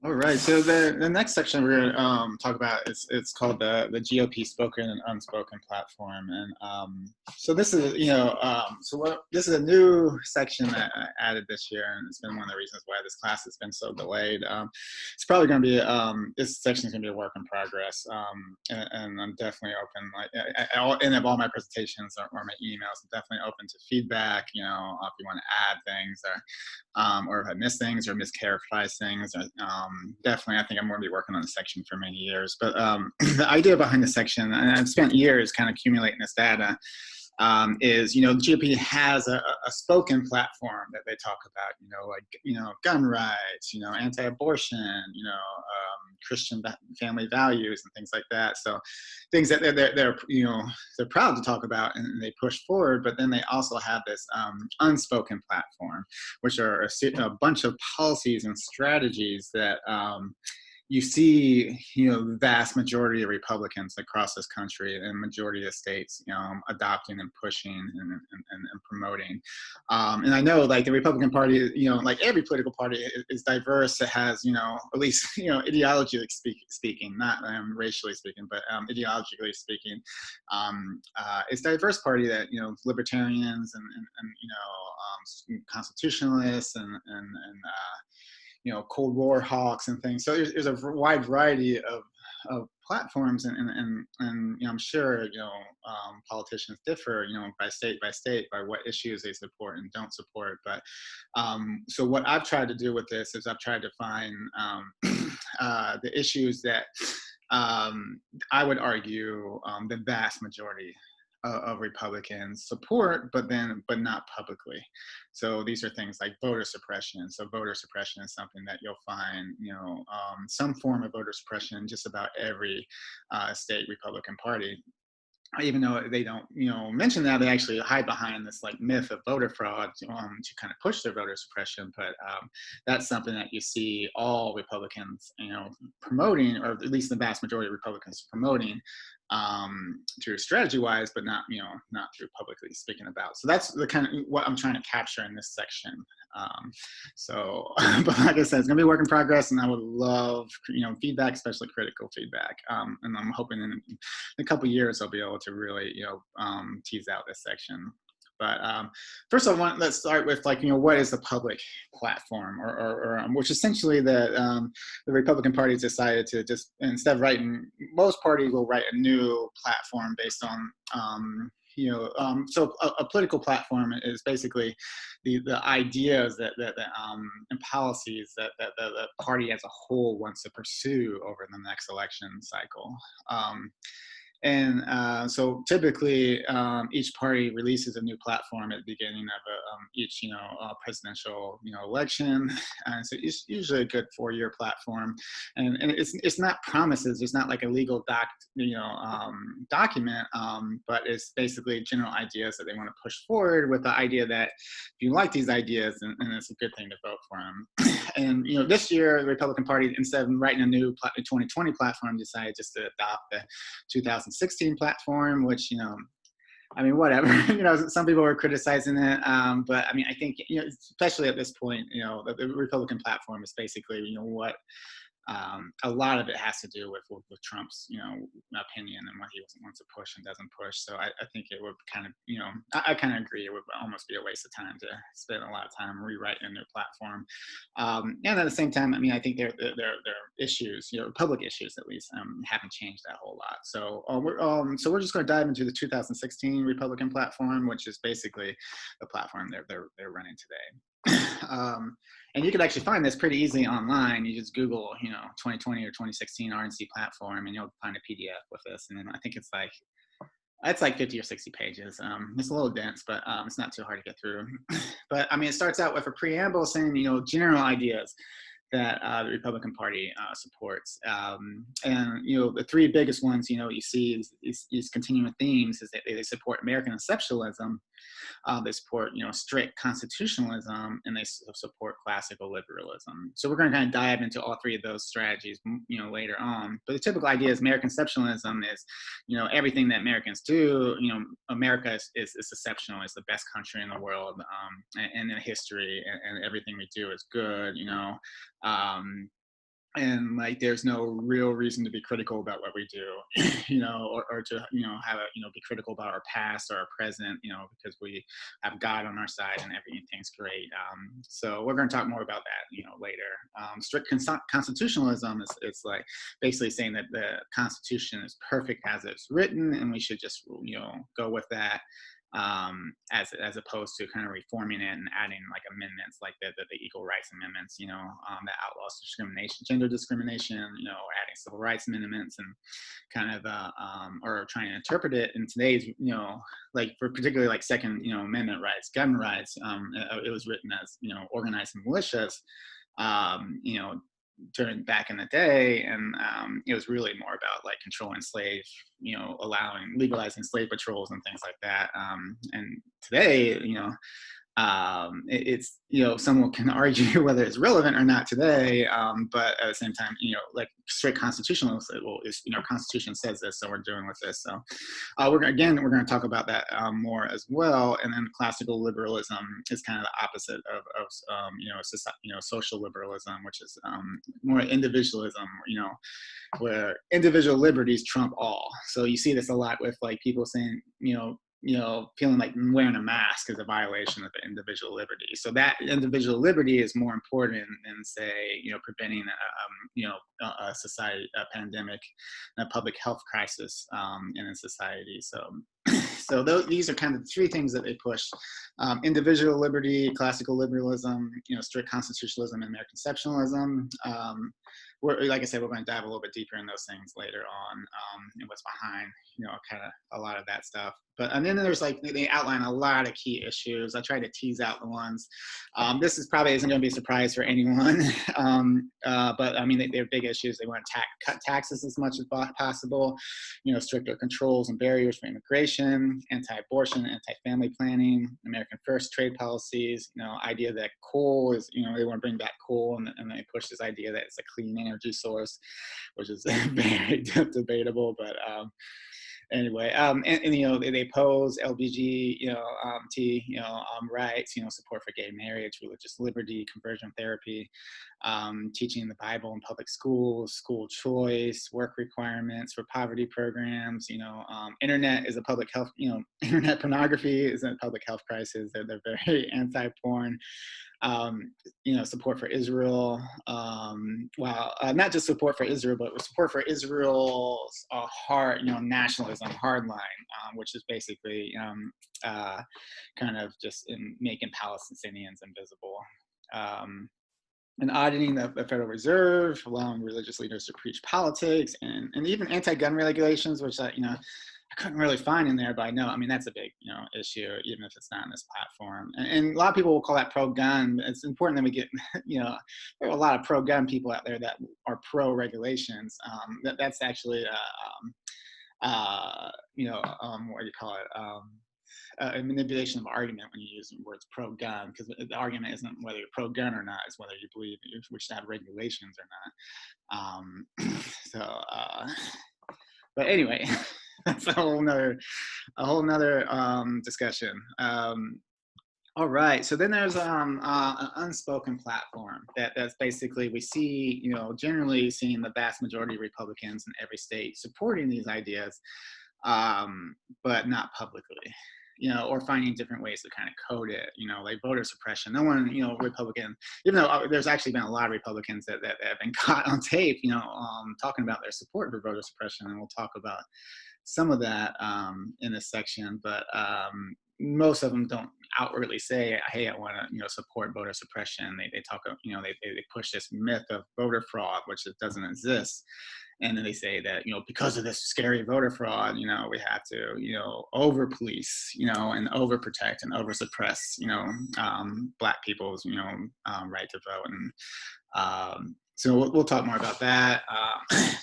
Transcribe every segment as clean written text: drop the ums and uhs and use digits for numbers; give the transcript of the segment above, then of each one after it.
All right. So the next section we're going to talk about is it's called the GOP Spoken and Unspoken platform, and so this is this is a new section that I added this year, and it's been one of the reasons why this class has been so delayed. It's probably going to be this section is going to be a work in progress, and I'm definitely open. Like any of all my presentations or my emails, I'm definitely open to feedback. If you want to add things or if I miss things or mischaracterize things. Definitely, I think I'm going to be working on the section for many years. But the idea behind the section, and I've spent years kind of accumulating this data, is the GOP has a spoken platform that they talk about, gun rights, anti-abortion, Christian family values and things like that. So things that they're proud to talk about and they push forward. But then they also have this unspoken platform, which are a bunch of policies and strategies that you see, the vast majority of Republicans across this country and majority of states, adopting and pushing and promoting. And I know, like the Republican Party, like every political party is diverse. It has, at least, ideologically speaking, not racially speaking, but ideologically speaking, it's a diverse party that, libertarians and constitutionalists and Cold War hawks and things. So there's a wide variety of platforms, and I'm sure politicians differ, by state by what issues they support and don't support. But so what I've tried to do with this is I've tried to find the issues that I would argue the vast majority of Republicans support, but not publicly. So these are things like voter suppression. So voter suppression is something that you'll find, some form of voter suppression in just about every state Republican Party. Even though they don't, mention that, they actually hide behind this like myth of voter fraud to kind of push their voter suppression. But that's something that you see all Republicans, promoting, or at least the vast majority of Republicans promoting through strategy-wise, but not through publicly speaking about. So that's the kind of what I'm trying to capture in this section. But like I said, it's gonna be a work in progress, and I would love, feedback, especially critical feedback. And I'm hoping in a couple of years I'll be able to really, tease out this section. But first, let's start with what is the public platform, or which essentially the Republican Party has decided to just, instead of writing, most parties will write a new platform based on so a political platform is basically the ideas and policies that the party as a whole wants to pursue over the next election cycle. So typically, each party releases a new platform at the beginning of each, presidential, election. And so it's usually a good 4-year platform, and it's not promises. It's not like a legal document, but it's basically general ideas that they want to push forward, with the idea that if you like these ideas, and it's a good thing to vote for them. And this year, the Republican Party, instead of writing a new 2020 platform, decided just to adopt the 2016 platform, which whatever. Some people were criticizing it, but I think especially at this point, the Republican platform is basically what a lot of it has to do with Trump's opinion and what he wants to push and doesn't push. So I think it would kind of I kind of agree, it would almost be a waste of time to spend a lot of time rewriting a new platform. And at the same time, I think their issues, public issues at least, haven't changed that whole lot. So we're just going to dive into the 2016 Republican platform, which is basically the platform they're running today. And you can actually find this pretty easily online. You just Google, 2020 or 2016 RNC platform, and you'll find a PDF with this. And then I think it's like 50 or 60 pages. It's a little dense, but it's not too hard to get through. But it starts out with a preamble saying, general ideas that the Republican Party supports. And, the three biggest ones, you see is continuing themes is that they support American exceptionalism. They support, strict constitutionalism, and they support classical liberalism. So we're going to kind of dive into all three of those strategies, later on. But the typical idea is American exceptionalism is, everything that Americans do, America is exceptional. It's the best country in the world, and in history, and everything we do is good, and like there's no real reason to be critical about what we do, or to have be critical about our past or our present, because we have God on our side and everything's great. So we're going to talk more about that later. Strict constitutionalism is like basically saying that the Constitution is perfect as it's written, and we should just go with that, as opposed to kind of reforming it and adding like amendments like the Equal Rights Amendments, that outlaws discrimination, gender discrimination, or adding civil rights amendments, and kind of or trying to interpret it in today's, like for particularly like Second Amendment rights, gun rights. It was written as organizing militias, during back in the day, and it was really more about like controlling slaves, legalizing slave patrols and things like that. And today, it's someone can argue whether it's relevant or not today, but at the same time, like strict constitutionalists say, well, Constitution says this, so we're doing with this. So we're going to talk about that more as well. And then classical liberalism is kind of the opposite of social liberalism, which is more individualism, where individual liberties trump all. So you see this a lot with like people saying, feeling like wearing a mask is a violation of the individual liberty. So that individual liberty is more important than, say, preventing a society, a pandemic, a public health crisis in a society. So these are kind of the three things that they push: individual liberty, classical liberalism, strict constitutionalism, and mere conceptualism. Like I said, we're going to dive a little bit deeper in those things later on, and what's behind, kind of a lot of that stuff. And then there's like, they outline a lot of key issues. I tried to tease out the ones. This isn't going to be a surprise for anyone. But I mean, they're big issues. They want to cut taxes as much as possible, stricter controls and barriers for immigration, anti-abortion, anti-family planning, American first trade policies, idea that coal is, they want to bring back coal, and they push this idea that it's a clean energy source, which is very debatable, but anyway, and they oppose LBG, rights, support for gay marriage, religious liberty, conversion therapy, teaching the Bible in public schools, school choice, work requirements for poverty programs. Internet is a public health, internet pornography is a public health crisis. They're very anti-porn. Support for Israel. Not just support for Israel, but support for Israel's hard, nationalism, hardline, which is basically kind of just in making Palestinians invisible. And auditing the Federal Reserve, allowing religious leaders to preach politics, and even anti-gun regulations, which I couldn't really find in there, but I mean, that's a big, issue, even if it's not on this platform. And a lot of people will call that pro-gun. It's important that we get, there are a lot of pro-gun people out there that are pro-regulations. That's actually, what do you call it? A manipulation of argument when you use the words pro-gun, because the argument isn't whether you're pro-gun or not, it's whether you believe we should have regulations or not. But anyway, that's a whole nother discussion. All right, so then there's an Unspoken platform that's basically, we see, generally seeing the vast majority of Republicans in every state supporting these ideas, but not publicly, or finding different ways to kind of code it, like voter suppression. No one, Republican, even though there's actually been a lot of Republicans that have been caught on tape, talking about their support for voter suppression, and we'll talk about some of that in this section, but most of them don't outwardly say, hey, I want to, support voter suppression. They talk, they push this myth of voter fraud, which it doesn't exist. And then they say that, because of this scary voter fraud, we have to, over police, and over protect and over suppress, Black people's, right to vote. And so we'll talk more about that.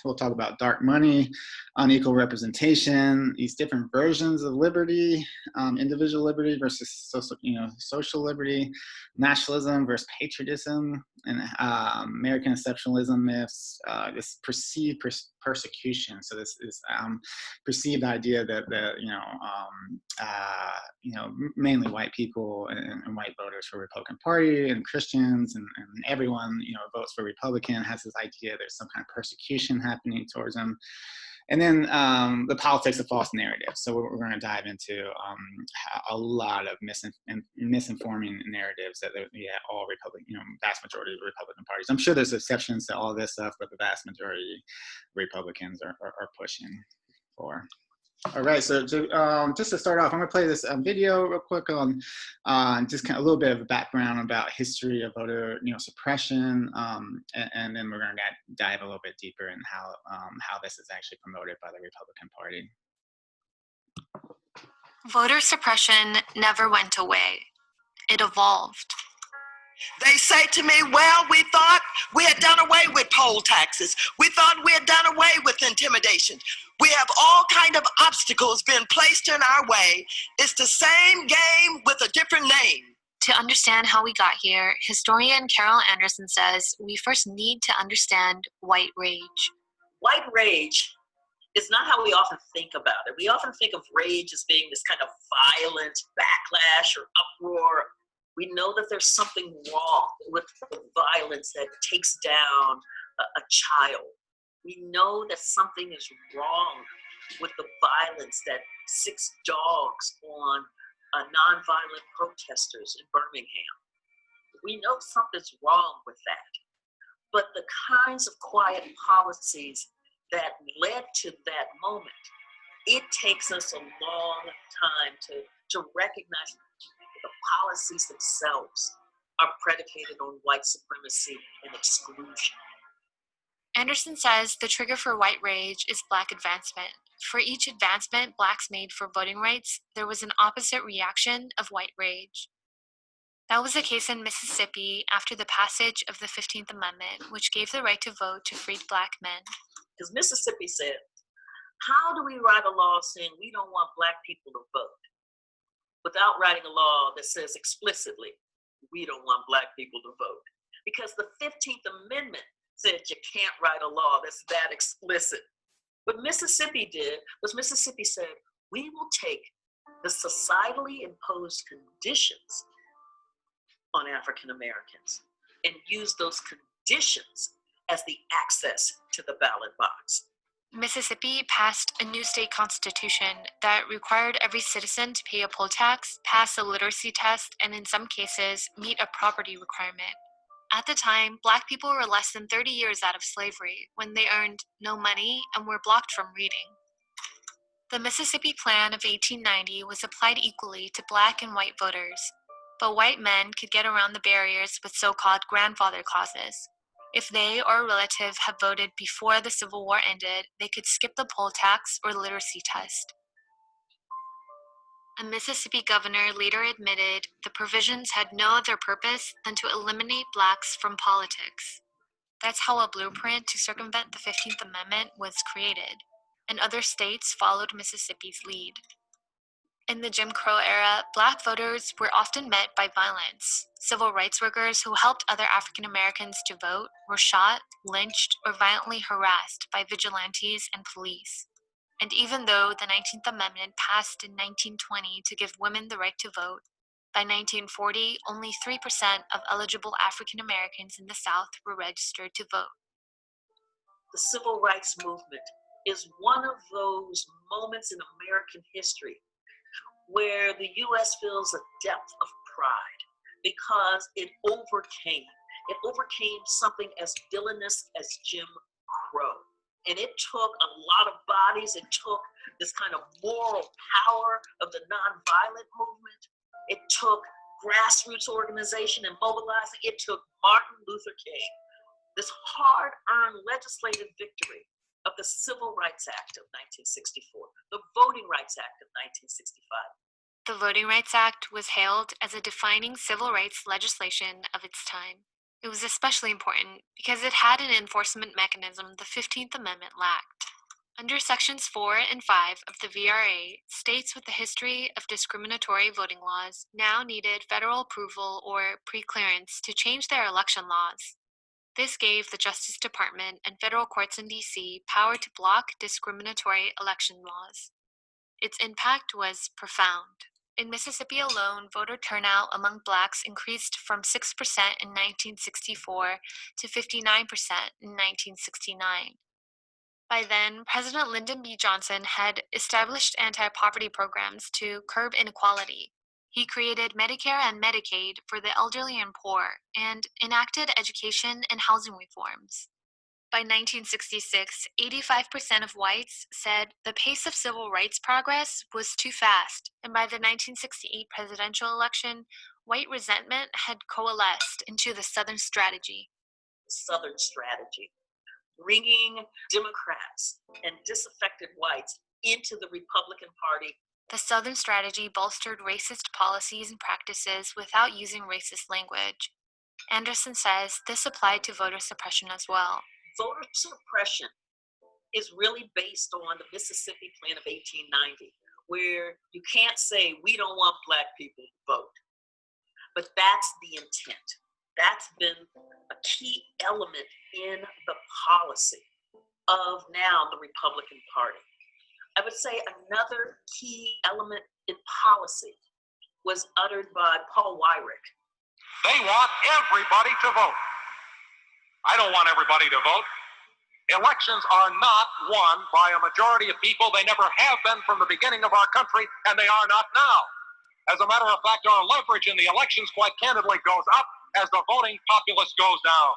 We'll talk about dark money, unequal representation, these different versions of liberty, individual liberty versus social liberty, nationalism versus patriotism, and American exceptionalism myths, this perceived persecution. So this is perceived idea that mainly white people and white voters for Republican Party, and Christians, and everyone votes for Republican Republican has this idea there's some kind of persecution happening towards him. And then the politics of false narratives. So we're going to dive into a lot of misinforming narratives that all Republican, vast majority of the Republican parties. I'm sure there's exceptions to all this stuff, but the vast majority of Republicans are pushing for. All right, so just to start off, I'm going to play this video real quick on just kind of a little bit of background about history of voter suppression, and then we're going to dive a little bit deeper in how this is actually promoted by the Republican Party. Voter suppression never went away. It evolved. They say to me, well, we thought we had done away with poll taxes. We thought we had done away with intimidation. We have all kind of obstacles been placed in our way. It's the same game with a different name. To understand how we got here, historian Carol Anderson says we first need to understand white rage. White rage is not how we often think about it. We often think of rage as being this kind of violent backlash or uproar. We know that there's something wrong with the violence that takes down a child. We know that something is wrong with the violence that 6 dogs on nonviolent protesters in Birmingham. We know something's wrong with that. But the kinds of quiet policies that led to that moment, it takes us a long time to recognize the policies themselves are predicated on white supremacy and exclusion. Anderson says the trigger for white rage is Black advancement. For each advancement Blacks made for voting rights, there was an opposite reaction of white rage. That was the case in Mississippi after the passage of the 15th Amendment, which gave the right to vote to freed Black men. Because Mississippi said, how do we write a law saying we don't want Black people to vote, without writing a law that says explicitly, we don't want Black people to vote? Because the 15th Amendment said you can't write a law that's that explicit. What Mississippi did was Mississippi said, we will take the societally imposed conditions on African Americans and use those conditions as the access to the ballot box. Mississippi passed a new state constitution that required every citizen to pay a poll tax, pass a literacy test, and in some cases, meet a property requirement. At the time, Black people were less than 30 years out of slavery when they earned no money and were blocked from reading. The Mississippi Plan of 1890 was applied equally to Black and white voters, but white men could get around the barriers with so-called grandfather clauses. If they or a relative had voted before the Civil War ended, they could skip the poll tax or literacy test. A Mississippi governor later admitted the provisions had no other purpose than to eliminate Blacks from politics. That's how a blueprint to circumvent the 15th Amendment was created, and other states followed Mississippi's lead. In the Jim Crow era, Black voters were often met by violence. Civil rights workers who helped other African Americans to vote were shot, lynched, or violently harassed by vigilantes and police. And even though the 19th Amendment passed in 1920 to give women the right to vote, by 1940, only 3% of eligible African Americans in the South were registered to vote. The civil rights movement is one of those moments in American history where the U.S. feels a depth of pride because it overcame something as villainous as Jim Crow. And it took a lot of bodies. It took this kind of moral power of the nonviolent movement. It took grassroots organization and mobilizing. It took Martin Luther King, this hard-earned legislative victory of the Civil Rights Act of 1964, the Voting Rights Act of 1965. The Voting Rights Act was hailed as a defining civil rights legislation of its time. It was especially important because it had an enforcement mechanism the 15th Amendment lacked. Under Sections 4 and 5 of the VRA, states with a history of discriminatory voting laws now needed federal approval or pre-clearance to change their election laws. This gave the Justice Department and federal courts in D.C. power to block discriminatory election laws. Its impact was profound. In Mississippi alone, voter turnout among blacks increased from 6% in 1964 to 59% in 1969. By then, President Lyndon B. Johnson had established anti-poverty programs to curb inequality. He created Medicare and Medicaid for the elderly and poor, and enacted education and housing reforms. By 1966, 85% of whites said the pace of civil rights progress was too fast, and by the 1968 presidential election, white resentment had coalesced into the Southern strategy. Southern strategy, bringing Democrats and disaffected whites into the Republican Party. The Southern strategy bolstered racist policies and practices without using racist language. Anderson says this applied to voter suppression as well. Voter suppression is really based on the Mississippi Plan of 1890, where you can't say we don't want black people to vote. But that's the intent. That's been a key element in the policy of now the Republican Party. I would say another key element in policy was uttered by Paul Weyrich. They want everybody to vote. I don't want everybody to vote. Elections are not won by a majority of people. They never have been from the beginning of our country, and they are not now. As a matter of fact, our leverage in the elections, quite candidly, goes up as the voting populace goes down.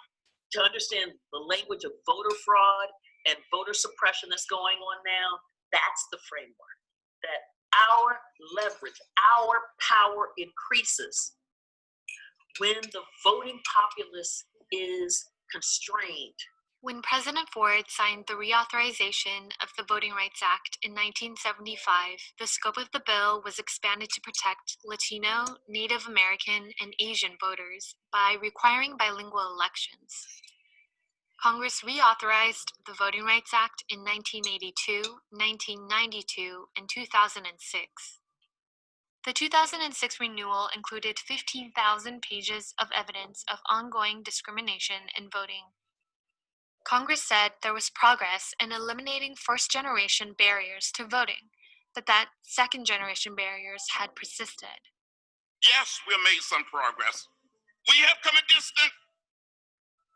To understand the language of voter fraud and voter suppression that's going on now, that's the framework. That our leverage, our power increases when the voting populace is constrained. When President Ford signed the reauthorization of the Voting Rights Act in 1975, the scope of the bill was expanded to protect Latino, Native American, and Asian voters by requiring bilingual elections. Congress reauthorized the Voting Rights Act in 1982, 1992, and 2006. The 2006 renewal included 15,000 pages of evidence of ongoing discrimination in voting. Congress said there was progress in eliminating first-generation barriers to voting, but that second-generation barriers had persisted. Yes, we have made some progress. We have come a distance.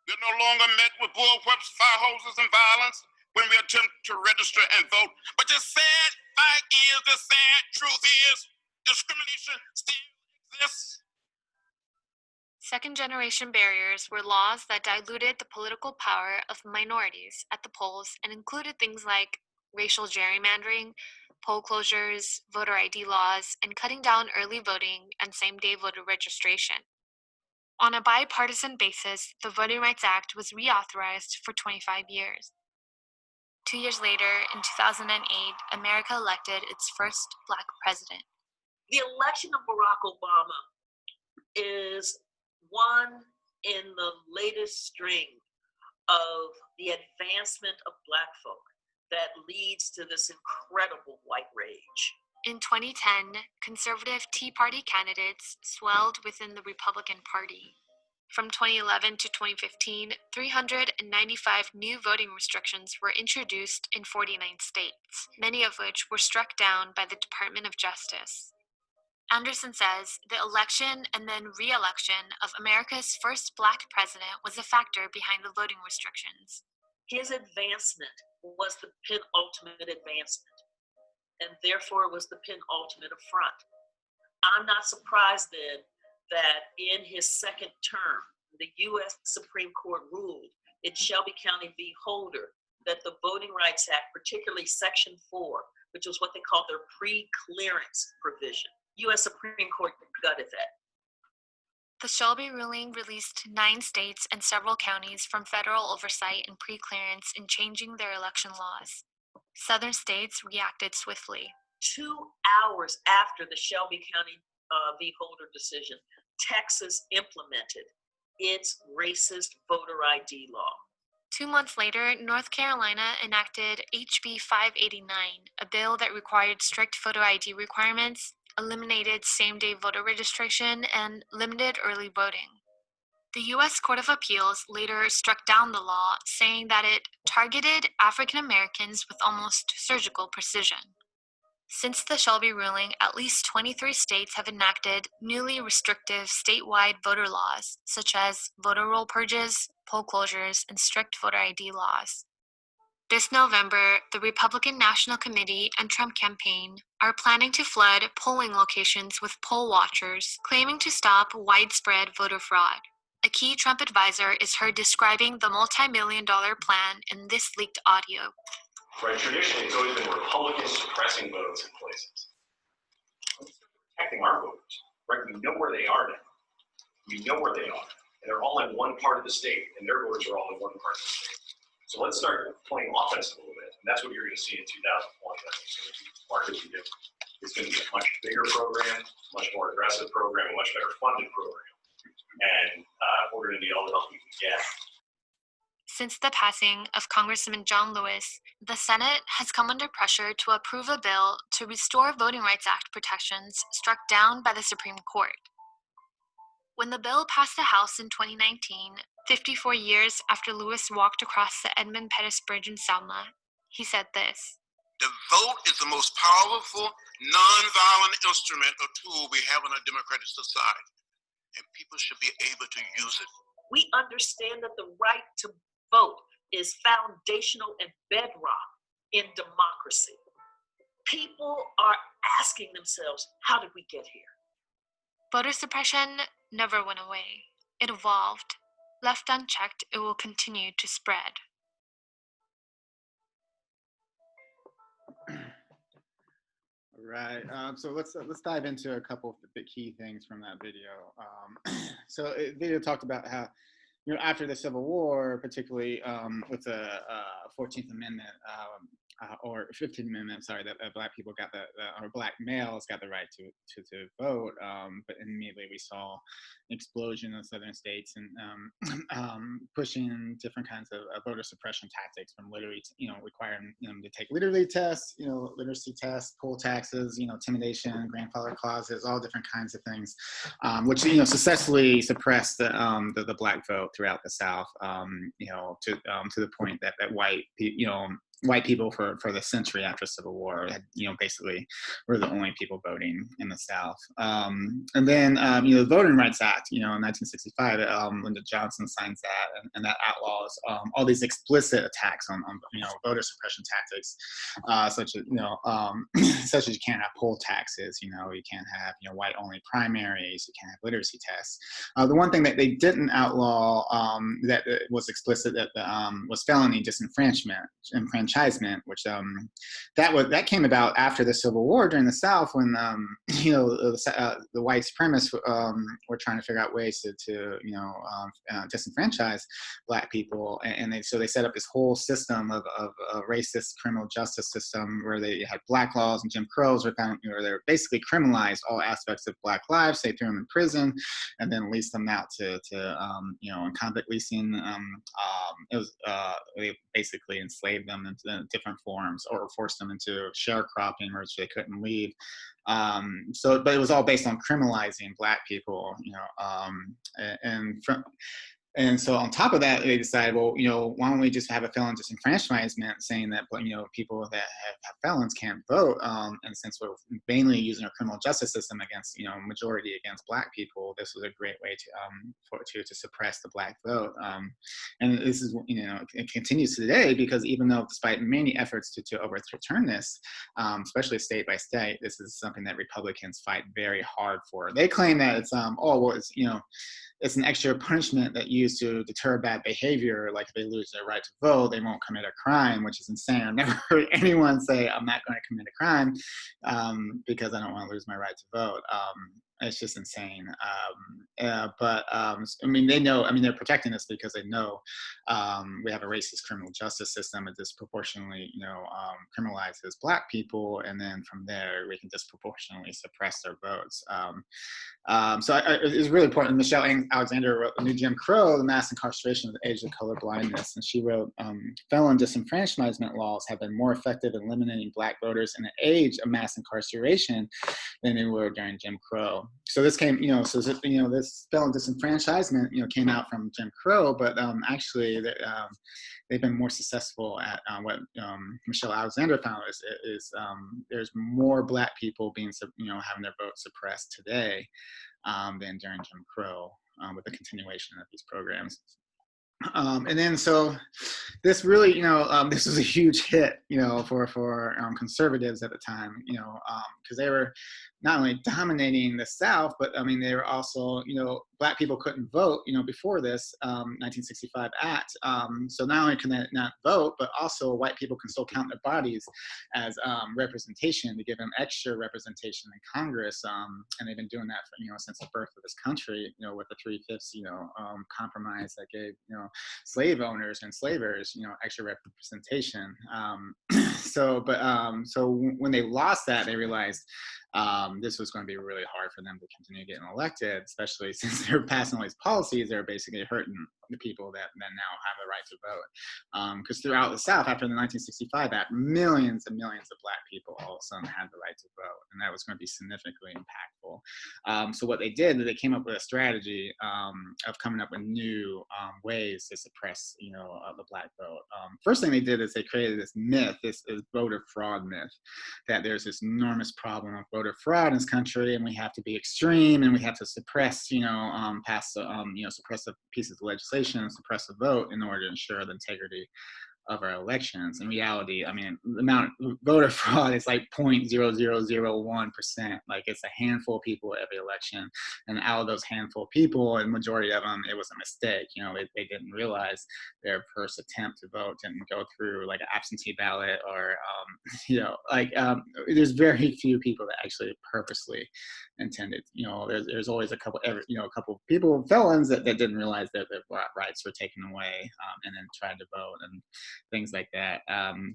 We are no longer met with bullwhips, fire hoses, and violence when we attempt to register and vote. But the sad fact is, the sad truth is, discrimination still exists. Second-generation barriers were laws that diluted the political power of minorities at the polls and included things like racial gerrymandering, poll closures, voter ID laws, and cutting down early voting and same-day voter registration. On a bipartisan basis, the Voting Rights Act was reauthorized for 25 years. 2 years later, in 2008, America elected its first Black president. The election of Barack Obama is one in the latest string of the advancement of Black folk that leads to this incredible white rage. In 2010, conservative Tea Party candidates swelled within the Republican Party. From 2011 to 2015, 395 new voting restrictions were introduced in 49 states, many of which were struck down by the Department of Justice. Anderson says the election and then re-election of America's first Black president was a factor behind the voting restrictions. His advancement was the penultimate advancement, and therefore it was the penultimate affront. I'm not surprised then that in his second term, the U.S. Supreme Court ruled in Shelby County v. Holder that the Voting Rights Act, particularly Section 4, which was what they called their pre-clearance provision, U.S. Supreme Court gutted that. The Shelby ruling released 9 states and several counties from federal oversight and pre-clearance in changing their election laws. Southern states reacted swiftly. 2 hours after the Shelby County v. Holder decision, Texas implemented its racist voter ID law. 2 months later, North Carolina enacted HB 589, a bill that required strict photo ID requirements, eliminated same-day voter registration, and limited early voting. The U.S. Court of Appeals later struck down the law, saying that it targeted African Americans with almost surgical precision. Since the Shelby ruling, at least 23 states have enacted newly restrictive statewide voter laws, such as voter roll purges, poll closures, and strict voter ID laws. This November, the Republican National Committee and Trump campaign are planning to flood polling locations with poll watchers, claiming to stop widespread voter fraud. A key Trump advisor is heard describing the multi-million-dollar plan in this leaked audio. Right, traditionally, it's always been Republicans suppressing votes in places. Protecting our voters, right? We know where they are now. We know where they are. And they're all in one part of the state, and their voters are all in one part of the state. So let's start playing offense a little bit. And that's what you're going to see in 2020. That's what's going to be markedly different. It's going to be a much bigger program, much more aggressive program, a much better funded program. And we're going to need all the help we can get. Since the passing of Congressman John Lewis, the Senate has come under pressure to approve a bill to restore Voting Rights Act protections struck down by the Supreme Court. When the bill passed the House in 2019, 54 years after Lewis walked across the Edmund Pettus Bridge in Selma, he said this. The vote is the most powerful, non-violent instrument or tool we have in a democratic society, and people should be able to use it. We understand that the right to vote is foundational and bedrock in democracy. People are asking themselves, how did we get here? Voter suppression never went away. It evolved. Left unchecked, it will continue to spread. Right. So let's dive into a couple of the key things from that video. So the video talked about how, after the Civil War, particularly with the 14th Amendment or 15th Amendment, sorry, that Black people got or Black males got the right to vote. But immediately we saw an explosion in southern states and pushing different kinds of voter suppression tactics, from literally, requiring them to take literacy tests, poll taxes, intimidation, grandfather clauses, all different kinds of things, which successfully suppressed the Black vote throughout the South, to the point that white people for the century after Civil War had, basically were the only people voting in the South. And then, the Voting Rights Act, in 1965, Lyndon Johnson signs that, and that outlaws all these explicit attacks on voter suppression tactics, such as you can't have poll taxes, you can't have white-only primaries, you can't have literacy tests. The one thing that they didn't outlaw that was explicit that was felony disenfranchisement, which that came about after the Civil War during the South, when the white supremacists were trying to figure out ways to disenfranchise Black people, and they set up this whole system of a racist criminal justice system where they had Black laws and Jim Crows where they basically criminalized all aspects of Black lives. They threw them in prison and then leased them out to in convict leasing. It was they basically enslaved them into different forms or forced them into sharecropping, which they couldn't leave. But it was all based on criminalizing Black people, and so on top of that, they decided, well, why don't we just have a felon disenfranchisement, saying that, people that have felons can't vote. And since we're mainly using our criminal justice system against, majority against Black people, this was a great way to suppress the Black vote. And this is, it continues today, because even though, despite many efforts to overturn this, especially state by state, this is something that Republicans fight very hard for. They claim that it's, it's an extra punishment that used to deter bad behavior. Like if they lose their right to vote, they won't commit a crime, which is insane. I've never heard anyone say, I'm not going to commit a crime because I don't want to lose my right to vote. It's just insane. They know, they're protecting us because they know we have a racist criminal justice system that disproportionately, criminalizes Black people. And then from there, we can disproportionately suppress their votes. It's really important. Michelle Alexander wrote The New Jim Crow, The Mass Incarceration of the Age of Color Blindness. And she wrote, felon disenfranchisement laws have been more effective in eliminating Black voters in the age of mass incarceration than they were during Jim Crow. so this came, this felon disenfranchisement, came out from Jim Crow, but actually, they've been more successful at what Michelle Alexander found is there's more Black people being, having their vote suppressed today than during Jim Crow, with the continuation of these programs. And then so this really, this was a huge hit, for conservatives at the time, because they were not only dominating the South, but I mean, they were also, Black people couldn't vote, before this 1965 act. So not only can they not vote, but also white people can still count their bodies as representation, to give them extra representation in Congress. And they've been doing that for, since the birth of this country, with the 3/5 compromise that gave, slave owners and slavers, extra representation. So when they lost that, they realized this was going to be really hard for them to continue getting elected, especially since they're passing all these policies that are basically hurting the people that now have the right to vote. Because throughout the South, after the 1965 Act, millions and millions of Black people all of a sudden had the right to vote, and that was going to be significantly impactful. So what they did is they came up with a strategy of coming up with new ways to suppress, the Black vote. First thing they did is they created this myth, this voter fraud myth, that there's this enormous problem of voter fraud in this country, and we have to be extreme, and we have to suppress, pass, suppressive pieces of legislation, suppress the vote in order to ensure the integrity of our elections. In reality, I mean, the amount of voter fraud is like 0.0001%. Like, it's a handful of people every election, and out of those handful of people, and majority of them, it was a mistake. They didn't realize their first attempt to vote didn't go through, like an absentee ballot, or there's very few people that actually purposely intended. There's always a couple of people, felons, that didn't realize that their rights were taken away, and then tried to vote and things like that.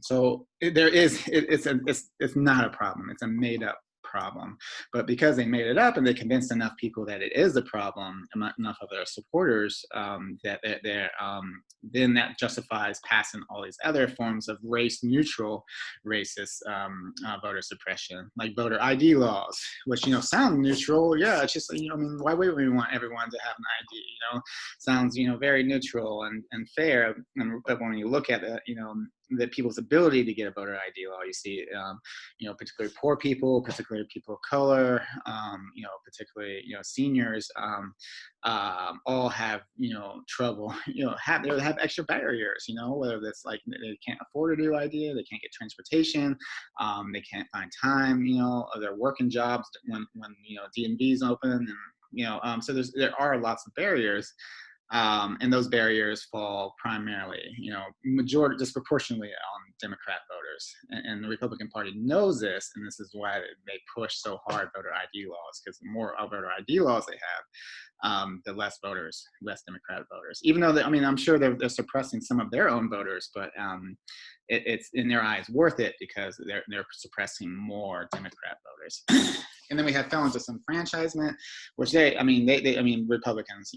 So it's not a problem. It's a made up problem. But because they made it up and they convinced enough people that it is a problem, enough of their supporters, then that justifies passing all these other forms of race-neutral, racist voter suppression, like voter ID laws, which sound neutral. Yeah, it's just why would we want everyone to have an ID? Sounds very neutral and fair. But when you look at it, the people's ability to get a voter ID law, you see, particularly poor people, particularly people of color, particularly seniors, all have trouble. They have extra barriers. Whether that's like they can't afford a new ID, they can't get transportation, they can't find time. Of their working jobs when DMV's open, and so there are lots of barriers. And those barriers fall primarily, disproportionately on Democrat voters. And the Republican Party knows this, and this is why they push so hard voter ID laws, because the more voter ID laws they have, the less Democrat voters. Even though, I'm sure they're suppressing some of their own voters, but it's in their eyes worth it, because they're suppressing more Democrat voters. And then we have felon disenfranchisement, which Republicans,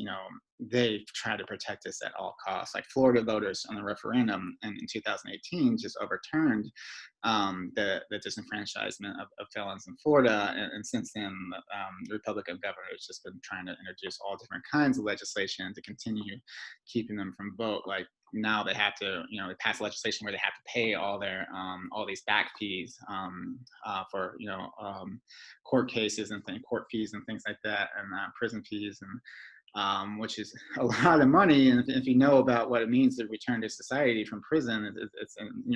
they try to protect us at all costs. Like Florida voters on the referendum in 2018 just overturned the disenfranchisement of felons in Florida. And since then, the Republican governor has just been trying to introduce all different kinds of legislation to continue keeping them from vote. Like, now they have to, they pass legislation where they have to pay all their all these back fees for court cases and court fees and things like that, and prison fees, and which is a lot of money. And if you know about what it means to return to society from prison, it's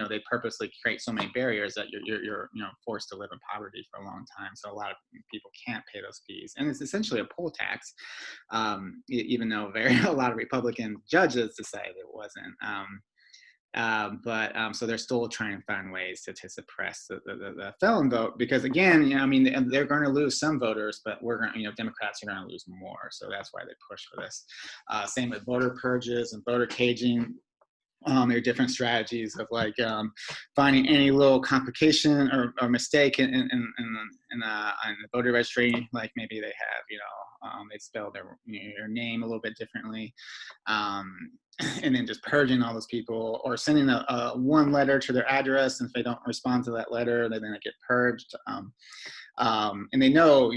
they purposely create so many barriers that you're forced to live in poverty for a long time. So a lot of people can't pay those fees, and it's essentially a poll tax, even though a lot of Republican judges decided it wasn't. So they're still trying to find ways to suppress the felon vote, because again, they're going to lose some voters, but Democrats are going to lose more. So that's why they push for this. Same with voter purges and voter caging. There are different strategies of finding any little complication or mistake in the voter registry. Like maybe they have, they spell their name a little bit differently. and then just purging all those people, or sending a one letter to their address, and if they don't respond to that letter, then they get purged. And they know,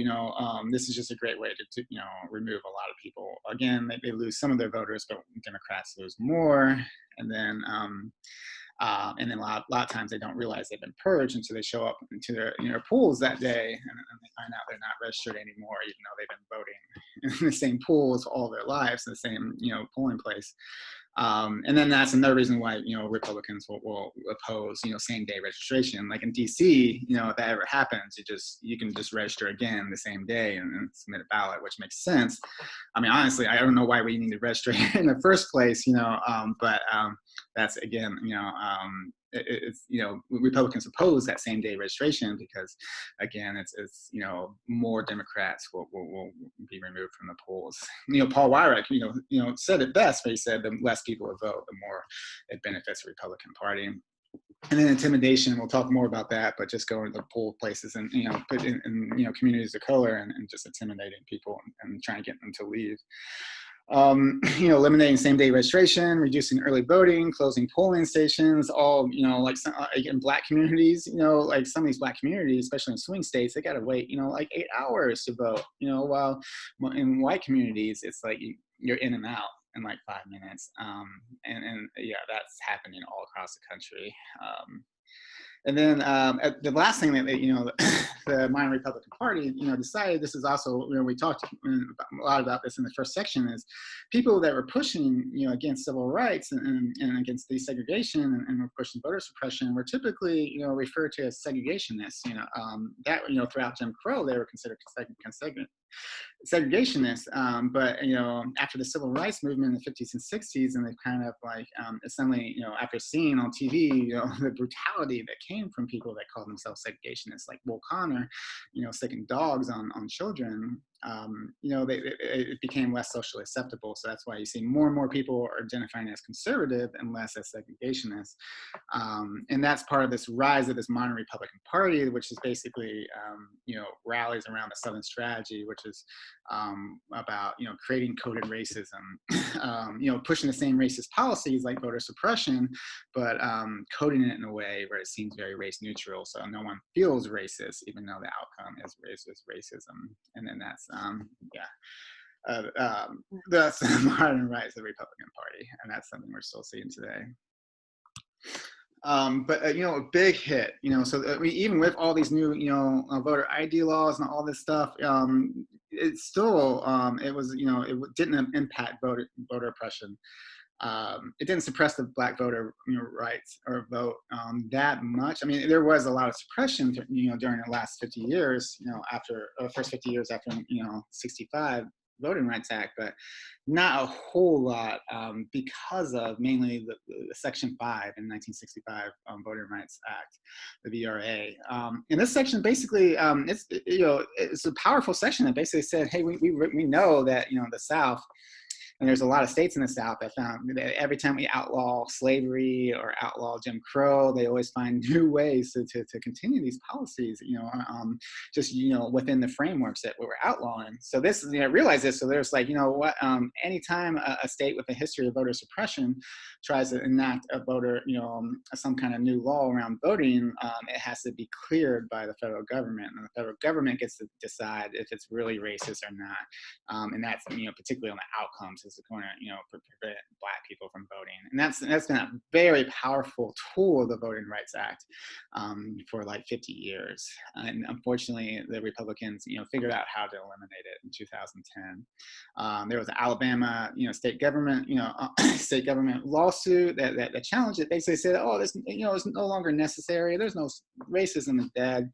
this is just a great way to remove a lot of people. Again, they lose some of their voters, but Democrats lose more. And then a lot of times they don't realize they've been purged until they show up into their polls that day, and they find out they're not registered anymore, even though they've been voting in the same polls all their lives, in the same polling place. And then that's another reason why Republicans will oppose same day registration. Like in DC, if that ever happens, you can just register again the same day and submit a ballot, which makes sense. I mean, honestly, I don't know why we need to register in the first place, but that's again, Republicans oppose that same day registration because, again, it's more Democrats will be removed from the polls. Paul Weyrich, said it best, but he said the less people would vote, the more it benefits the Republican Party. And then intimidation, we'll talk more about that, but just going to the poll places and put in communities of color and just intimidating people and trying to get them to leave. Eliminating same-day registration, reducing early voting, closing polling stations, all, like in Black communities, like some of these Black communities, especially in swing states, they got to wait, like 8 hours to vote, while in white communities, it's like you're in and out in like 5 minutes. And yeah, that's happening all across the country. And then the last thing that the minor Republican Party decided, this is also we talked a lot about this in the first section, is people that were pushing against civil rights and against desegregation and were pushing voter suppression were typically referred to as segregationists. That throughout Jim Crow they were considered segregationists, but after the civil rights movement in the 50s and 60s, and they kind of like suddenly after seeing on TV the brutality that came from people that called themselves segregationists, like Will Connor, sticking dogs on children, it became less socially acceptable. So that's why you see more and more people are identifying as conservative and less as segregationists. And that's part of this rise of this modern Republican Party, which is basically, rallies around the Southern strategy, which is about, creating coded racism, pushing the same racist policies like voter suppression, but coding it in a way where it seems very race neutral, so no one feels racist, even though the outcome is racism. And then that's that's the modern rise of the Republican Party, and that's something we're still seeing today. But a big hit, so even with all these new, voter ID laws and all this stuff, it still, it was, it didn't impact voter oppression. It didn't suppress the Black voter rights or vote that much. I mean, there was a lot of suppression, during the last 50 years, after first 50 years after 65 Voting Rights Act, but not a whole lot because of mainly the Section 5 in 1965 Voting Rights Act, the VRA. And this section basically, it's a powerful section that basically said, hey, we know that the South. And there's a lot of states in the South that found that every time we outlaw slavery or outlaw Jim Crow, they always find new ways to continue these policies, just, within the frameworks that we were outlawing. So this, I realized this. So there's like, anytime a state with a history of voter suppression tries to enact a voter, some kind of new law around voting, it has to be cleared by the federal government. And the federal government gets to decide if it's really racist or not. And that's, particularly on the outcomes. Is going to, prevent Black people from voting, and that's been a very powerful tool of the Voting Rights Act for like 50 years. And unfortunately, the Republicans, figured out how to eliminate it in 2010. There was an Alabama, state government lawsuit that challenged it. Basically said, oh, this, it's no longer necessary. There's no racism is dead.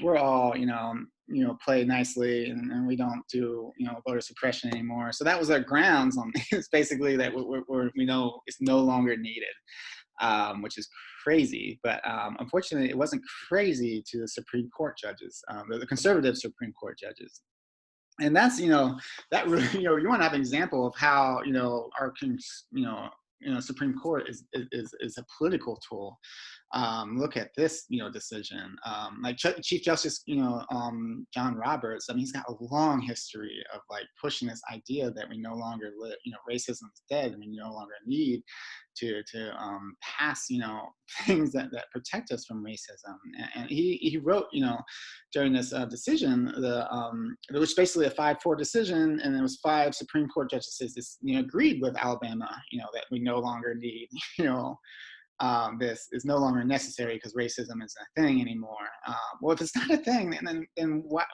We're all, play nicely, and we don't do, voter suppression anymore. So that was our grounds on it's basically that we know it's no longer needed, which is crazy. But unfortunately, it wasn't crazy to the Supreme Court judges, the conservative Supreme Court judges. And that's, that really, you want to have an example of how, our, Supreme Court is a political tool. Look at this, decision. Like Chief Justice, John Roberts. I mean, he's got a long history of like pushing this idea that we no longer live, racism is dead, and we no longer need to pass, things that protect us from racism. And he wrote, during this decision, it was basically a 5-4 decision, and it was 5 Supreme Court justices, agreed with Alabama, that we no longer need, this is no longer necessary because racism isn't a thing anymore. Well, if it's not a thing, then what,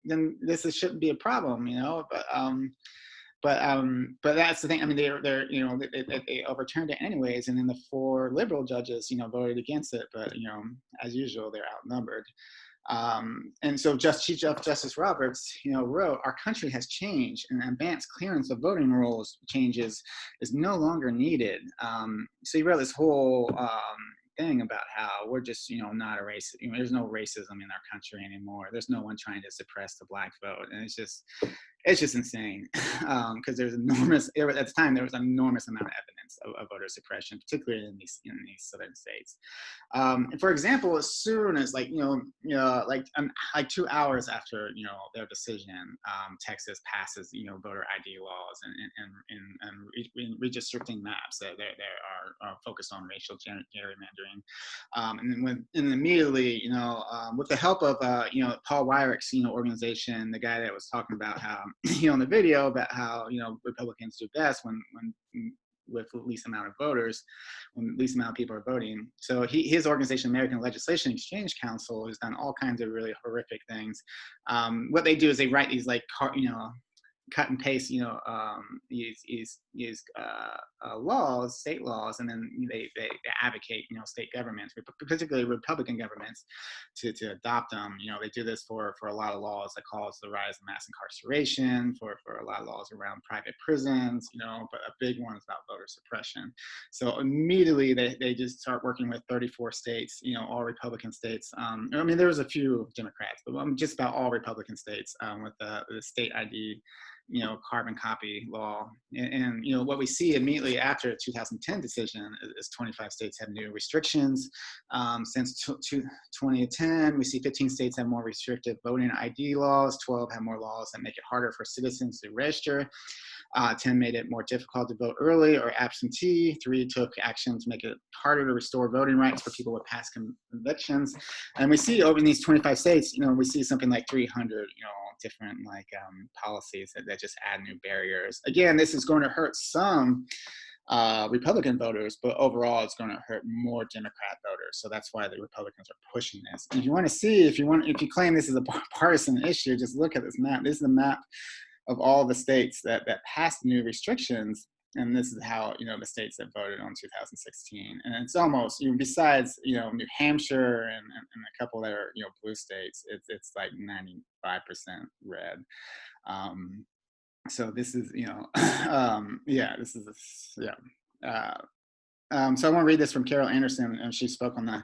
then shouldn't be a problem, but that's the thing. I mean, they overturned it anyways, and then the 4 liberal judges, voted against it. But as usual, they're outnumbered. And so Chief Justice Roberts, wrote, "Our country has changed, and advanced clearance of voting rules changes is no longer needed." So he wrote this whole thing about how we're just, not a race. There's no racism in our country anymore. There's no one trying to suppress the black vote, and it's just insane, because there's enormous, at the time there was an enormous amount of evidence of voter suppression, particularly in these southern states. And for example, as soon as like 2 hours after their decision, Texas passes voter ID laws and redistricting maps that are focused on racial gerrymandering, and immediately with the help of Paul Weyrich's organization, the guy that was talking about how in the video about how Republicans do best when with the least amount of voters, when the least amount of people are voting. So his organization, American Legislation Exchange Council, has done all kinds of really horrific things. What they do is they write these like cut and paste, laws, state laws, and then they advocate, state governments, particularly Republican governments, to adopt them. They do this for a lot of laws that cause the rise of mass incarceration, for a lot of laws around private prisons, but a big one is about voter suppression. So immediately they just start working with 34 states, all Republican states. I mean, there was a few Democrats, but just about all Republican states with the state ID, carbon copy law. And what we see immediately after the 2010 decision is 25 states have new restrictions. Since 2010, we see 15 states have more restrictive voting ID laws, 12 have more laws that make it harder for citizens to register. 10 made it more difficult to vote early or absentee. 3 took action to make it harder to restore voting rights for people with past convictions. And we see over in these 25 states, we see something like 300, different policies that just add new barriers. Again, this is going to hurt some Republican voters, but overall it's going to hurt more Democrat voters. So that's why the Republicans are pushing this. And if you want to see, if you claim this is a partisan issue, just look at this map. This is the map of all the states that passed new restrictions, and this is how the states that voted on 2016. And it's almost, besides New Hampshire and a couple that are blue states, it's like 95% red. So this is so I want to read this from Carol Anderson, and she spoke on the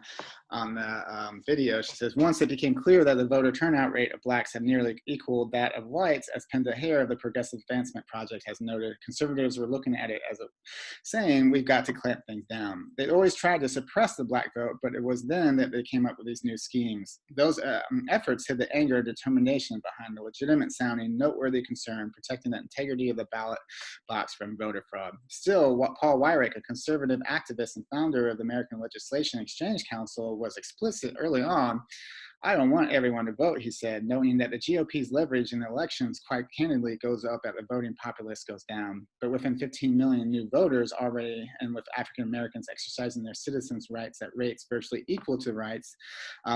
video. She says, "Once it became clear that the voter turnout rate of blacks had nearly equaled that of whites, as Penda Hare of the Progressive Advancement Project has noted, conservatives were looking at it as saying, we've got to clamp things down. They'd always tried to suppress the black vote, but it was then that they came up with these new schemes. Those efforts hid the anger and determination behind the legitimate sounding, noteworthy concern, protecting the integrity of the ballot box from voter fraud. Still, what Paul Weyrich, a conservative activist and founder of the American Legislation Exchange Council, was explicit early on. I don't want everyone to vote, he said, knowing that the GOP's leverage in the elections quite candidly goes up as the voting populace goes down. But within 15 million new voters already, and with African Americans exercising their citizens' rights at rates virtually equal to rights,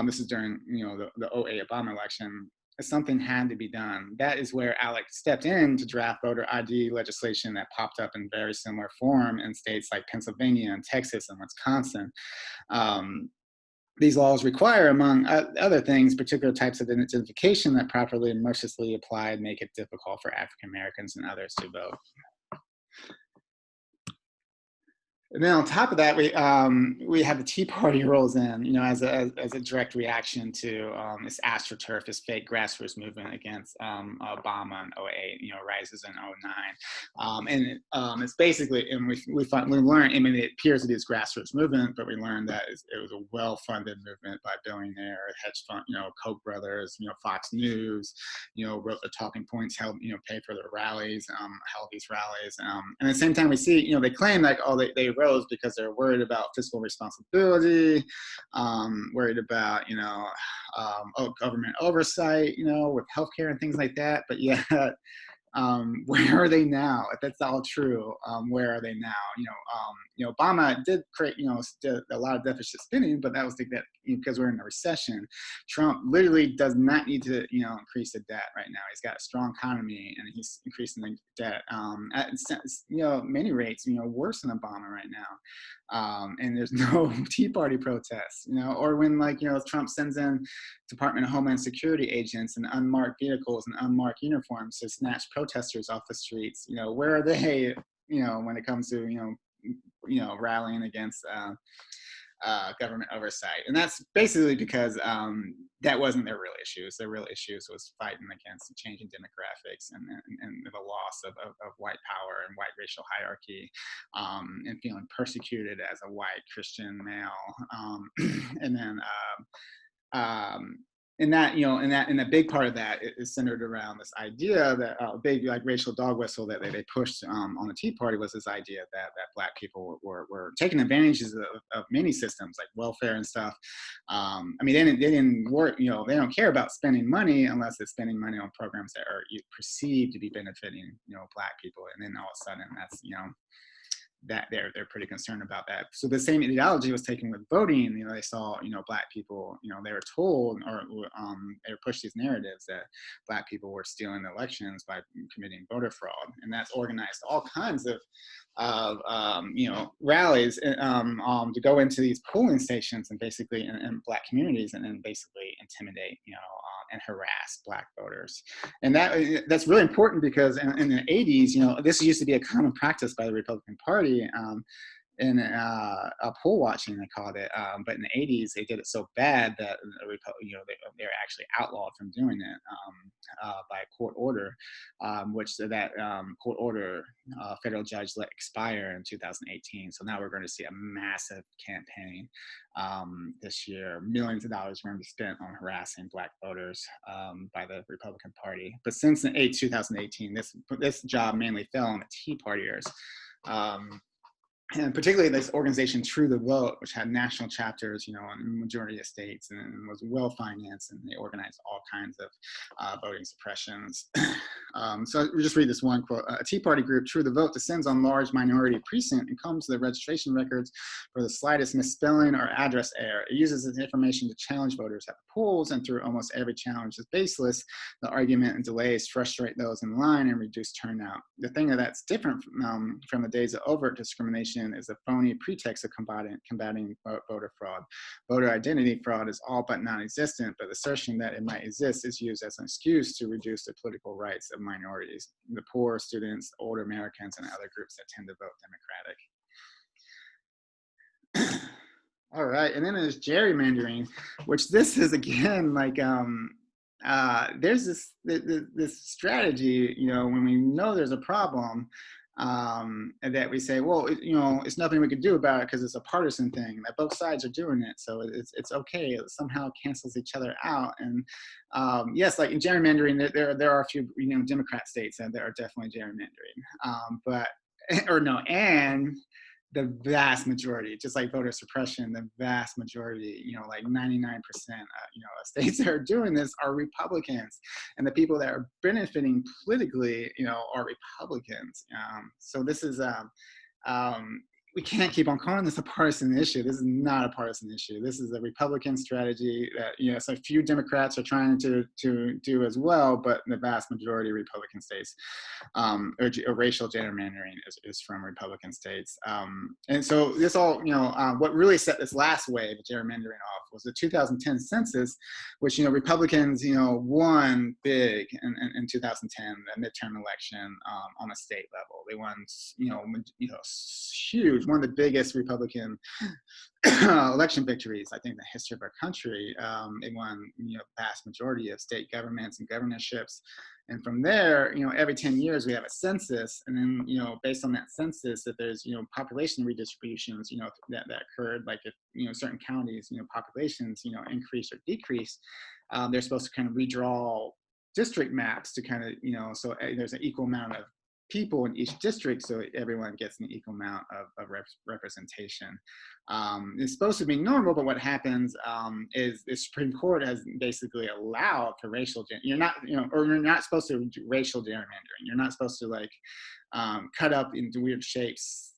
this is during the 08 Obama election, something had to be done. That is where Alec stepped in to draft voter ID legislation that popped up in very similar form in states like Pennsylvania and Texas and Wisconsin. These laws require, among other things, particular types of identification that properly and mercilessly applied make it difficult for African Americans and others to vote. And then on top of that, we have the Tea Party rolls in, you know, as a direct reaction to this AstroTurf, this fake grassroots movement against Obama in '08, you know, rises in '09, and it's basically, and we learned, I mean, it appears to be this grassroots movement, but we learned that it was a well-funded movement by billionaire hedge fund, you know, Koch brothers, you know, Fox News, you know, wrote the talking points, held, you know, paid for their rallies, held these rallies, and at the same time we see, you know, they claim like, oh, they rose because they're worried about fiscal responsibility, worried about, you know, government oversight, you know, with healthcare and things like that. But yeah, where are they now? If that's all true, where are they now? You know, Obama did create, you know, did a lot of deficit spending, but that was because we're in a recession. Trump literally does not need to, you know, increase the debt right now. He's got a strong economy, and he's increasing the debt at, you know, many rates, you know, worse than Obama right now. And there's no Tea Party protests, you know, or when, like, you know, Trump sends in Department of Homeland Security agents in unmarked vehicles and unmarked uniforms to snatch protesters off the streets. You know, where are they, you know, when it comes to, you know, rallying against government oversight? And that's basically because that wasn't their real issues. Their real issues was fighting against the changing demographics and the loss of white power and white racial hierarchy, and feeling persecuted as a white Christian male. And then and that, you know, and a big part of that is centered around this idea that a big, like, racial dog whistle that they pushed on the Tea Party was this idea that Black people were taking advantages of many systems like welfare and stuff. I mean, they didn't work, you know, they don't care about spending money unless it's spending money on programs that are perceived to be benefiting, you know, Black people. And then all of a sudden that's, you know, that they're pretty concerned about that. So the same ideology was taken with voting. You know, they saw, you know, Black people, you know, they were told, or they were pushed these narratives that Black people were stealing elections by committing voter fraud, and that's organized all kinds of you know, rallies to go into these polling stations and basically in Black communities and basically intimidate, you know, and harass Black voters. And that's really important because in the 80s, you know, this used to be a common practice by the Republican Party. In poll watching, they called it, but in the 80s they did it so bad that, you know, they're actually outlawed from doing it by a court order, which that court order federal judge let expire in 2018. So now we're going to see a massive campaign this year. Millions of dollars are going to be spent on harassing Black voters by the Republican Party. But since 2018, this job mainly fell on the Tea Partiers. And particularly this organization True the Vote, which had national chapters, you know, in the majority of states, and was well financed, and they organized all kinds of voting suppressions. So we just read this one quote: "A Tea Party group, True the Vote, descends on large minority precinct and combs the registration records for the slightest misspelling or address error. It uses this information to challenge voters at the polls, and through almost every challenge is baseless. The argument and delays frustrate those in line and reduce turnout. The thing that's different from the days of overt discrimination is a phony pretext of combating voter fraud. Voter identity fraud is all but non-existent, but the assertion that it might exist is used as an excuse to reduce the political rights of minorities, the poor, students, older Americans, and other groups that tend to vote Democratic." All right, and then there's gerrymandering, which this is again like there's this strategy, you know, when we know there's a problem, and that we say, well, you know, it's nothing we can do about it because it's a partisan thing, that both sides are doing it, so it's okay. It somehow cancels each other out. And yes, like in gerrymandering, there are a few, you know, Democrat states that are definitely gerrymandering, but or no, and the vast majority, just like voter suppression, the vast majority, you know, like 99%, you know, of states that are doing this are Republicans, and the people that are benefiting politically, you know, are Republicans. So this is we can't keep on calling this a partisan issue. This is not a partisan issue. This is a Republican strategy that, you know, so a few Democrats are trying to do as well, but the vast majority of Republican states, or racial gerrymandering is from Republican states. And so this all, you know, what really set this last wave of gerrymandering off was the 2010 census, which, you know, Republicans, you know, won big in 2010, the midterm election on a state level. They won, you know, huge one of the biggest Republican election victories, I think, in the history of our country. It won, vast majority of state governments and governorships. And from there, every 10 years we have a census, and then, based on that census, if there's, population redistributions, that occurred, like if, certain counties, populations, increase or decrease, they're supposed to kind of redraw district maps to kind of, so there's an equal amount of people in each district, so everyone gets an equal amount of representation. It's supposed to be normal, but what happens is the Supreme Court has basically allowed for racial, you're not supposed to do racial gerrymandering. You're not supposed to like cut up into weird shapes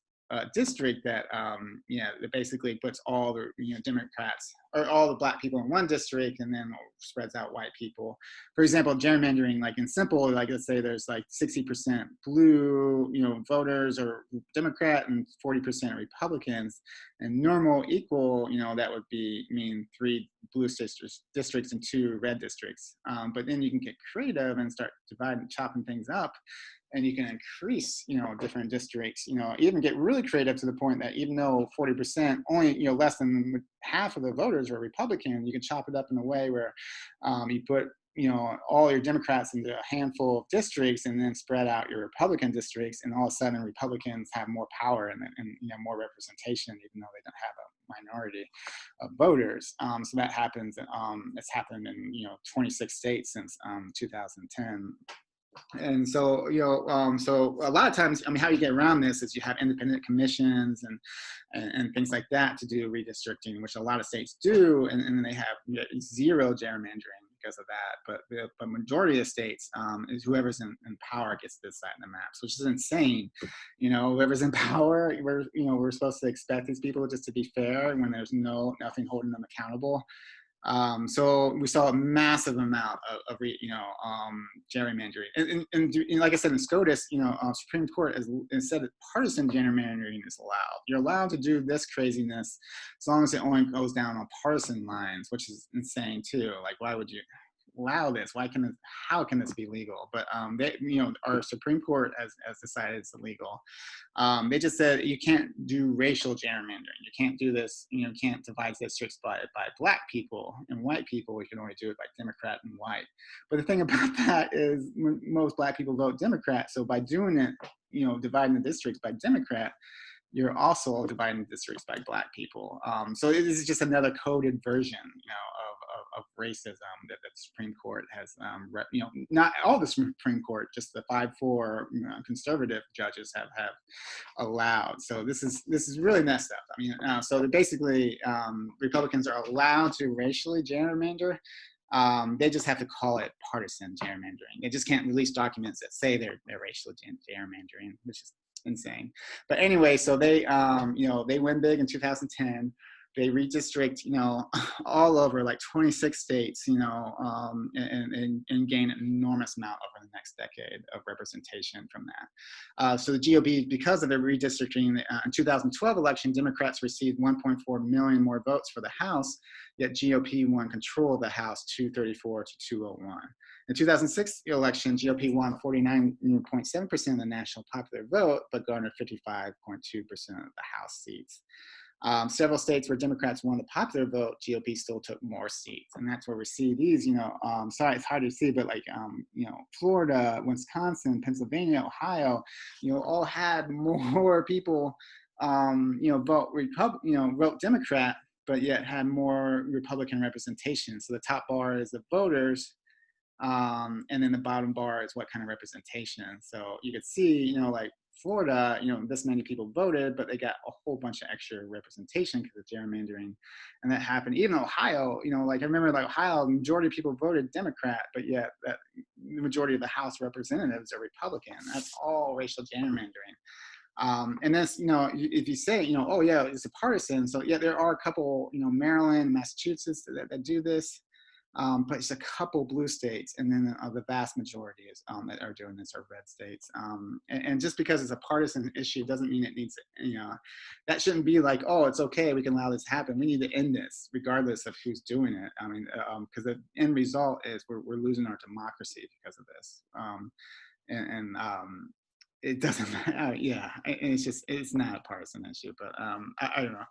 district that that basically puts all the Democrats or all the black people in one district and then spreads out white people. For example, gerrymandering, like in simple, like let's say there's like 60% blue voters or Democrat and 40% Republicans, and normal equal, that would mean 3 blue districts and 2 red districts. But then you can get creative and start chopping things up. And you can increase, different districts, even get really creative to the point that even though 40%, only, less than half of the voters are Republican, you can chop it up in a way where you put, all your Democrats into a handful of districts and then spread out your Republican districts, and all of a sudden Republicans have more power and more representation, even though they don't have a minority of voters. So that happens, it's happened in, 26 states since 2010. And so, so a lot of times, how you get around this is you have independent commissions and things like that to do redistricting, which a lot of states do, and then they have zero gerrymandering because of that. But the majority of states is whoever's in power gets to decide the maps, which is insane. Whoever's in power, we're supposed to expect these people just to be fair when there's nothing holding them accountable. So we saw a massive amount of gerrymandering, and like I said, in SCOTUS, Supreme Court has said that partisan gerrymandering is allowed. You're allowed to do this craziness as long as it only goes down on partisan lines, which is insane too. Like, why would you allow this? How can this be legal? But our Supreme Court has decided it's illegal. They just said you can't do racial gerrymandering. You can't do this. You can't divide districts by black people and white people. We can only do it by Democrat and white. But the thing about that is most black people vote Democrat. So by doing it, dividing the districts by Democrat, you're also dividing districts by black people. So it is just another coded version, of racism that the Supreme Court has, not all the Supreme Court, just the 5-4 conservative judges have allowed. So this is really messed up. So basically, Republicans are allowed to racially gerrymander. They just have to call it partisan gerrymandering. They just can't release documents that say they're racial gerrymandering, which is insane. But anyway, so they they win big in 2010. They redistrict all over like 26 states, and gain an enormous amount over the next decade of representation from that. So the GOP, because of the redistricting, in 2012 election, Democrats received 1.4 million more votes for the House, yet GOP won control of the House 234 to 201. In 2006 election, GOP won 49.7% of the national popular vote, but garnered 55.2% of the House seats. Several states where Democrats won the popular vote, GOP still took more seats. And that's where we see these, sorry, it's hard to see, but like, Florida, Wisconsin, Pennsylvania, Ohio, all had more people, vote Democrat, but yet had more Republican representation. So the top bar is the voters, and then the bottom bar is what kind of representation. So you could see, like Florida, this many people voted, but they got a whole bunch of extra representation because of gerrymandering. And that happened. Even Ohio, like I remember like Ohio, the majority of people voted Democrat, but yet that the majority of the House representatives are Republican. That's all racial gerrymandering. And this, if you say, oh yeah, it's a partisan. So yeah, there are a couple, Maryland, Massachusetts that do this. But it's a couple blue states, and then the vast majority is that are doing this are red states. And just because it's a partisan issue doesn't mean it needs, that shouldn't be like, oh, it's okay, we can allow this to happen. We need to end this, regardless of who's doing it. Because the end result is we're losing our democracy because of this. it doesn't matter. Yeah, and it's not a partisan issue, but I don't know.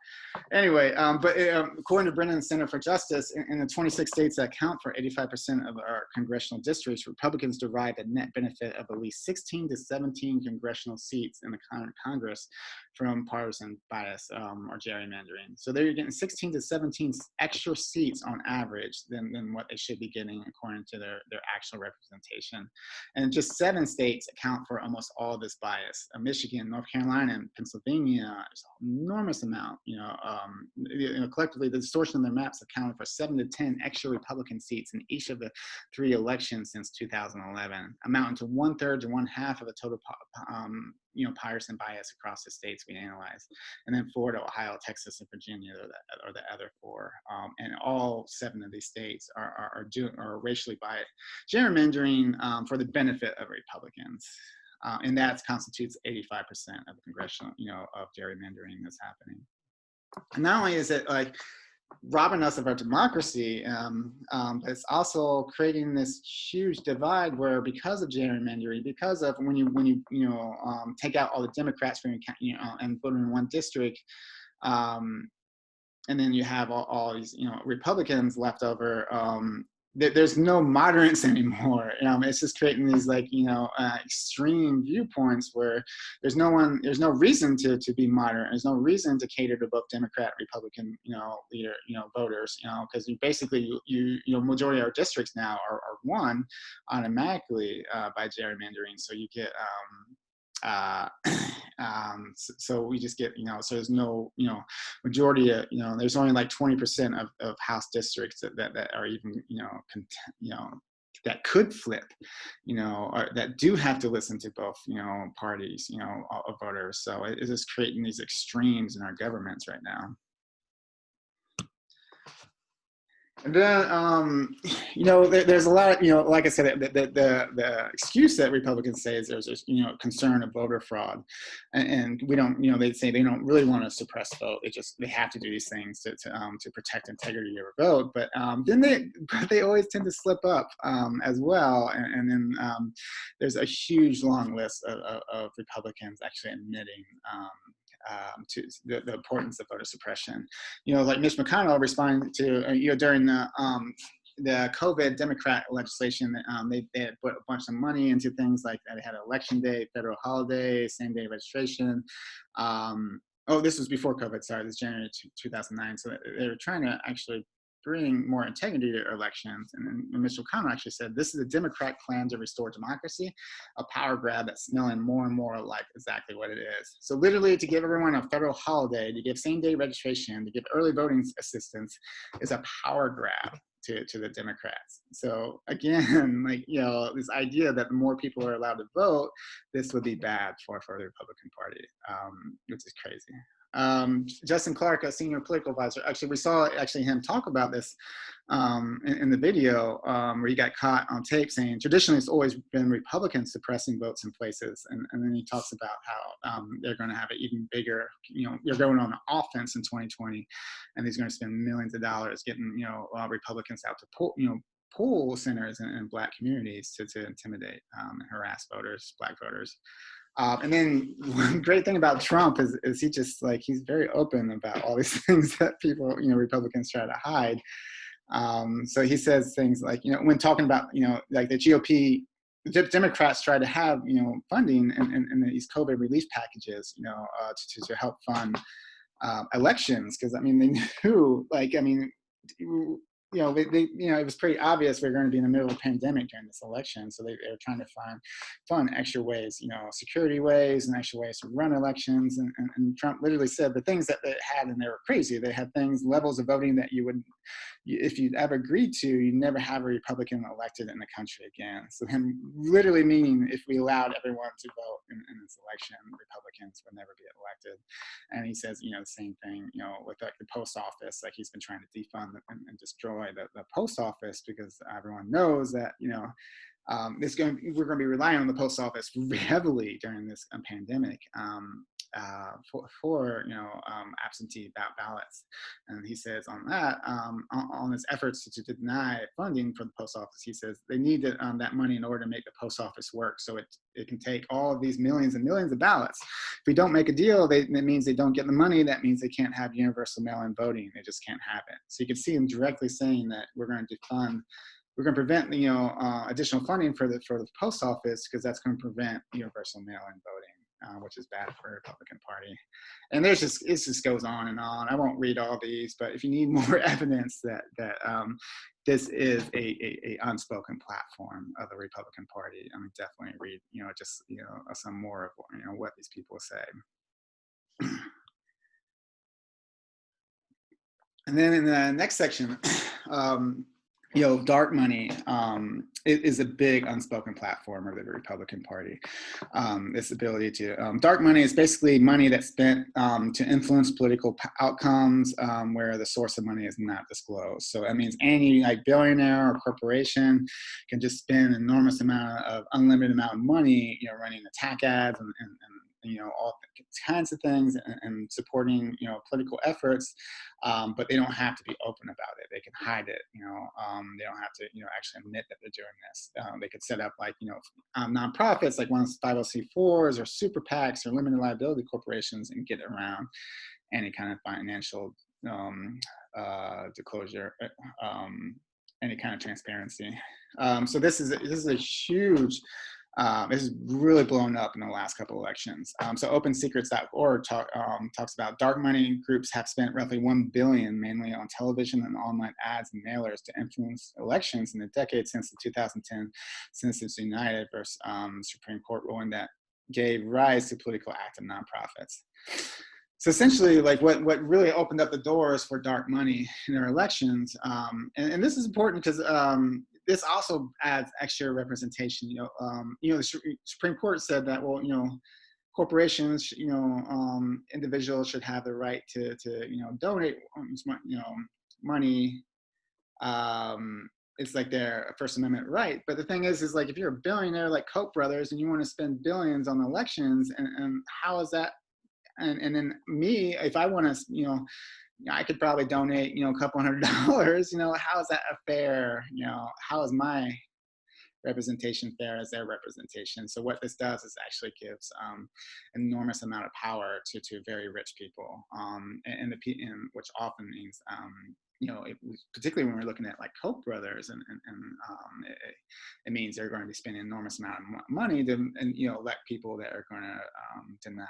Anyway, according to Brennan Center for Justice, in the 26 states that account for 85% of our congressional districts, Republicans derive a net benefit of at least 16 to 17 congressional seats in the Congress from partisan bias or gerrymandering. So they're getting 16 to 17 extra seats on average than what they should be getting according to their actual representation. And just 7 states account for almost all this bias. Michigan, North Carolina, and Pennsylvania, there's an enormous amount. Collectively, the distortion of their maps accounted for 7 to 10 extra Republican seats in each of the 3 elections since 2011, amounting to 1/3 to 1/2 of the total partisan bias across the states we analyzed. And then Florida, Ohio, Texas, and Virginia are the other 4. And all 7 of these states are racially biased, gerrymandering for the benefit of Republicans. And that constitutes 85% of the congressional, of gerrymandering that's happening. And not only is it like robbing us of our democracy, but it's also creating this huge divide where, because of gerrymandering, because of when you take out all the Democrats from and put them in one district, and then you have all these Republicans left over. There's no moderates anymore. It's just creating these extreme viewpoints where there's no reason to be moderate. There's no reason to cater to both Democrat, Republican, leader, voters, because majority of our districts now are won automatically by gerrymandering. So you get so we just get so there's no majority of there's only like 20% of House districts that are even that could flip, or that do have to listen to both parties of voters. So it is just creating these extremes in our governments right now. And then, there's a lot of, like I said, the excuse that Republicans say is there's this, concern of voter fraud. And we don't, they say they don't really want to suppress vote. They have to do these things to protect integrity of a vote. But then they always tend to slip up as well. And then there's a huge long list of Republicans actually admitting to the importance of voter suppression. Like Mitch McConnell responding to, during the COVID Democrat legislation, they had put a bunch of money into things like they had election day, federal holiday, same day registration. This was before COVID, sorry, this is January 2009. So they were trying to actually bring more integrity to elections. And then Mitch McConnell actually said, this is a Democrat plan to restore democracy, a power grab that's smelling more and more like exactly what it is. So literally, to give everyone a federal holiday, to give same-day registration, to give early voting assistance is a power grab to the Democrats. So again, this idea that the more people are allowed to vote, this would be bad for the Republican Party, which is crazy. Justin Clark, a senior political advisor, we saw him talk about this in the video where he got caught on tape saying traditionally it's always been Republicans suppressing votes in places, and then he talks about how they're going to have an even bigger, they're going on an offense in 2020, and he's going to spend millions of dollars getting Republicans out to poll centers in Black communities to intimidate and harass voters, Black voters. And then one great thing about Trump is he just he's very open about all these things that people, Republicans try to hide. So he says things like, when talking about, like the GOP, the Democrats try to have, funding in these COVID relief packages, to help fund elections. Because, they knew, it was pretty obvious we were going to be in the middle of a pandemic during this election. So they were trying to fund extra ways, security ways and extra ways to run elections. And Trump literally said the things that they had, and they were crazy. They had levels of voting that if you'd ever agreed to, you'd never have a Republican elected in the country again. So him literally meaning if we allowed everyone to vote in this election, Republicans would never be elected. And he says, the same thing, with the post office, he's been trying to defund and destroy the post office because everyone knows that, we're going to be relying on the post office heavily during this pandemic. for absentee ballots. And he says on that, on his efforts to deny funding for the post office, he says they need that money in order to make the post office work. So it can take all of these millions and millions of ballots. If we don't make a deal, that means they don't get the money. That means they can't have universal mail-in voting. They just can't have it. So you can see him directly saying that we're going to defund. We're going to prevent, additional funding for the post office because that's going to prevent universal mail-in voting, which is bad for the Republican Party. And it just goes on and on. I won't read all these, but if you need more evidence that this is a unspoken platform of the Republican Party, I mean, definitely read, some more of what these people say. And then in the next section, dark money is a big unspoken platform of the Republican Party. This ability to dark money is basically money that's spent to influence political outcomes where the source of money is not disclosed. So that means any billionaire or corporation can just spend an enormous amount of unlimited amount of money, running attack ads and all kinds of things and supporting, political efforts, but they don't have to be open about it. They can hide it, they don't have to, actually admit that they're doing this. They could set up nonprofits like 501c4s or super PACs or limited liability corporations and get around any kind of financial disclosure, any kind of transparency. So this is a huge. This is really blown up in the last couple of elections. So OpenSecrets.org talks about dark money groups have spent roughly $1 billion, mainly on television and online ads and mailers, to influence elections in the decade since the 2010 Citizens United versus Supreme Court ruling that gave rise to political active nonprofits. So essentially, what really opened up the doors for dark money in our elections, and this is important because this also adds extra representation. The Supreme Court said that, corporations, individuals should have the right to donate, money. It's like their First Amendment right. But the thing is if you're a billionaire like Koch brothers and you want to spend billions on elections, and how is that? And then me, if I want to, I could probably donate, a couple $100. How is that a fair? How is my representation fair as their representation? So what this does is actually gives an enormous amount of power to very rich people, and which often means, particularly when we're looking at Koch brothers, and it means they're going to be spending an enormous amount of money to elect people that are going to deny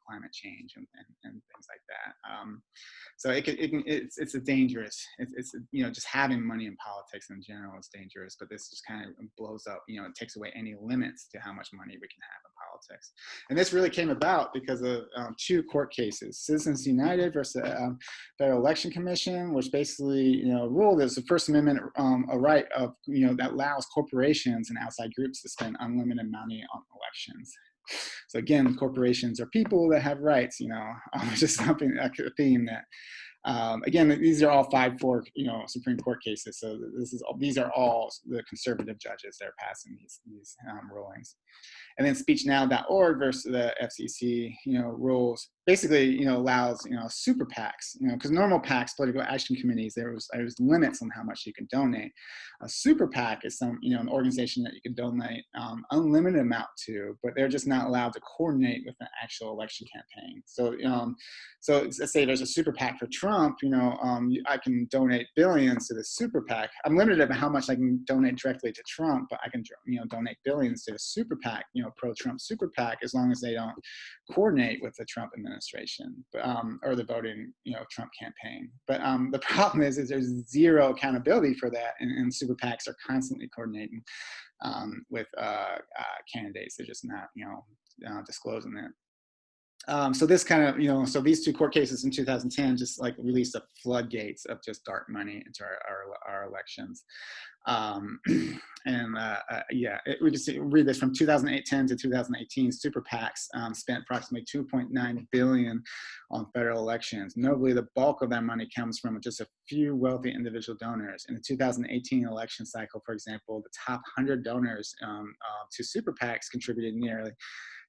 climate change and things like that. So it's a dangerous. It's just having money in politics in general is dangerous. But this just kind of blows up. It takes away any limits to how much money we can have in politics. And this really came about because of two court cases: Citizens United versus Federal Election Commission, which basically ruled as the First Amendment a right of that allows corporations and outside groups to spend unlimited money on elections. So again, corporations are people that have rights, just something, a theme that, again, these are all 5-4, Supreme Court cases. So these are all the conservative judges that are passing these rulings. And then speechnow.org versus the FCC, rules basically, allows, super PACs, because normal PACs, political action committees, there's limits on how much you can donate. A super PAC is an organization that you can donate unlimited amount to, but they're just not allowed to coordinate with an actual election campaign. So, so let's say there's a super PAC for Trump, I can donate billions to the super PAC. I'm limited about how much I can donate directly to Trump, but I can, donate billions to the super PAC, pro-Trump super PAC, as long as they don't coordinate with the Trump administration, or the voting, Trump campaign. But the problem is there's zero accountability for that, and super PACs are constantly coordinating with candidates. They're just not, disclosing that. So this kind of, so these two court cases in 2010 just released the floodgates of just dark money into our elections. We just read this from 2010 to 2018. Super PACs spent approximately $2.9 billion on federal elections. Notably, the bulk of that money comes from just a few wealthy individual donors. In the 2018 election cycle, for example, the top 100 donors to super PACs contributed nearly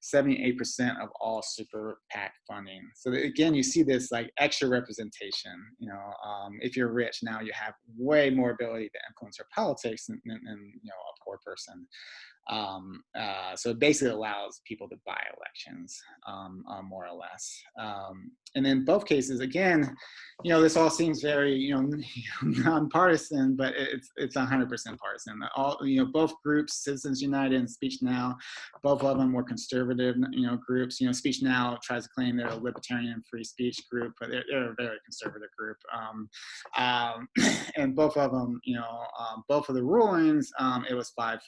78% of all super PAC funding. So again, you see this like extra representation. If you're rich, now you have way more ability to influence your politics than a poor person. So it basically allows people to buy elections, more or less. And in both cases, again, this all seems very, nonpartisan, but it's 100% partisan. Both groups, Citizens United and Speech Now, both of them were conservative, groups. Speech Now tries to claim they're a libertarian free speech group, but they're a very conservative group. And both of them, both of the rulings, it was 5-4.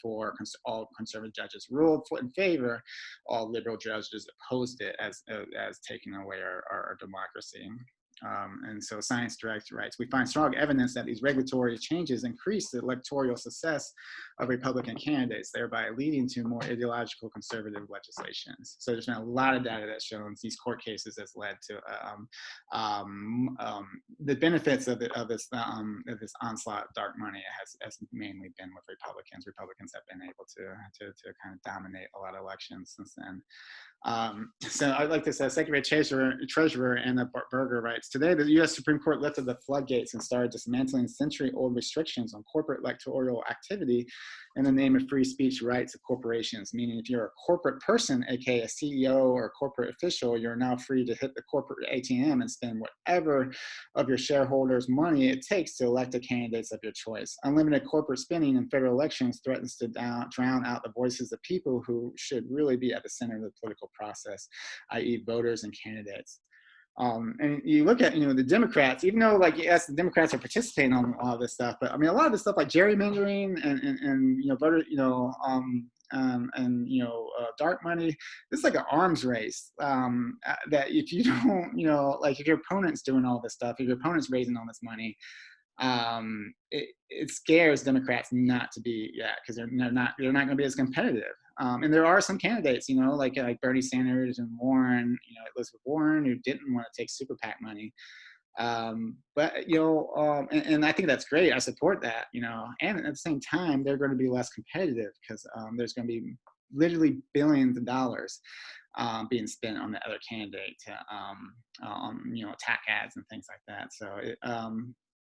All conservative judges ruled in favor. All liberal judges opposed it as taking away our democracy. And so Science Direct writes, we find strong evidence that these regulatory changes increase the electoral success of Republican candidates, thereby leading to more ideological conservative legislations. So there's been a lot of data that shows these court cases has led to the benefits of this onslaught of dark money has mainly been with Republicans. Republicans have been able to kind of dominate a lot of elections since then. So I'd like this Secretary Treasurer Anna Berger writes, today the U.S. Supreme Court lifted the floodgates and started dismantling century-old restrictions on corporate electoral activity in the name of free speech rights of corporations, meaning if you're a corporate person, aka a CEO or a corporate official, you're now free to hit the corporate ATM and spend whatever of your shareholders' money it takes to elect the candidates of your choice. Unlimited corporate spending in federal elections threatens to drown out the voices of people who should really be at the center of the political process, i.e. voters and candidates. And you look at, the Democrats, even though yes, the Democrats are participating on all this stuff, but I mean, a lot of this stuff like gerrymandering and voter, dark money, it's like an arms race, that if you don't, if your opponent's doing all this stuff, if your opponent's raising all this money, it scares Democrats not to be, because they're not going to be as competitive. And there are some candidates, like Bernie Sanders and Warren, Elizabeth Warren, who didn't want to take super PAC money. But and I think that's great. I support that, and at the same time, they're going to be less competitive because there's going to be literally billions of dollars being spent on the other candidate to, attack ads and things like that.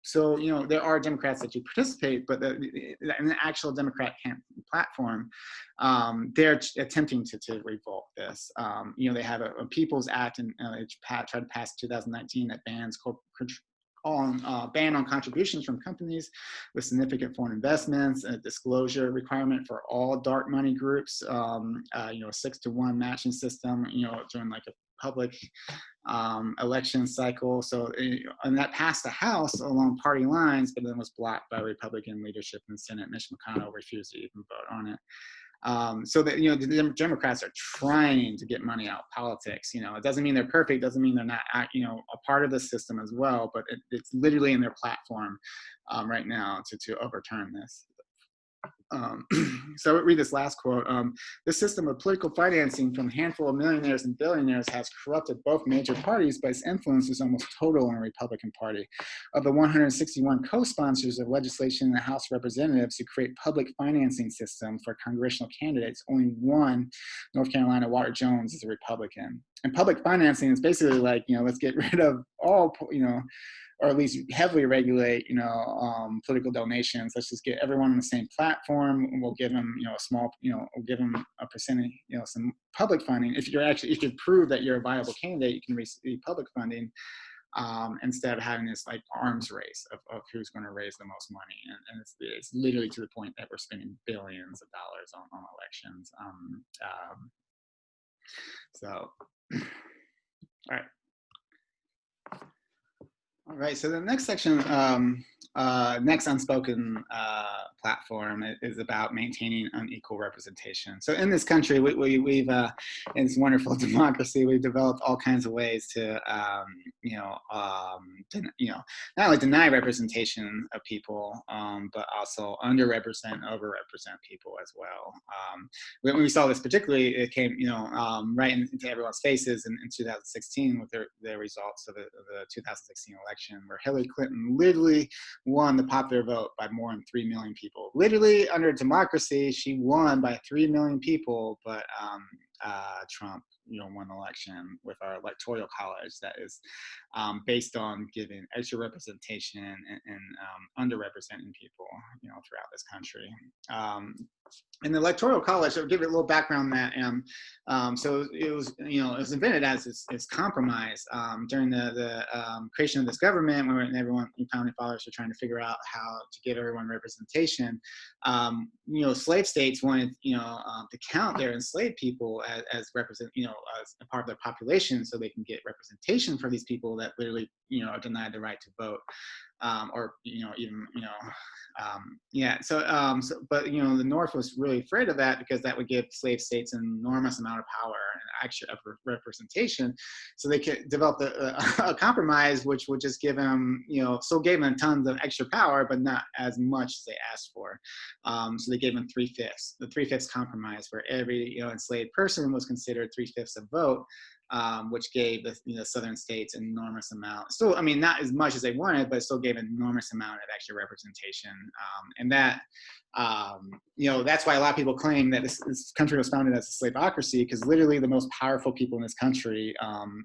So there are Democrats that do participate, but in the actual Democrat platform, they're attempting to revoke this. They have a People's Act, and they tried to pass 2019 that bans ban on contributions from companies with significant foreign investments, a disclosure requirement for all dark money groups, a 6-to-1 matching system, during like a public election cycle. So, and that passed the House along party lines, but then was blocked by Republican leadership in the Senate. Mitch McConnell refused to even vote on it. So that, the Democrats are trying to get money out of politics. It doesn't mean they're perfect, doesn't mean they're not, a part of the system as well, but it's literally in their platform right now to overturn this. So I'll read this last quote. The system of political financing from a handful of millionaires and billionaires has corrupted both major parties, but its influence is almost total in the Republican Party. Of the 161 co-sponsors of legislation in the House of Representatives who create public financing system for congressional candidates, only one, North Carolina, Walter Jones, is a Republican. And public financing is basically like, let's get rid of all, or at least heavily regulate, political donations. Let's just get everyone on the same platform. And we'll give them, a small, we'll give them a percentage, some public funding. If you could prove that you're a viable candidate, you can receive public funding, instead of having this like arms race of who's going to raise the most money. And it's literally to the point that we're spending billions of dollars on elections. All right. All right, so the next section, next Unspoken platform is about maintaining unequal representation. So in this country, we've in this wonderful democracy, we've developed all kinds of ways to, not only deny representation of people, but also underrepresent and overrepresent people as well. When we saw this particularly, it came, right into everyone's faces in 2016 with the results of the 2016 election, where Hillary Clinton literally won the popular vote by more than 3 million people. Literally, under democracy, she won by 3 million people, but Trump, won the election with our electoral college that is based on giving extra representation and underrepresenting people, throughout this country. In the electoral college, I'll give you a little background on that. So it was invented as this compromise during the creation of this government, when everyone, founding fathers, were trying to figure out how to give everyone representation. Slave states wanted, to count their enslaved people as as a part of their population, so they can get representation for these people that literally, are denied the right to vote. Or even but the North was really afraid of that, because that would give slave states an enormous amount of power and extra representation. So they could develop a compromise which would just give them, still gave them tons of extra power, but not as much as they asked for. So they gave them 3/5. The 3/5 compromise, where every enslaved person was considered 3/5 a vote. Which gave the southern states an enormous amount. Still, I mean, not as much as they wanted, but still gave an enormous amount of extra representation. And that, that's why a lot of people claim that this country was founded as a slaveocracy, because literally the most powerful people in this country,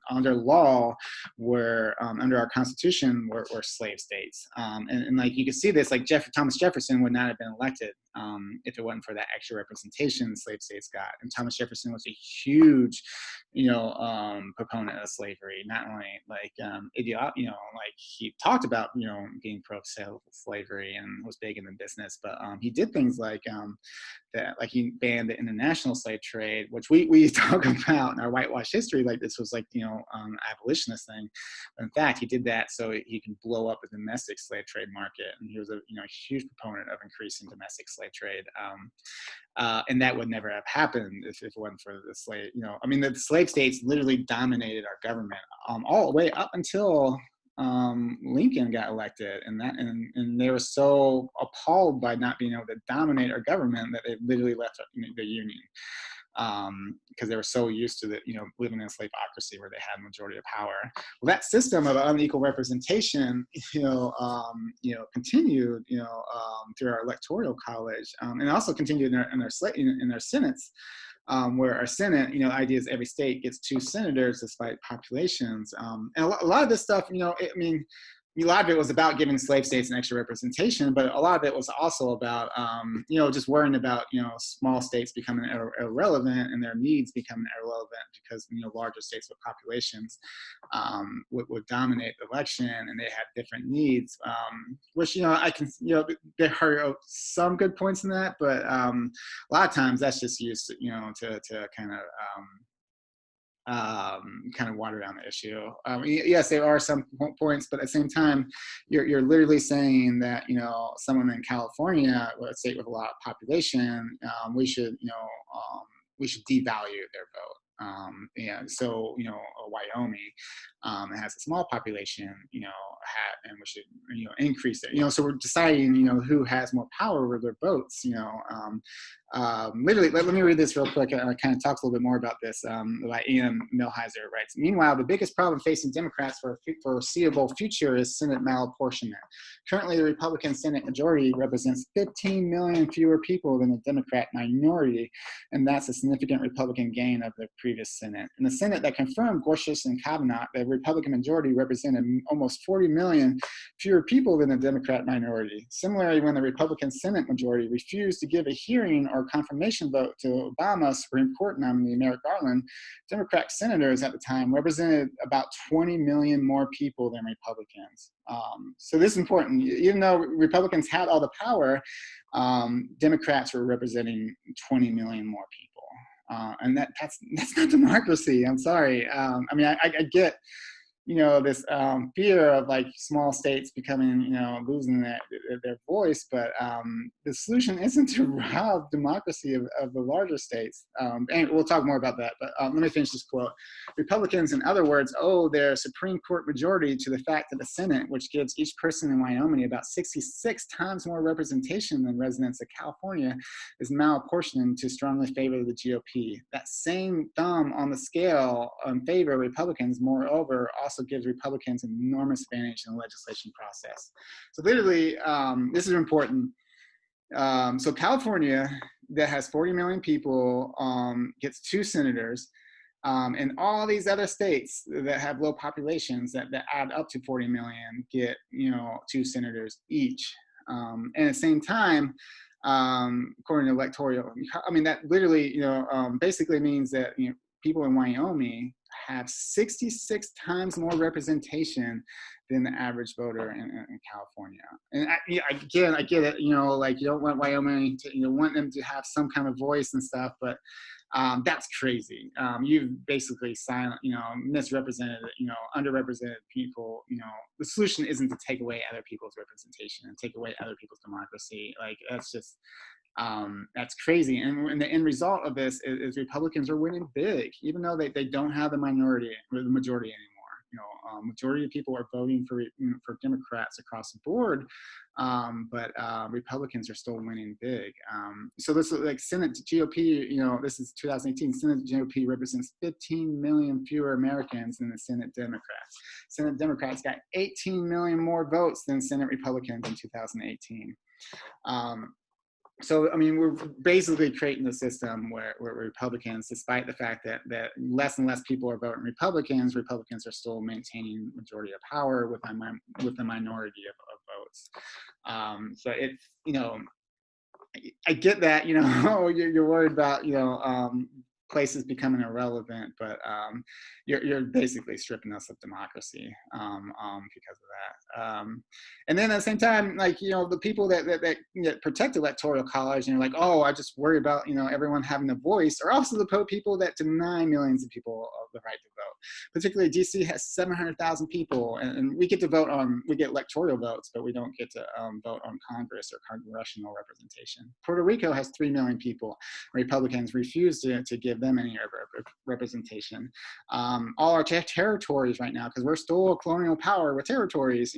under law, were under our Constitution, were slave states. And like you can see this, like Thomas Jefferson would not have been elected if it wasn't for that extra representation the slave states got. And Thomas Jefferson was a huge, proponent of slavery. Not only like like he talked about being pro slavery and was big in the business, but he did things like that, like he banned the international slave trade, which we talk about in our whitewash history like this was like abolitionist thing. But in fact, he did that so he can blow up a domestic slave trade market, and he was a huge proponent of increasing domestic slave trade. And that would never have happened if it wasn't for the slave. The slave states literally dominated our government all the way up until Lincoln got elected, and they were so appalled by not being able to dominate our government that they literally left the Union, because they were so used to living in a slaveocracy where they had majority of power. Well, that system of unequal representation, continued, through our electoral college, and also continued in our senates. Where our Senate, the idea is every state gets 2 senators despite populations. And a lot of this stuff, a lot of it was about giving slave states an extra representation, but a lot of it was also about, just worrying about, small states becoming irrelevant and their needs becoming irrelevant, because, larger states with populations would dominate the election, and they had different needs, which, I can, there are some good points in that, but a lot of times that's just used, to kind of water down the issue. Yes, there are some points, but at the same time, you're literally saying that someone in California, a state with a lot of population, we should devalue their vote. So Wyoming, it has a small population, and we should increase it. So we're deciding who has more power over their votes. Literally, let me read this real quick, and it kind of talks a little bit more about this. By Ian Millhiser writes, meanwhile, the biggest problem facing Democrats for a foreseeable future is Senate malapportionment. Currently, the Republican Senate majority represents 15 million fewer people than the Democrat minority, and that's a significant Republican gain of the previous Senate. In the Senate that confirmed Gorsuch and Kavanaugh, the Republican majority represented almost 40 million fewer people than the Democrat minority. Similarly, when the Republican Senate majority refused to give a hearing or confirmation vote to Obama's Supreme Court nominee Merrick Garland, Democrat senators at the time represented about 20 million more people than Republicans. So this is important. Even though Republicans had all the power, Democrats were representing 20 million more people. And that's not democracy. I'm sorry. I get this fear of like small states becoming, losing their voice, but the solution isn't to rob democracy of the larger states. And we'll talk more about that, but let me finish this quote. Republicans, in other words, owe their Supreme Court majority to the fact that the Senate, which gives each person in Wyoming about 66 times more representation than residents of California, is malapportioned to strongly favor the GOP. That same thumb on the scale in favor of Republicans, moreover, also gives Republicans an enormous advantage in the legislation process. So literally, this is important. So California, that has 40 million people, gets 2 senators. And all these other states that have low populations that add up to 40 million get, 2 senators each. And at the same time, according to electoral, I mean, that literally, basically means that, people in Wyoming have 66 times more representation than the average voter in California. And I get it, like you don't want Wyoming to, want them to have some kind of voice and stuff, but that's crazy. You've basically misrepresented, underrepresented people. The solution isn't to take away other people's representation and take away other people's democracy. Like that's crazy. And the end result of this is Republicans are winning big, even though they don't have the minority or the majority anymore. Majority of people are voting for Democrats across the board, but Republicans are still winning big. So this is like Senate GOP. This is 2018. Senate GOP represents 15 million fewer Americans than the Senate Democrats. Senate Democrats got 18 million more votes than Senate Republicans in 2018. So, I mean, we're basically creating a system where Republicans, despite the fact that less and less people are voting Republicans are still maintaining majority of power with the minority of votes. So it's, I get that, you're worried about, places becoming irrelevant, but you're basically stripping us of democracy because of that. And then at the same time, like, the people that protect electoral college, and you're like, oh, I just worry about, everyone having a voice, are also the people that deny millions of people of the right to vote. Particularly DC has 700,000 people, and we get electoral votes, but we don't get to vote on Congress or congressional representation. Puerto Rico has 3 million people. Republicans refuse to give them any representation. All our territories right now, because we're still a colonial power with territories,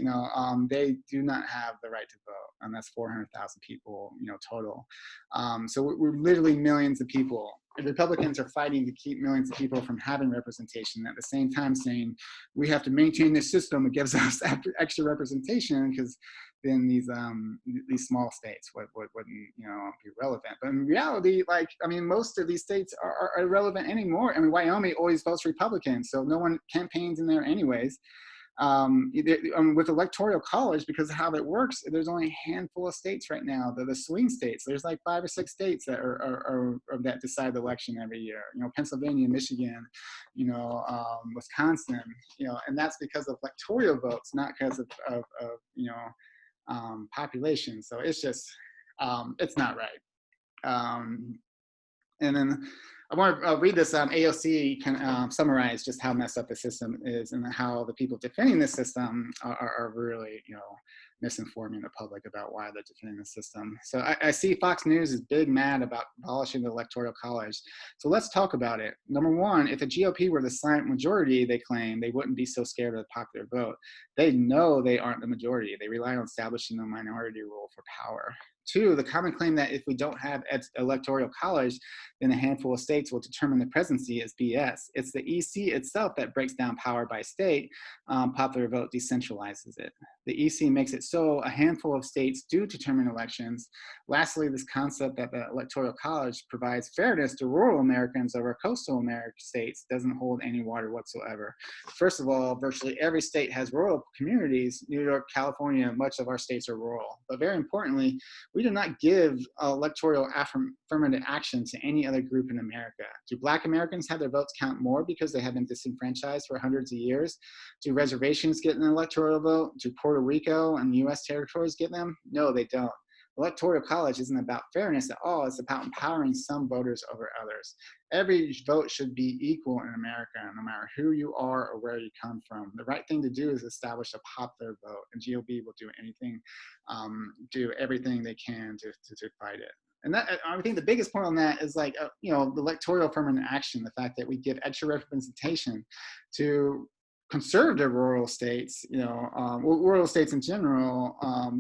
they do not have the right to vote, and that's 400,000 people, total. So we're literally millions of people. The Republicans are fighting to keep millions of people from having representation, at the same time saying we have to maintain this system that gives us extra representation, because then these small states wouldn't be relevant. But in reality, most of these states are irrelevant anymore. I mean, Wyoming always votes Republican, so no one campaigns in there anyways. With electoral college, because of how that works, there's only a handful of states right now, the swing states. There's like 5 or 6 states that are that decide the election every year. Pennsylvania, Michigan, Wisconsin. And that's because of electoral votes, not because of population. So it's just it's not right. And then I want to read this. AOC can summarize just how messed up the system is, and how the people defending the system are really, misinforming the public about why they're defending the system. So I see Fox News is big mad about abolishing the Electoral College. So let's talk about it. Number one, if the GOP were the silent majority, they claim, they wouldn't be so scared of the popular vote. They know they aren't the majority. They rely on establishing the minority rule for power. 2, the common claim that if we don't have electoral college, then a handful of states will determine the presidency is BS. It's the EC itself that breaks down power by state. Popular vote decentralizes it. The EC makes it so a handful of states do determine elections. Lastly, this concept that the electoral college provides fairness to rural Americans over coastal American states doesn't hold any water whatsoever. First of all, virtually every state has rural communities. New York, California, much of our states are rural. But very importantly, we do not give electoral affirmative action to any other group in America. Do Black Americans have their votes count more because they have been disenfranchised for hundreds of years? Do reservations get an electoral vote? Do Puerto Rico and U.S. territories get them? No, they don't. Electoral college isn't about fairness at all. It's about empowering some voters over others. Every vote should be equal in America, no matter who you are or where you come from. The right thing to do is establish a popular vote, and GOP will do everything they can to fight it. And that, I think the biggest point on that is the electoral affirmative action, the fact that we give extra representation to conservative rural states, rural states in general,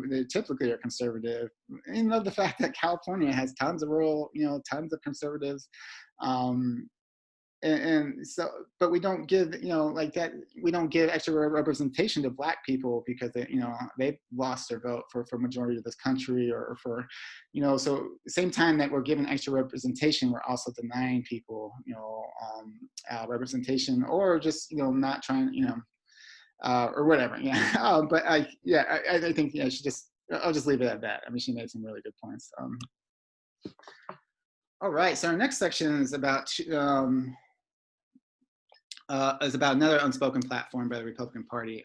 they typically are conservative. And love the fact that California has tons of rural, tons of conservatives. and so, but we don't give, like that, we don't give extra representation to Black people because they've lost their vote for majority of this country, or for, so same time that we're giving extra representation, we're also denying people, representation, or just, not trying, or whatever. Yeah. I think, I'll just leave it at that. I mean, she made some really good points. All right, so our next section is about another unspoken platform by the Republican Party.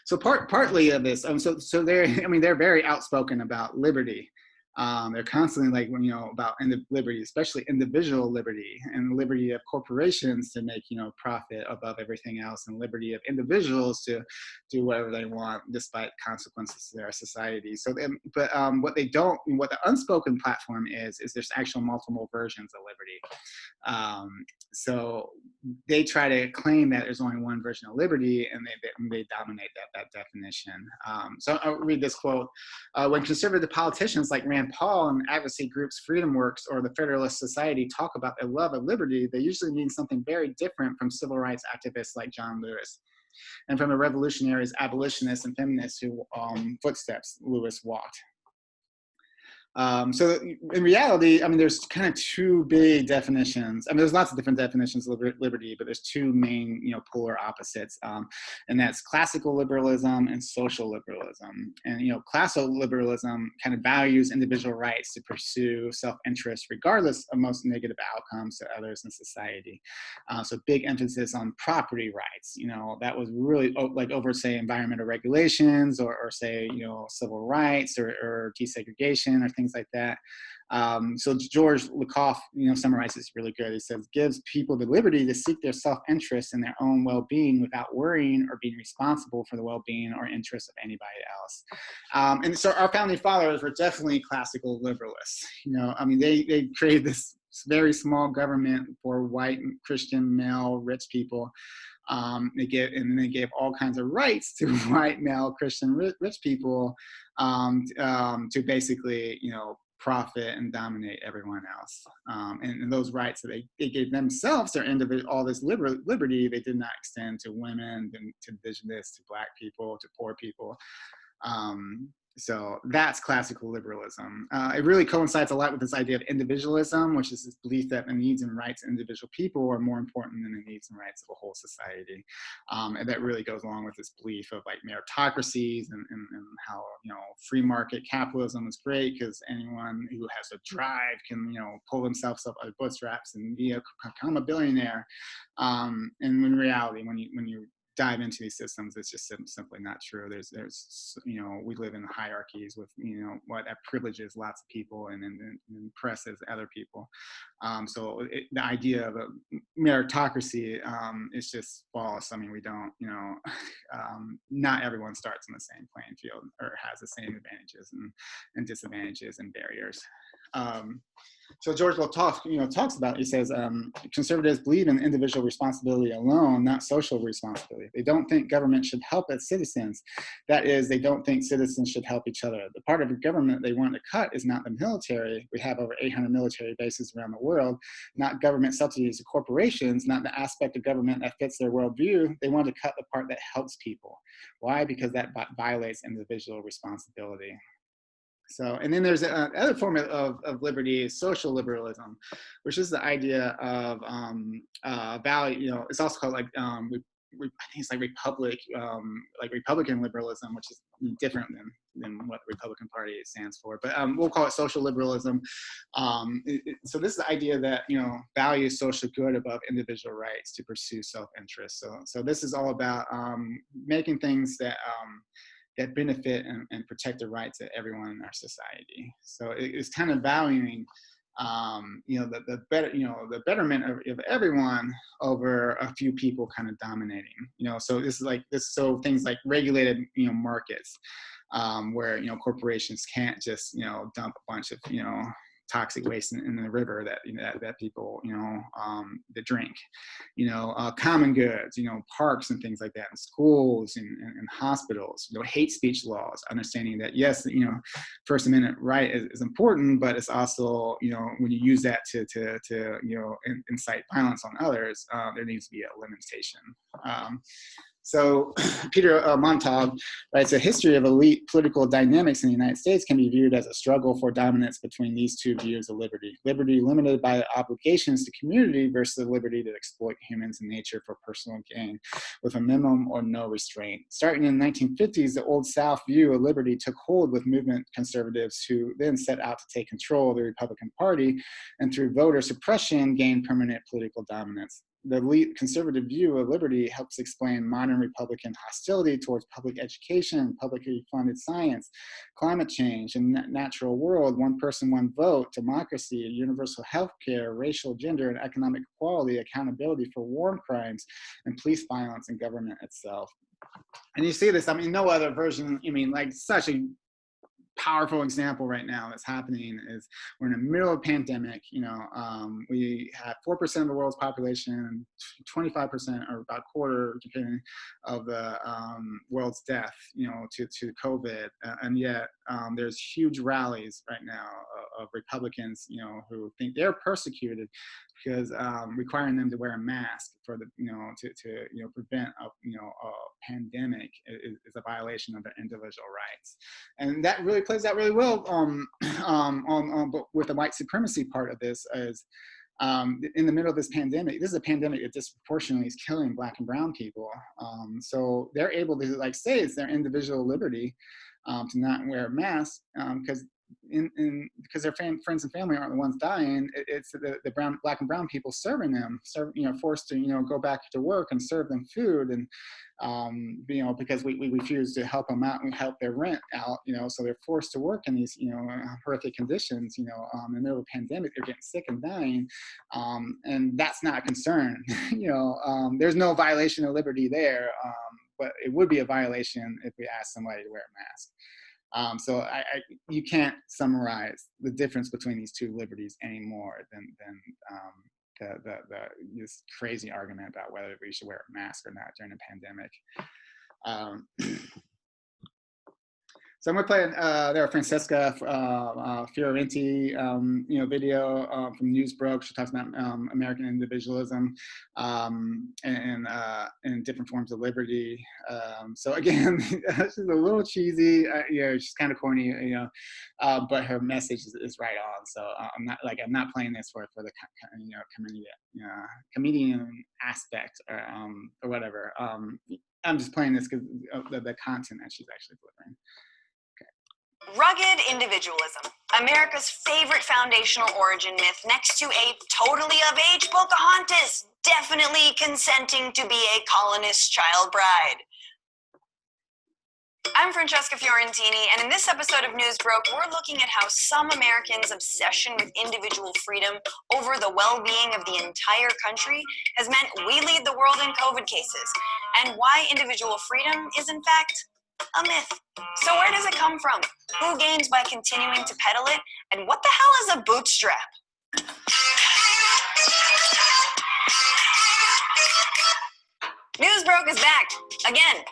So partly of this, so they're very outspoken about liberty. They're constantly like, about liberty, especially individual liberty, and the liberty of corporations to make, profit above everything else, and liberty of individuals to do whatever they want despite consequences to their society. So, what the unspoken platform is there's actual multiple versions of liberty. So they try to claim that there's only one version of liberty, and they dominate that definition. So I'll read this quote. When conservative politicians like Rand Paul and advocacy groups Freedom Works or the Federalist Society talk about their love of liberty, they usually mean something very different from civil rights activists like John Lewis, and from the revolutionaries, abolitionists, and feminists who footsteps Lewis walked. So in reality, I mean, there's kind of two big definitions. I mean, there's lots of different definitions of liberty, but there's two main, polar opposites, and that's classical liberalism and social liberalism. And, classical liberalism kind of values individual rights to pursue self-interest regardless of most negative outcomes to others in society. So big emphasis on property rights. That was really like over, say, environmental regulations, or say, civil rights, or desegregation, or things like that. So George Lakoff, summarizes really good. He says, gives people the liberty to seek their self-interest and their own well-being without worrying or being responsible for the well-being or interests of anybody else. And so our founding fathers were definitely classical liberalists. I mean, they created this very small government for white Christian male rich people. They gave all kinds of rights to white male Christian rich people to basically, profit and dominate everyone else. And those rights that they gave themselves, their individual, all this liberty, they did not extend to women, to indigenous, to Black people, to poor people. So that's classical liberalism. It really coincides a lot with this idea of individualism, which is this belief that the needs and rights of individual people are more important than the needs and rights of a whole society. And that really goes along with this belief of like meritocracies and how, free market capitalism is great because anyone who has a drive can, pull themselves up by the bootstraps and become a billionaire. And in reality, when you dive into these systems, it's just simply not true. There's we live in hierarchies with what privileges lots of people and oppresses other people. So the idea of a meritocracy is just false. I mean, we don't, not everyone starts in the same playing field or has the same advantages and disadvantages and barriers. So George Lakoff, talks about, he says, conservatives believe in individual responsibility alone, not social responsibility. They don't think government should help its citizens. That is, they don't think citizens should help each other. The part of the government they want to cut is not the military. We have over 800 military bases around the world, not government subsidies to corporations, not the aspect of government that fits their worldview. They want to cut the part that helps people. Why? Because that violates individual responsibility. So, and then there's another form of liberty, is social liberalism, which is the idea of value. It's also called like I think it's like Republican liberalism, which is different than what the Republican Party stands for. But we'll call it social liberalism. So this is the idea that values social good above individual rights to pursue self-interest. So this is all about making things that benefit and protect the rights of everyone in our society. So it's kind of valuing, the betterment of everyone over a few people kind of dominating. So this is like this. So things like regulated, markets, where corporations can't just dump a bunch of toxic waste in the river that that people that drink, common goods, parks and things like that, and schools and hospitals, hate speech laws, understanding that yes, First Amendment right is important, but it's also when you use that to incite violence on others, there needs to be a limitation. So Peter Montague writes, a history of elite political dynamics in the United States can be viewed as a struggle for dominance between these two views of liberty. Liberty limited by obligations to community versus the liberty to exploit humans and nature for personal gain with a minimum or no restraint. Starting in the 1950s, the Old South view of liberty took hold with movement conservatives who then set out to take control of the Republican Party and through voter suppression gained permanent political dominance. The elite conservative view of liberty helps explain modern Republican hostility towards public education, publicly funded science, climate change, and natural world, one person, one vote, democracy, universal health care, racial, gender, and economic equality, accountability for war crimes, and police violence and government itself. And you see this, no other version, such a powerful example right now that's happening is we're in the middle of a pandemic. We have 4% of the world's population, 25% or about a quarter, depending, of the world's death, to COVID, and yet there's huge rallies right now of Republicans, who think they're persecuted because requiring them to wear a mask for the, to prevent a pandemic is a violation of their individual rights, and that really plays out really well with the white supremacy part of this. Is in the middle of this pandemic, this is a pandemic that disproportionately is killing Black and brown people. So they're able to say it's their individual liberty to not wear a mask because their friends and family aren't the ones dying. It's the Black and brown people serving them, forced to go back to work and serve them food, and because we refuse to help them out and help their rent out, so they're forced to work in these horrific conditions. In the middle of a pandemic, they're getting sick and dying, and that's not a concern. There's no violation of liberty there, but it would be a violation if we asked somebody to wear a mask. So you can't summarize the difference between these two liberties any more than this crazy argument about whether we should wear a mask or not during a pandemic. So I'm going to play there Francesca Fiorenti video from Newsbroke. She talks about American individualism and different forms of liberty. So again, she's a little cheesy, she's kind of corny, but her message is right on. So I'm not playing this for the comedian aspect or whatever. I'm just playing this because of the content that she's actually delivering. Rugged individualism, America's favorite foundational origin myth, next to a totally of age Pocahontas, definitely consenting to be a colonist's child bride. I'm Francesca Fiorentini, and in this episode of Newsbroke, we're looking at how some Americans' obsession with individual freedom over the well-being of the entire country has meant we lead the world in COVID cases, and why individual freedom is, in fact, a myth. So where does it come from? Who gains by continuing to peddle it? And what the hell is a bootstrap? Newsbroke is back again.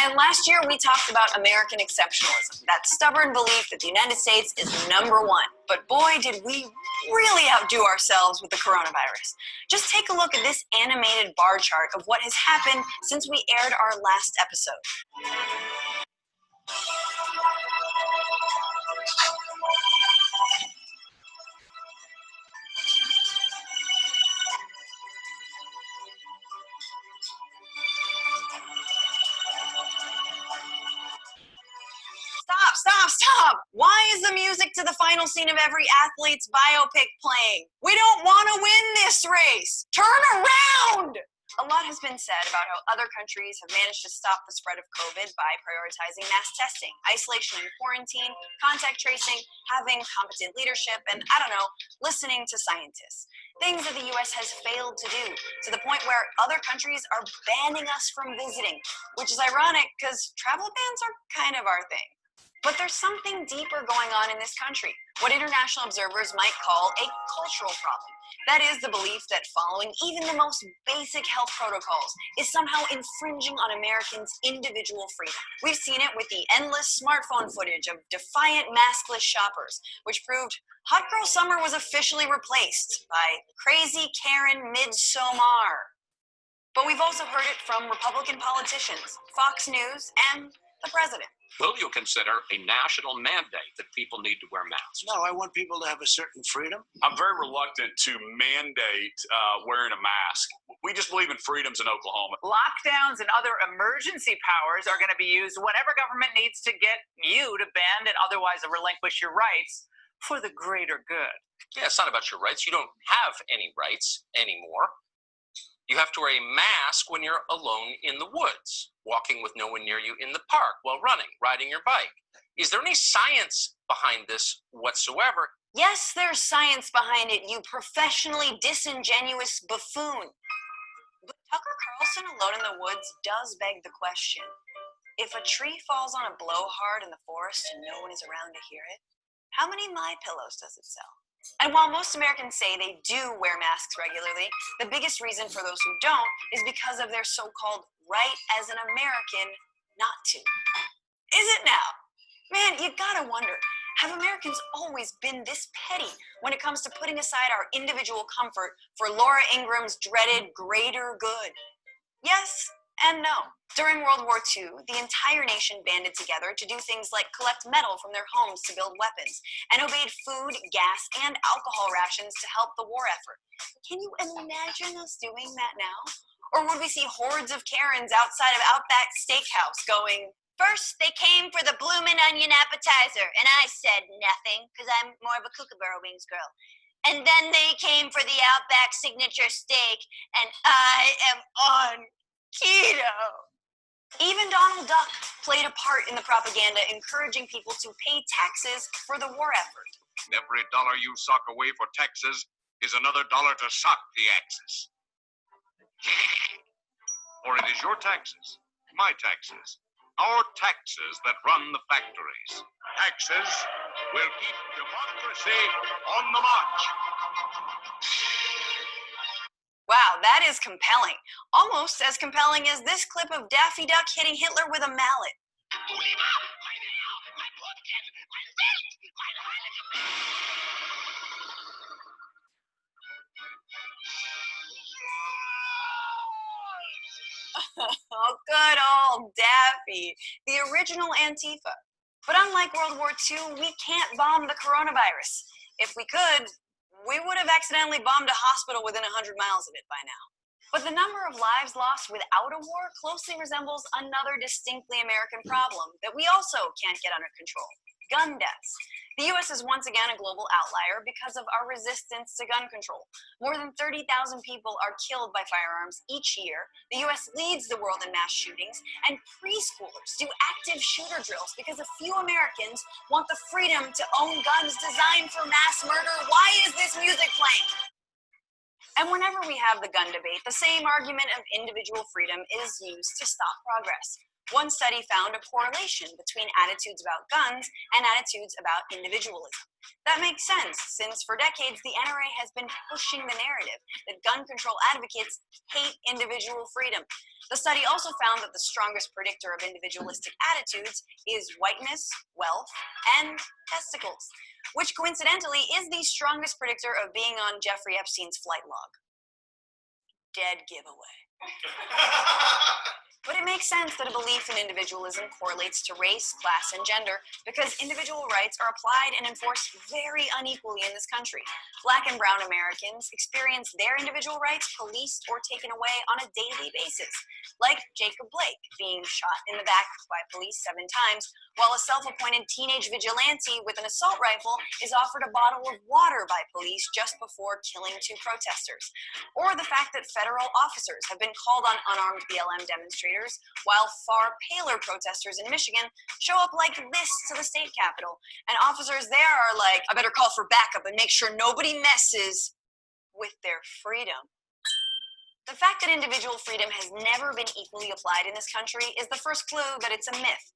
And last year we talked about American exceptionalism, that stubborn belief that the United States is number one. But boy, did we really outdo ourselves with the coronavirus. Just take a look at this animated bar chart of what has happened since we aired our last episode. Stop! Why is the music to the final scene of every athlete's biopic playing? We don't want to win this race! Turn around! A lot has been said about how other countries have managed to stop the spread of COVID by prioritizing mass testing, isolation and quarantine, contact tracing, having competent leadership, and listening to scientists. Things that the US has failed to do, to the point where other countries are banning us from visiting, which is ironic because travel bans are kind of our thing. But there's something deeper going on in this country, what international observers might call a cultural problem. That is the belief that following even the most basic health protocols is somehow infringing on Americans' individual freedom. We've seen it with the endless smartphone footage of defiant maskless shoppers, which proved Hot Girl Summer was officially replaced by Crazy Karen Midsommar. But we've also heard it from Republican politicians, Fox News, and the president. Will you consider a national mandate that people need to wear masks? No, I want people to have a certain freedom. I'm very reluctant to mandate wearing a mask. We just believe in freedoms in Oklahoma. Lockdowns and other emergency powers are going to be used whenever government needs to get you to bend and otherwise relinquish your rights for the greater good. Yeah, it's not about your rights. You don't have any rights anymore. You have to wear a mask when you're alone in the woods, walking with no one near you in the park, while running, riding your bike. Is there any science behind this whatsoever? Yes, there's science behind it, you professionally disingenuous buffoon. But Tucker Carlson alone in the woods does beg the question. If a tree falls on a blowhard in the forest and no one is around to hear it, how many My Pillows does it sell? And while most Americans say they do wear masks regularly, the biggest reason for those who don't is because of their so-called right as an American not to. Is it now? Man, you gotta wonder, have Americans always been this petty when it comes to putting aside our individual comfort for Laura Ingram's dreaded greater good? Yes and no. During World War II, the entire nation banded together to do things like collect metal from their homes to build weapons, and obeyed food, gas, and alcohol rations to help the war effort. Can you imagine us doing that now? Or would we see hordes of Karens outside of Outback Steakhouse going, "First, they came for the bloomin' onion appetizer, and I said nothing, because I'm more of a Kookaburra Wings girl. And then they came for the Outback signature steak, and I am on keto." Even Donald Duck played a part in the propaganda, encouraging people to pay taxes for the war effort. Every dollar you sock away for taxes is another dollar to sock the axis. For it is your taxes, my taxes, our taxes that run the factories. Taxes will keep democracy on the march. Wow, that is compelling. Almost as compelling as this clip of Daffy Duck hitting Hitler with a mallet. Oh, good old Daffy, the original Antifa. But unlike World War II, we can't bomb the coronavirus. If we could, we would have accidentally bombed a hospital within 100 miles of it by now. But the number of lives lost without a war closely resembles another distinctly American problem that we also can't get under control: gun deaths. The U.S. is once again a global outlier because of our resistance to gun control. More than 30,000 people are killed by firearms each year. The U.S. leads the world in mass shootings, and preschoolers do active shooter drills because a few Americans want the freedom to own guns designed for mass murder. Why is this music playing? And whenever we have the gun debate, the same argument of individual freedom is used to stop progress. One study found a correlation between attitudes about guns and attitudes about individualism. That makes sense, since for decades the NRA has been pushing the narrative that gun control advocates hate individual freedom. The study also found that the strongest predictor of individualistic attitudes is whiteness, wealth, and testicles, which coincidentally is the strongest predictor of being on Jeffrey Epstein's flight log. Dead giveaway. But it makes sense that a belief in individualism correlates to race, class, and gender because individual rights are applied and enforced very unequally in this country. Black and brown Americans experience their individual rights policed or taken away on a daily basis, like Jacob Blake being shot in the back by police 7 times, while a self-appointed teenage vigilante with an assault rifle is offered a bottle of water by police just before killing 2 protesters. Or the fact that federal officers have been called on unarmed BLM demonstrators, while far paler protesters in Michigan show up like this to the state capitol, and officers there are like, I better call for backup and make sure nobody messes with their freedom. The fact that individual freedom has never been equally applied in this country is the first clue that it's a myth.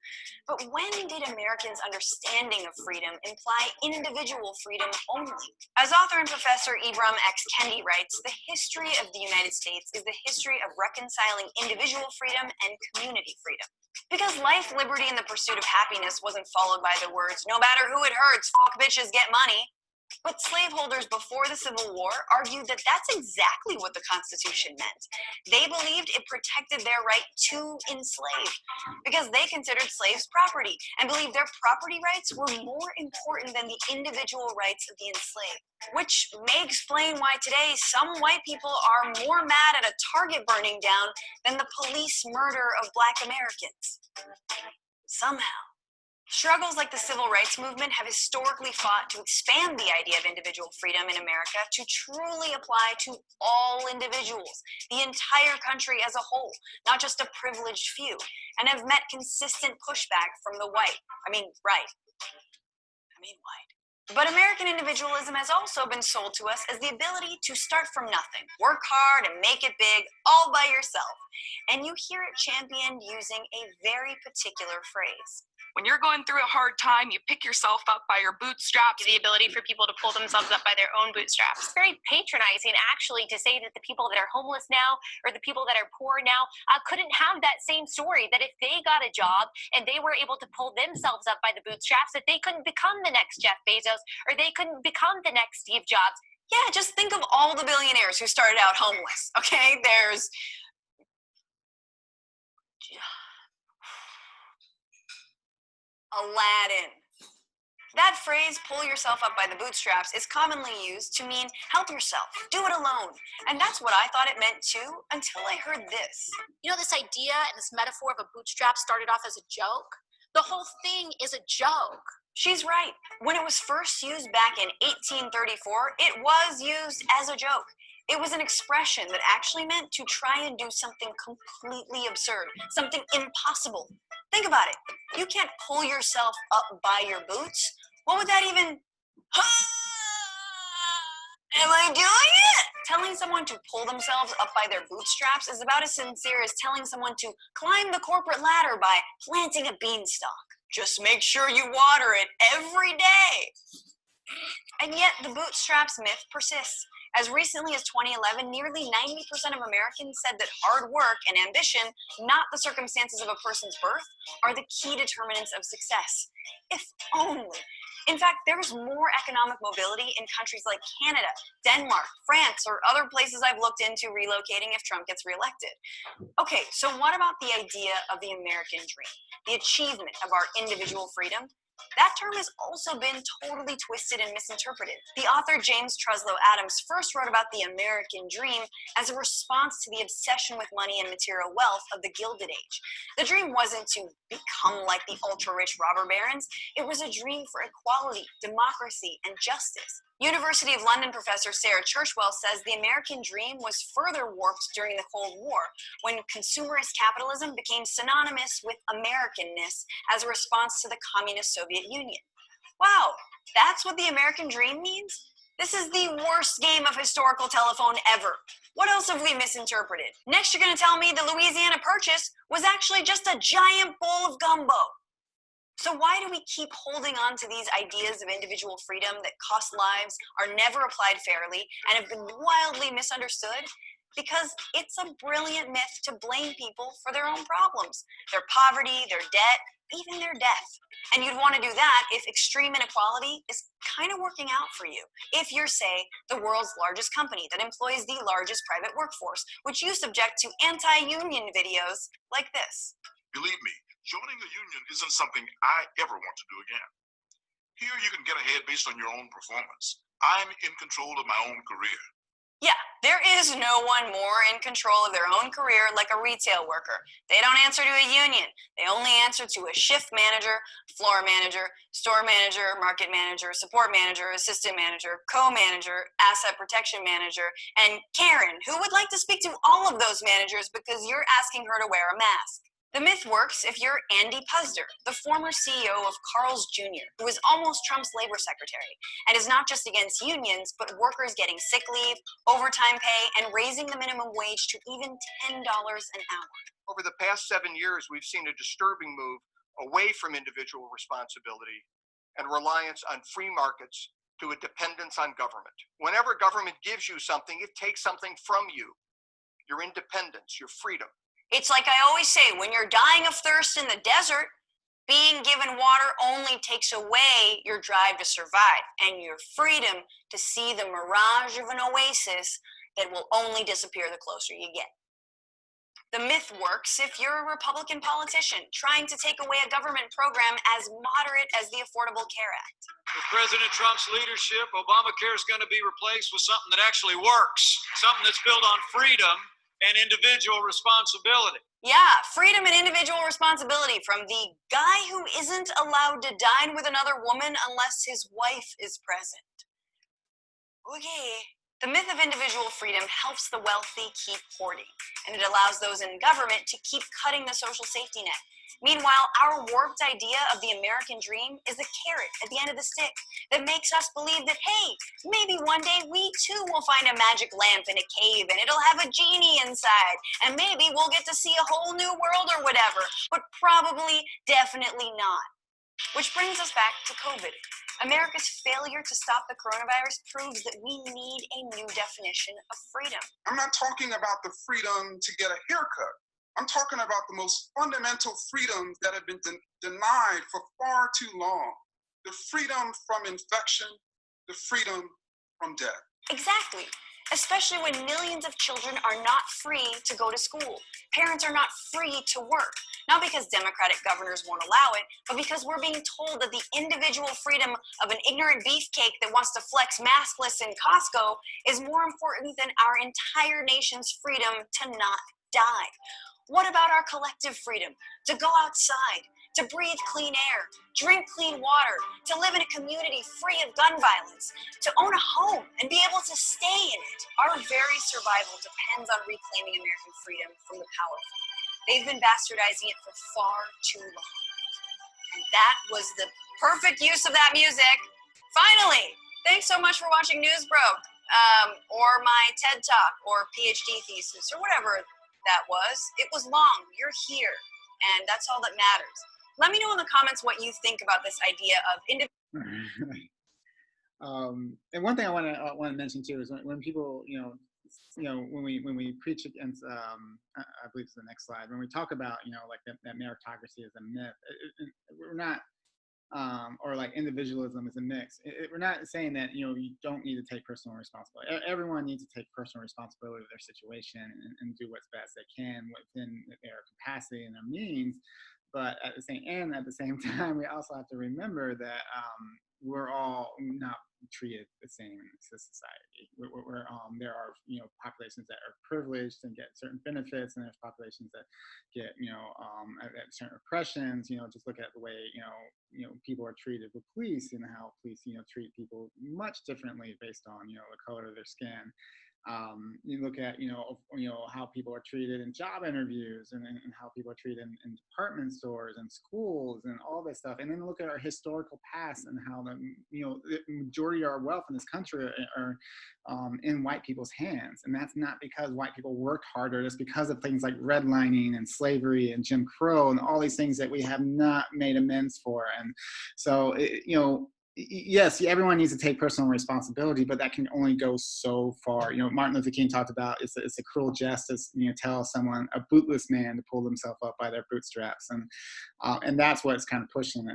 But when did Americans' understanding of freedom imply individual freedom only? As author and professor Ibram X. Kendi writes, the history of the United States is the history of reconciling individual freedom and community freedom. Because life, liberty, and the pursuit of happiness wasn't followed by the words, no matter who it hurts, fuck bitches, get money. But slaveholders before the Civil War argued that that's exactly what the Constitution meant. They believed it protected their right to enslave because they considered slaves property and believed their property rights were more important than the individual rights of the enslaved. Which may explain why today some white people are more mad at a Target burning down than the police murder of Black Americans. Somehow. Struggles like the civil rights movement have historically fought to expand the idea of individual freedom in America to truly apply to all individuals, the entire country as a whole, not just a privileged few, and have met consistent pushback from the white. But American individualism has also been sold to us as the ability to start from nothing, work hard and make it big all by yourself. And you hear it championed using a very particular phrase. When you're going through a hard time, you pick yourself up by your bootstraps. The ability for people to pull themselves up by their own bootstraps. It's very patronizing, actually, to say that the people that are homeless now or the people that are poor now couldn't have that same story, that if they got a job and they were able to pull themselves up by the bootstraps, that they couldn't become the next Jeff Bezos or they couldn't become the next Steve Jobs. Yeah, just think of all the billionaires who started out homeless, okay? There's Aladdin. That phrase, pull yourself up by the bootstraps, is commonly used to mean help yourself, do it alone. And that's what I thought it meant too, until I heard this. You know, this idea and this metaphor of a bootstrap started off as a joke? The whole thing is a joke. She's right. When it was first used back in 1834, it was used as a joke. It was an expression that actually meant to try and do something completely absurd, something impossible. Think about it. You can't pull yourself up by your boots. What would that even... Am I doing it? Telling someone to pull themselves up by their bootstraps is about as sincere as telling someone to climb the corporate ladder by planting a beanstalk. Just make sure you water it every day. And yet the bootstraps myth persists. As recently as 2011, nearly 90% of Americans said that hard work and ambition, not the circumstances of a person's birth, are the key determinants of success. If only. In fact, there's more economic mobility in countries like Canada, Denmark, France, or other places I've looked into relocating if Trump gets reelected. Okay, so what about the idea of the American dream, the achievement of our individual freedom? That term has also been totally twisted and misinterpreted. The author James Truslow Adams first wrote about the American dream as a response to the obsession with money and material wealth of the Gilded Age. The dream wasn't to become like the ultra-rich robber barons. It was a dream for equality, democracy, and justice. University of London professor Sarah Churchwell says the American dream was further warped during the Cold War, when consumerist capitalism became synonymous with Americanness as a response to the communist Soviet Union. Wow, that's what the American dream means? This is the worst game of historical telephone ever. What else have we misinterpreted? Next, you're going to tell me the Louisiana Purchase was actually just a giant bowl of gumbo. So why do we keep holding on to these ideas of individual freedom that cost lives, are never applied fairly, and have been wildly misunderstood? Because it's a brilliant myth to blame people for their own problems, their poverty, their debt, even their death. And you'd want to do that if extreme inequality is kind of working out for you. If you're, say, the world's largest company that employs the largest private workforce, which you subject to anti-union videos like this. Believe me, joining a union isn't something I ever want to do again. Here you can get ahead based on your own performance. I'm in control of my own career. Yeah, there is no one more in control of their own career like a retail worker. They don't answer to a union. They only answer to a shift manager, floor manager, store manager, market manager, support manager, assistant manager, co-manager, asset protection manager, and Karen, who would like to speak to all of those managers because you're asking her to wear a mask. The myth works if you're Andy Puzder, the former CEO of Carl's Jr., who was almost Trump's labor secretary, and is not just against unions, but workers getting sick leave, overtime pay, and raising the minimum wage to even $10 an hour. Over the past 7 years, we've seen a disturbing move away from individual responsibility and reliance on free markets to a dependence on government. Whenever government gives you something, it takes something from you, your independence, your freedom. It's like I always say, when you're dying of thirst in the desert, being given water only takes away your drive to survive and your freedom to see the mirage of an oasis that will only disappear the closer you get. The myth works if you're a Republican politician trying to take away a government program as moderate as the Affordable Care Act. With President Trump's leadership, Obamacare is going to be replaced with something that actually works, something that's built on freedom and individual responsibility. Yeah, freedom and individual responsibility from the guy who isn't allowed to dine with another woman unless his wife is present. Okay. The myth of individual freedom helps the wealthy keep hoarding, and it allows those in government to keep cutting the social safety net. Meanwhile, our warped idea of the American dream is a carrot at the end of the stick that makes us believe that, hey, maybe one day we too will find a magic lamp in a cave and it'll have a genie inside, and maybe we'll get to see a whole new world or whatever, but probably, definitely not. Which brings us back to COVID. America's failure to stop the coronavirus proves that we need a new definition of freedom. I'm not talking about the freedom to get a haircut. I'm talking about the most fundamental freedoms that have been denied for far too long. The freedom from infection, the freedom from death. Exactly. Especially when millions of children are not free to go to school. Parents are not free to work. Not because Democratic governors won't allow it, but because we're being told that the individual freedom of an ignorant beefcake that wants to flex maskless in Costco is more important than our entire nation's freedom to not die. What about our collective freedom to go outside, to breathe clean air, drink clean water, to live in a community free of gun violence, to own a home and be able to stay in it? Our very survival depends on reclaiming American freedom from the powerful. They've been bastardizing it for far too long. And that was the perfect use of that music. Finally, thanks so much for watching News Broke, or my TED Talk, or PhD thesis, or whatever that was. It was long. You're here, and that's all that matters. Let me know in the comments what you think about this idea of individual. And one thing I want to mention too is when people, when we preach against, I believe it's the next slide, when we talk about, like that meritocracy is a myth, we're not, or like individualism is a mix. We're not saying that, you don't need to take personal responsibility. Everyone needs to take personal responsibility of their situation and do what's best they can within their capacity and their means. But at the same time, we also have to remember that we're all not treated the same in this society. There are populations that are privileged and get certain benefits, and there's populations that get at certain oppressions. Just look at the way people are treated with police, and how police treat people much differently based on the color of their skin. You look at how people are treated in job interviews, and how people are treated in department stores and schools and all this stuff, and then look at our historical past and how the majority of our wealth in this country are in white people's hands. And that's not because white people worked harder. It's because of things like redlining and slavery and Jim Crow and all these things that we have not made amends for. And so yes, everyone needs to take personal responsibility, but that can only go so far. Martin Luther King talked about it's a cruel jest to tell someone, a bootless man, to pull themselves up by their bootstraps, and that's what it's kind of pushing.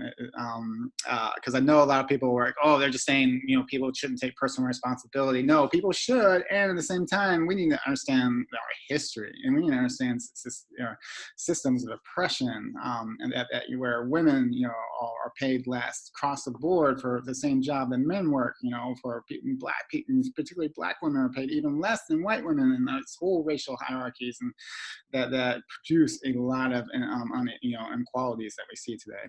Because I know a lot of people were like, oh, they're just saying people shouldn't take personal responsibility. No, people should, and at the same time, we need to understand our history, and we need to understand systems of oppression, and that where women are paid less across the board for the same job that men work, for black people, particularly black women, are paid even less than white women, and this whole racial hierarchies and that produce a lot of inequalities that we see today.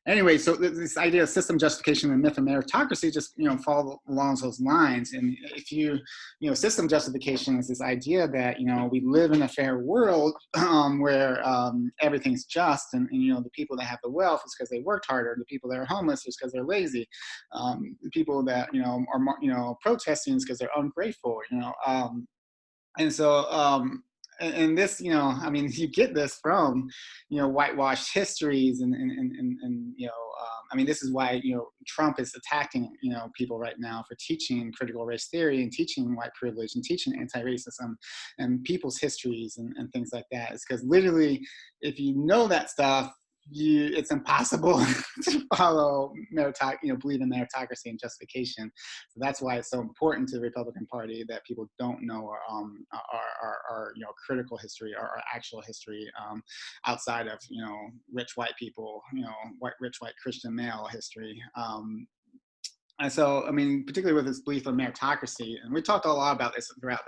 Anyway, so this idea of system justification and myth of meritocracy just, follow along those lines. And if system justification is this idea that, we live in a fair world where everything's just, and the people that have the wealth is because they worked harder. The people that are homeless is because they're lazy. The people that, are, protesting is because they're ungrateful, and so, and this, you get this from, whitewashed histories and this is why, Trump is attacking, people right now for teaching critical race theory and teaching white privilege and teaching anti-racism and people's histories and things like that. It's because literally, if you know that stuff, it's impossible to follow believe in meritocracy and justification. So that's why it's so important to the Republican Party that people don't know our critical history, our actual history outside of rich white people, rich white Christian male history. And so, particularly with this belief of meritocracy, and we talked a lot about this throughout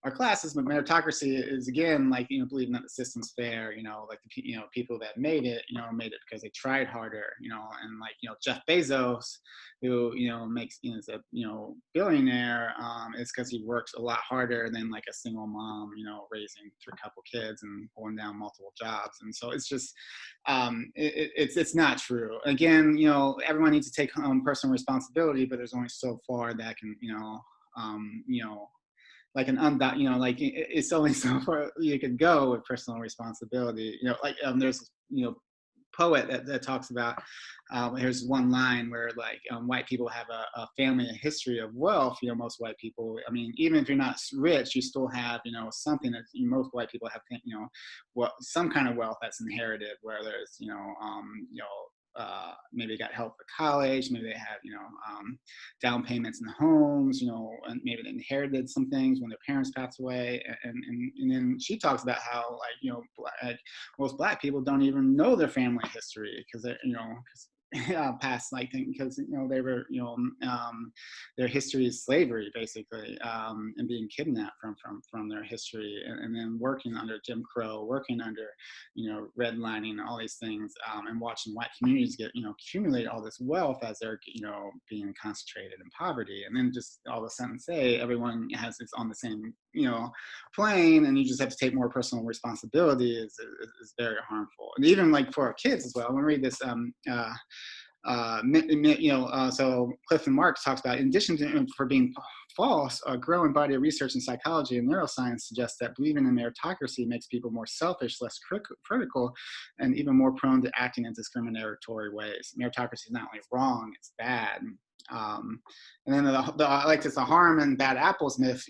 our classes, but meritocracy is again like believing that the system's fair. Like the people that made it, made it because they tried harder. And like Jeff Bezos, who makes is a billionaire, is because he works a lot harder than like a single mom, raising a couple kids and pulling down multiple jobs. And so it's just it's not true. Again, everyone needs to take personal responsibility, but there's only so far that can like it's only so far you could go with personal responsibility. There's poet that talks about here's one line where like white people have a family and history of wealth. Most white people, even if you're not rich, you still have something that most white people have some kind of wealth that's inherited, whether it's maybe got help for college, maybe they have down payments in homes, and maybe they inherited some things when their parents passed away, and then she talks about how most black people don't even know their family history because they're past because they were their history is slavery basically, and being kidnapped from their history, and then working under Jim Crow, working under redlining, all these things, and watching white communities get accumulate all this wealth as they're being concentrated in poverty, and then just all of a sudden say everyone is on the same plane and you just have to take more personal responsibility is very harmful. And even like for our kids as well. I'm gonna read this so Clifton Marks talks about, in addition to for being false, a growing body of research in psychology and neuroscience suggests that believing in meritocracy makes people more selfish, less critical, and even more prone to acting in discriminatory ways. Meritocracy is not only wrong, it's bad. And then the harm and bad apples myth,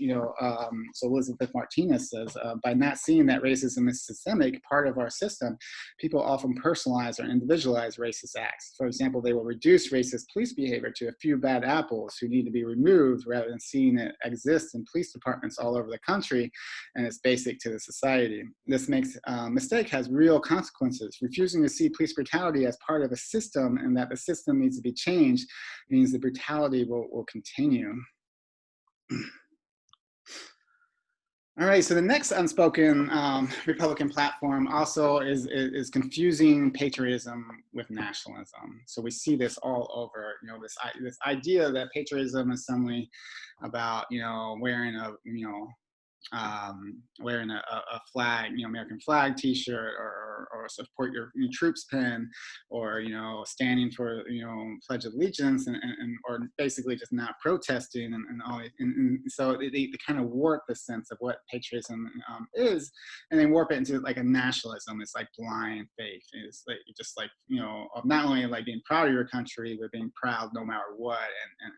so Elizabeth Martinez says, by not seeing that racism is systemic, part of our system, people often personalize or individualize racist acts. For example, they will reduce racist police behavior to a few bad apples who need to be removed rather than seeing it exist in police departments all over the country and it's basic to the society. This mistake has real consequences. Refusing to see police brutality as part of a system and that the system needs to be changed means the brutality will continue. All right, so the next unspoken Republican platform also is confusing patriotism with nationalism. So we see this all over, this idea that patriotism is suddenly about, wearing a flag, American flag T-shirt, or support your troops pin, or standing for Pledge of Allegiance, and or basically just not protesting, and so they kind of warp the sense of what patriotism is, and they warp it into like a nationalism. It's like blind faith. It's like just like of not only like being proud of your country, but being proud no matter what, and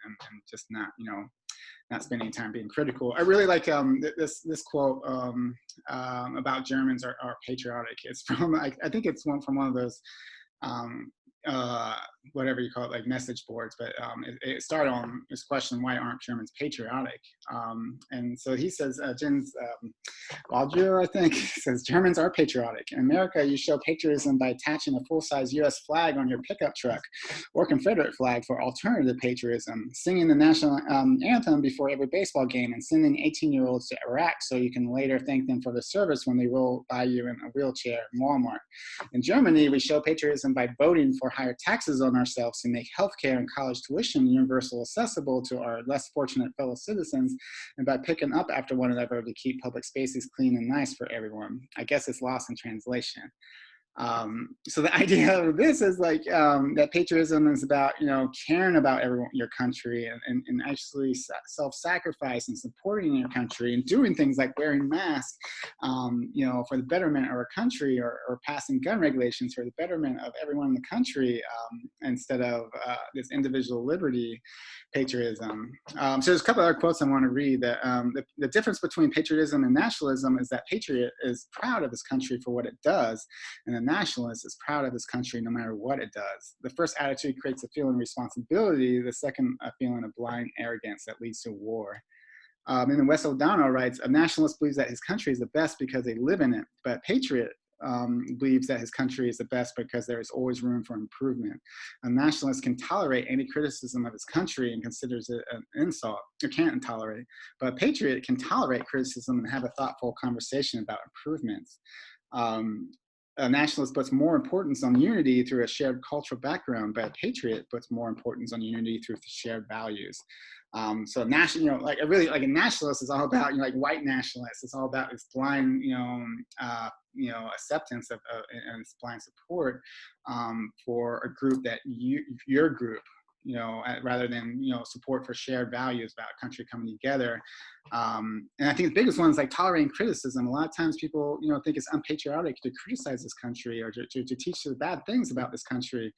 just not not spending time being critical. I really like this quote about Germans are patriotic. It's from I think it's from one of those whatever you call it, like message boards, but it started on this question, why aren't Germans patriotic? And so he says, Jens Waldrew, I think, says, Germans are patriotic. In America, you show patriotism by attaching a full-size U.S. flag on your pickup truck or Confederate flag for alternative patriotism, singing the national anthem before every baseball game, and sending 18-year-olds to Iraq so you can later thank them for the service when they roll by you in a wheelchair in Walmart. In Germany, we show patriotism by voting for higher taxes on ourselves to make healthcare and college tuition universal accessible to our less fortunate fellow citizens, and by picking up after one another to keep public spaces clean and nice for everyone. I guess it's lost in translation. So the idea of this is like that patriotism is about, caring about everyone, your country, and actually self-sacrifice and supporting your country and doing things like wearing masks, for the betterment of our country, or passing gun regulations for the betterment of everyone in the country, instead of this individual liberty patriotism. So there's a couple other quotes I want to read. That the difference between patriotism and nationalism is that patriot is proud of his country for what it does, and the nationalist is proud of his country no matter what it does. The first attitude creates a feeling of responsibility, the second a feeling of blind arrogance that leads to war. And then Wes O'Donnell writes, a nationalist believes that his country is the best because they live in it, but a patriot believes that his country is the best because there is always room for improvement. A nationalist can tolerate any criticism of his country and considers it an insult, or can't tolerate, but a patriot can tolerate criticism and have a thoughtful conversation about improvements. A nationalist puts more importance on unity through a shared cultural background, but a patriot puts more importance on unity through shared values. So a nationalist is all about, like white nationalists. It's all about this blind, acceptance of and this blind support for a group that your group, rather than, support for shared values about a country coming together. And I think the biggest one is like tolerating criticism. A lot of times people, think it's unpatriotic to criticize this country or to teach the bad things about this country.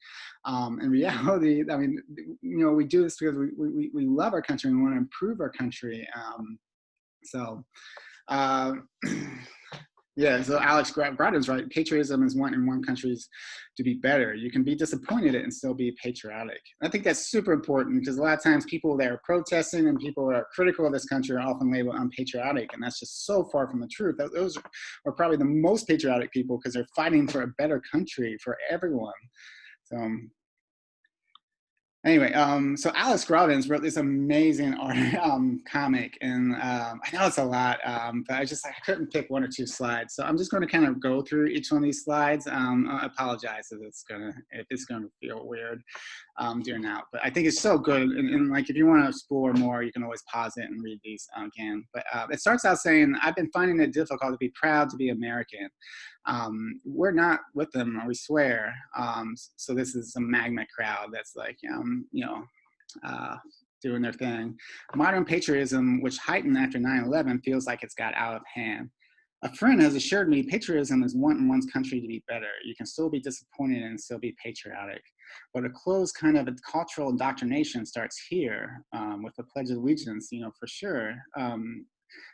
In reality, I mean, we do this because we love our country and we want to improve our country. Yeah, so Alex Grodin's right. Patriotism is wanting one country's to be better. You can be disappointed and still be patriotic. I think that's super important because a lot of times people that are protesting and people that are critical of this country are often labeled unpatriotic, and that's just so far from the truth. Those are probably the most patriotic people because they're fighting for a better country for everyone. So anyway, so Alex Grodin wrote this amazing comic, and I know it's a lot, but I couldn't pick one or two slides. So I'm just going to kind of go through each one of these slides. I apologize if it's going to feel weird doing that, but I think it's so good. And like, if you want to explore more, you can always pause it and read these again. But it starts out saying, I've been finding it difficult to be proud to be American. We're not with them, we swear. So this is a magma crowd that's like, doing their thing. Modern patriotism, which heightened after 9/11, feels like it's got out of hand. A friend has assured me patriotism is wanting one's country to be better. You can still be disappointed and still be patriotic. But a closed kind of a cultural indoctrination starts here with the Pledge of Allegiance, for sure.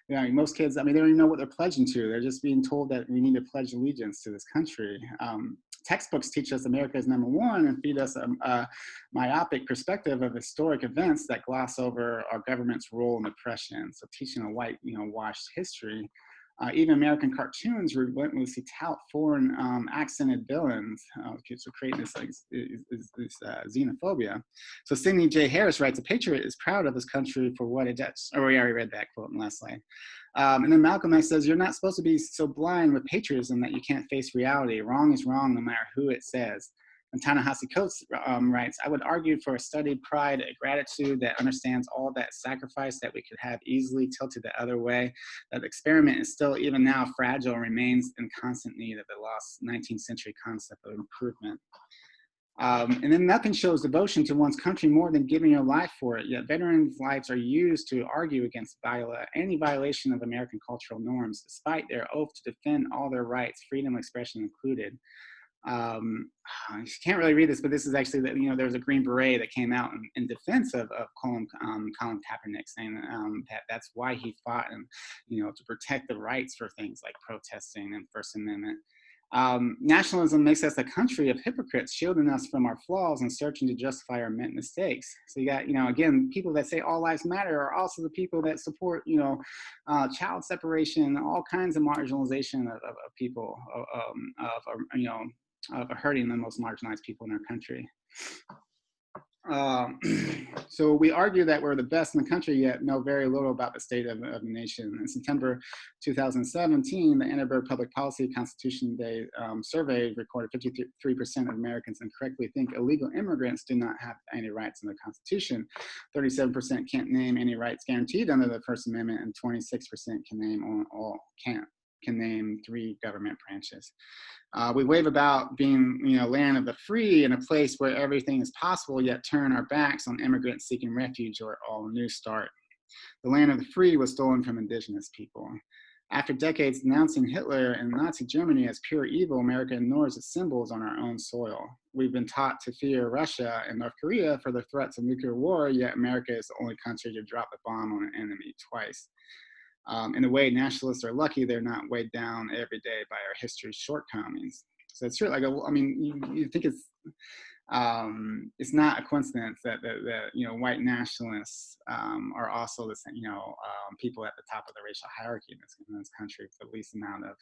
Most kids, they don't even know what they're pledging to. They're just being told that we need to pledge allegiance to this country. Textbooks teach us America is number one and feed us a myopic perspective of historic events that gloss over our government's role in oppression. So teaching a white, washed history. Even American cartoons relentlessly tout foreign accented villains, kids are creating this xenophobia. So Sidney J. Harris writes, a patriot is proud of his country for what it does. Oh, we already read that quote in the last slide. And then Malcolm X says, you're not supposed to be so blind with patriotism that you can't face reality. Wrong is wrong no matter who it says. And Ta-Nehisi Coates writes, I would argue for a studied pride, a gratitude that understands all that sacrifice that we could have easily tilted the other way, that the experiment is still even now fragile and remains in constant need of the lost 19th century concept of improvement. And then nothing shows devotion to one's country more than giving your life for it, yet veterans' lives are used to argue against any violation of American cultural norms, despite their oath to defend all their rights, freedom of expression included. You can't really read this, but this is actually, there was a Green Beret that came out in defense of Colin Kaepernick, saying that's why he fought, and to protect the rights for things like protesting and First Amendment. Nationalism makes us a country of hypocrites, shielding us from our flaws and searching to justify our mistakes. So you got, again, people that say all lives matter are also the people that support, child separation, all kinds of marginalization of people, of hurting the most marginalized people in our country. So we argue that we're the best in the country, yet know very little about the state of the nation. In September 2017, the Annenberg Public Policy Constitution Day survey recorded 53% of Americans incorrectly think illegal immigrants do not have any rights in the Constitution. 37% can't name any rights guaranteed under the First Amendment, and 26% can name 3 government branches. We rave about being, land of the free and a place where everything is possible, yet turn our backs on immigrants seeking refuge or a new start. The land of the free was stolen from indigenous people. After decades denouncing Hitler and Nazi Germany as pure evil, America ignores its symbols on our own soil. We've been taught to fear Russia and North Korea for the threats of nuclear war, yet America is the only country to drop a bomb on an enemy twice. In a way, nationalists are lucky they're not weighed down every day by our history's shortcomings. So it's true. You think it's not a coincidence that white nationalists are also the same, people at the top of the racial hierarchy in this country with the least amount of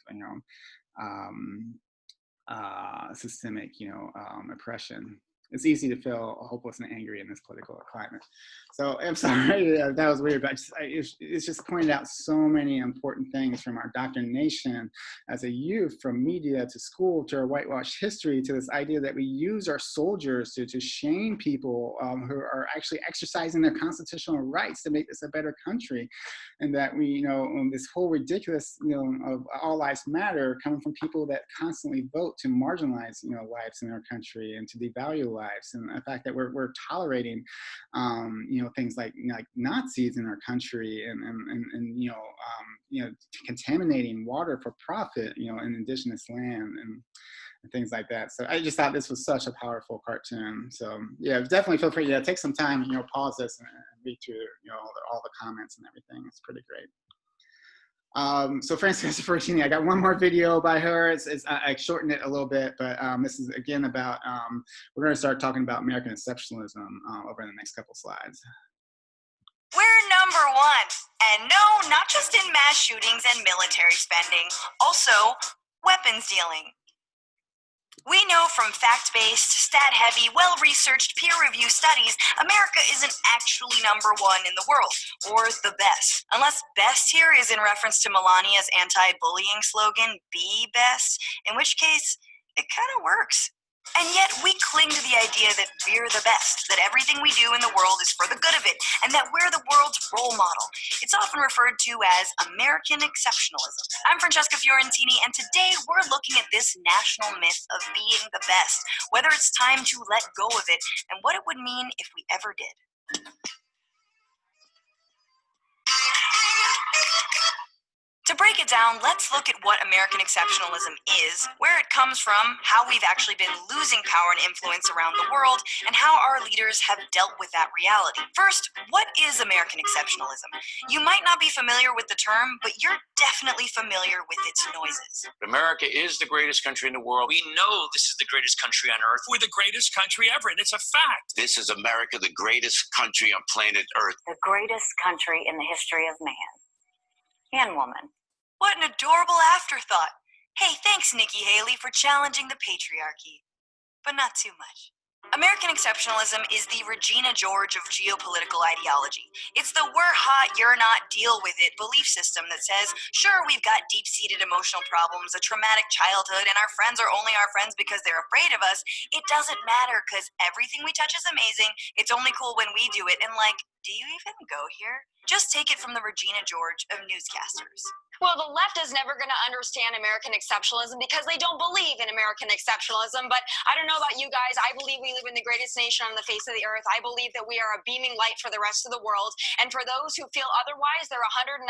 systemic oppression. It's easy to feel hopeless and angry in this political climate. So I'm sorry, that was weird, but it's just pointed out so many important things from our indoctrination as a youth, from media to school to our whitewashed history to this idea that we use our soldiers to shame people who are actually exercising their constitutional rights to make this a better country. And that we, this whole ridiculous, of all lives matter coming from people that constantly vote to marginalize, lives in our country and to devalue lives. And the fact that we're tolerating, things like Nazis in our country and contaminating water for profit, in indigenous land and things like that. So I just thought this was such a powerful cartoon. So yeah, definitely feel free to take some time, pause this and read through, all the comments and everything. It's pretty great. So Frances Ferricini, I got one more video by her. I shortened it a little bit, but this is again about, we're going to start talking about American exceptionalism over the next couple slides. We're number one. And no, not just in mass shootings and military spending, also weapons dealing. We know from fact-based, stat-heavy, well-researched, peer-reviewed studies, America isn't actually number one in the world, or the best. Unless best here is in reference to Melania's anti-bullying slogan, be best, in which case, it kind of works. And yet we cling to the idea that we're the best, that everything we do in the world is for the good of it, and that we're the world's role model. It's often referred to as American exceptionalism. I'm Francesca Fiorentini, and today we're looking at this national myth of being the best, whether it's time to let go of it, and what it would mean if we ever did. To break it down, let's look at what American exceptionalism is, where it comes from, how we've actually been losing power and influence around the world, and how our leaders have dealt with that reality. First, what is American exceptionalism? You might not be familiar with the term, but you're definitely familiar with its noises. America is the greatest country in the world. We know this is the greatest country on earth. We're the greatest country ever, and it's a fact. This is America, the greatest country on planet Earth. The greatest country in the history of man and woman. What an adorable afterthought. Hey, thanks, Nikki Haley, for challenging the patriarchy. But not too much. American exceptionalism is the Regina George of geopolitical ideology. It's the we're hot, you're not, deal with it belief system that says, sure, we've got deep-seated emotional problems, a traumatic childhood, and our friends are only our friends because they're afraid of us. It doesn't matter because everything we touch is amazing. It's only cool when we do it. And do you even go here? Just take it from the Regina George of newscasters. Well, the left is never going to understand American exceptionalism because they don't believe in American exceptionalism. But I don't know about you guys. I believe we live in the greatest nation on the face of the earth. I believe that we are a beaming light for the rest of the world. And for those who feel otherwise, there are 195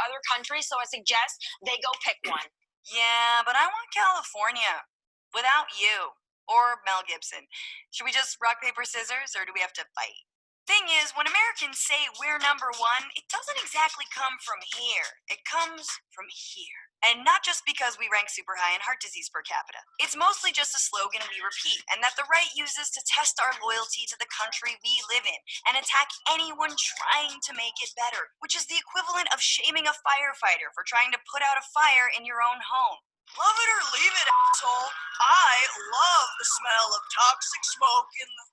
other countries. So I suggest they go pick one. Yeah, but I want California without you or Mel Gibson. Should we just rock, paper, scissors, or do we have to fight? Thing is, when Americans say we're number one, it doesn't exactly come from here. It comes from here. And not just because we rank super high in heart disease per capita. It's mostly just a slogan we repeat, and that the right uses to test our loyalty to the country we live in and attack anyone trying to make it better, which is the equivalent of shaming a firefighter for trying to put out a fire in your own home. Love it or leave it, asshole. I love the smell of toxic smoke in the...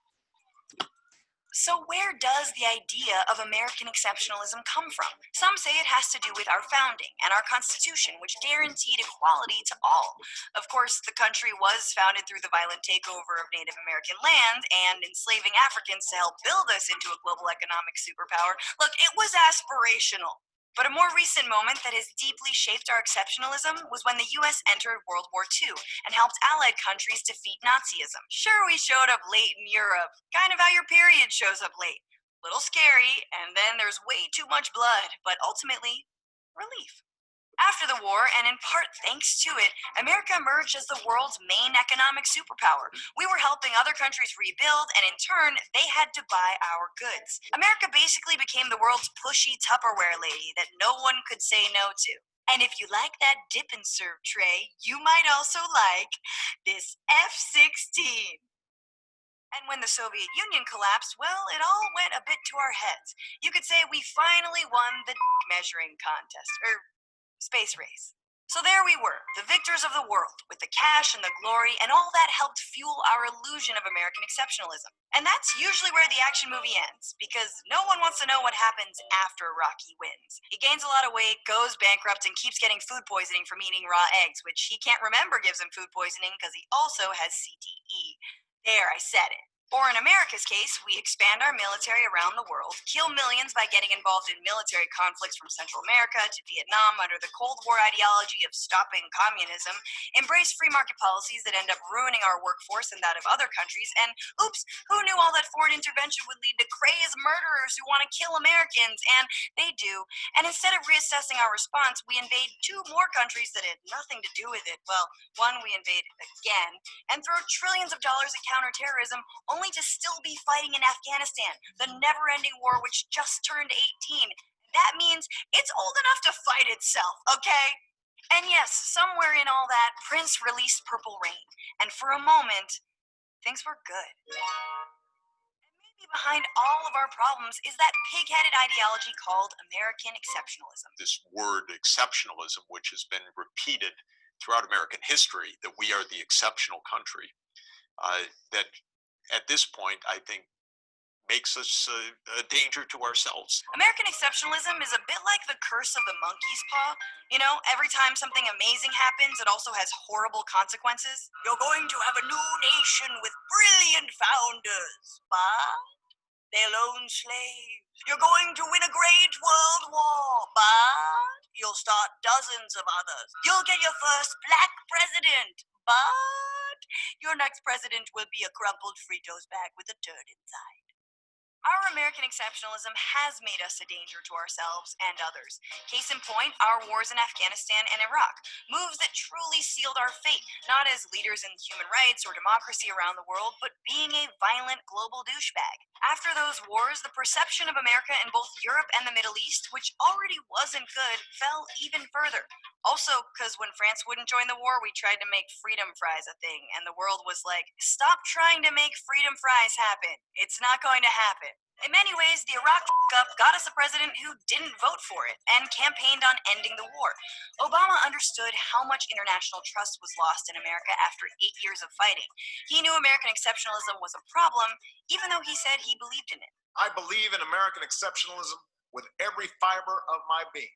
So where does the idea of American exceptionalism come from? Some say it has to do with our founding and our Constitution, which guaranteed equality to all. Of course, the country was founded through the violent takeover of Native American land and enslaving Africans to help build us into a global economic superpower. Look, it was aspirational. But a more recent moment that has deeply shaped our exceptionalism was when the US entered World War II and helped Allied countries defeat Nazism. Sure, we showed up late in Europe, kind of how your period shows up late. Little scary, and then there's way too much blood, but ultimately, relief. After the war, and in part thanks to it, America emerged as the world's main economic superpower. We were helping other countries rebuild, and in turn, they had to buy our goods. America basically became the world's pushy Tupperware lady that no one could say no to. And if you like that dip and serve tray, you might also like this F-16. And when the Soviet Union collapsed, well, it all went a bit to our heads. You could say we finally won the measuring contest, space race. So there we were, the victors of the world, with the cash and the glory, and all that helped fuel our illusion of American exceptionalism. And that's usually where the action movie ends, because no one wants to know what happens after Rocky wins. He gains a lot of weight, goes bankrupt, and keeps getting food poisoning from eating raw eggs, which he can't remember gives him food poisoning because he also has CTE. There, I said it. Or in America's case, we expand our military around the world, kill millions by getting involved in military conflicts from Central America to Vietnam under the Cold War ideology of stopping communism, embrace free market policies that end up ruining our workforce and that of other countries, and oops, who knew all that foreign intervention would lead to crazed murderers who want to kill Americans? And they do. And instead of reassessing our response, we invade two more countries that had nothing to do with it. Well, one we invade again, and throw trillions of dollars at counterterrorism, only to still be fighting in Afghanistan, the never-ending war which just turned 18. That means it's old enough to fight itself, okay? And yes, somewhere in all that, Prince released Purple Rain, and for a moment, things were good. And maybe behind all of our problems is that pig-headed ideology called American exceptionalism. This word exceptionalism, which has been repeated throughout American history, that we are the exceptional country, that at this point, I think, makes us a danger to ourselves. American exceptionalism is a bit like the curse of the monkey's paw. You know, every time something amazing happens, it also has horrible consequences. You're going to have a new nation with brilliant founders, but they'll own slaves. You're going to win a great world war, but you'll start dozens of others. You'll get your first black president, but your next president will be a crumpled Fritos bag with a turd inside. Our American exceptionalism has made us a danger to ourselves and others. Case in point, our wars in Afghanistan and Iraq. Moves that truly sealed our fate, not as leaders in human rights or democracy around the world, but being a violent global douchebag. After those wars, the perception of America in both Europe and the Middle East, which already wasn't good, fell even further. Also, because when France wouldn't join the war, we tried to make freedom fries a thing, and the world was like, stop trying to make freedom fries happen. It's not going to happen. In many ways, the Iraq f***up got us a president who didn't vote for it and campaigned on ending the war. Obama understood how much international trust was lost in America after 8 years of fighting. He knew American exceptionalism was a problem, even though he said he believed in it. I believe in American exceptionalism with every fiber of my being.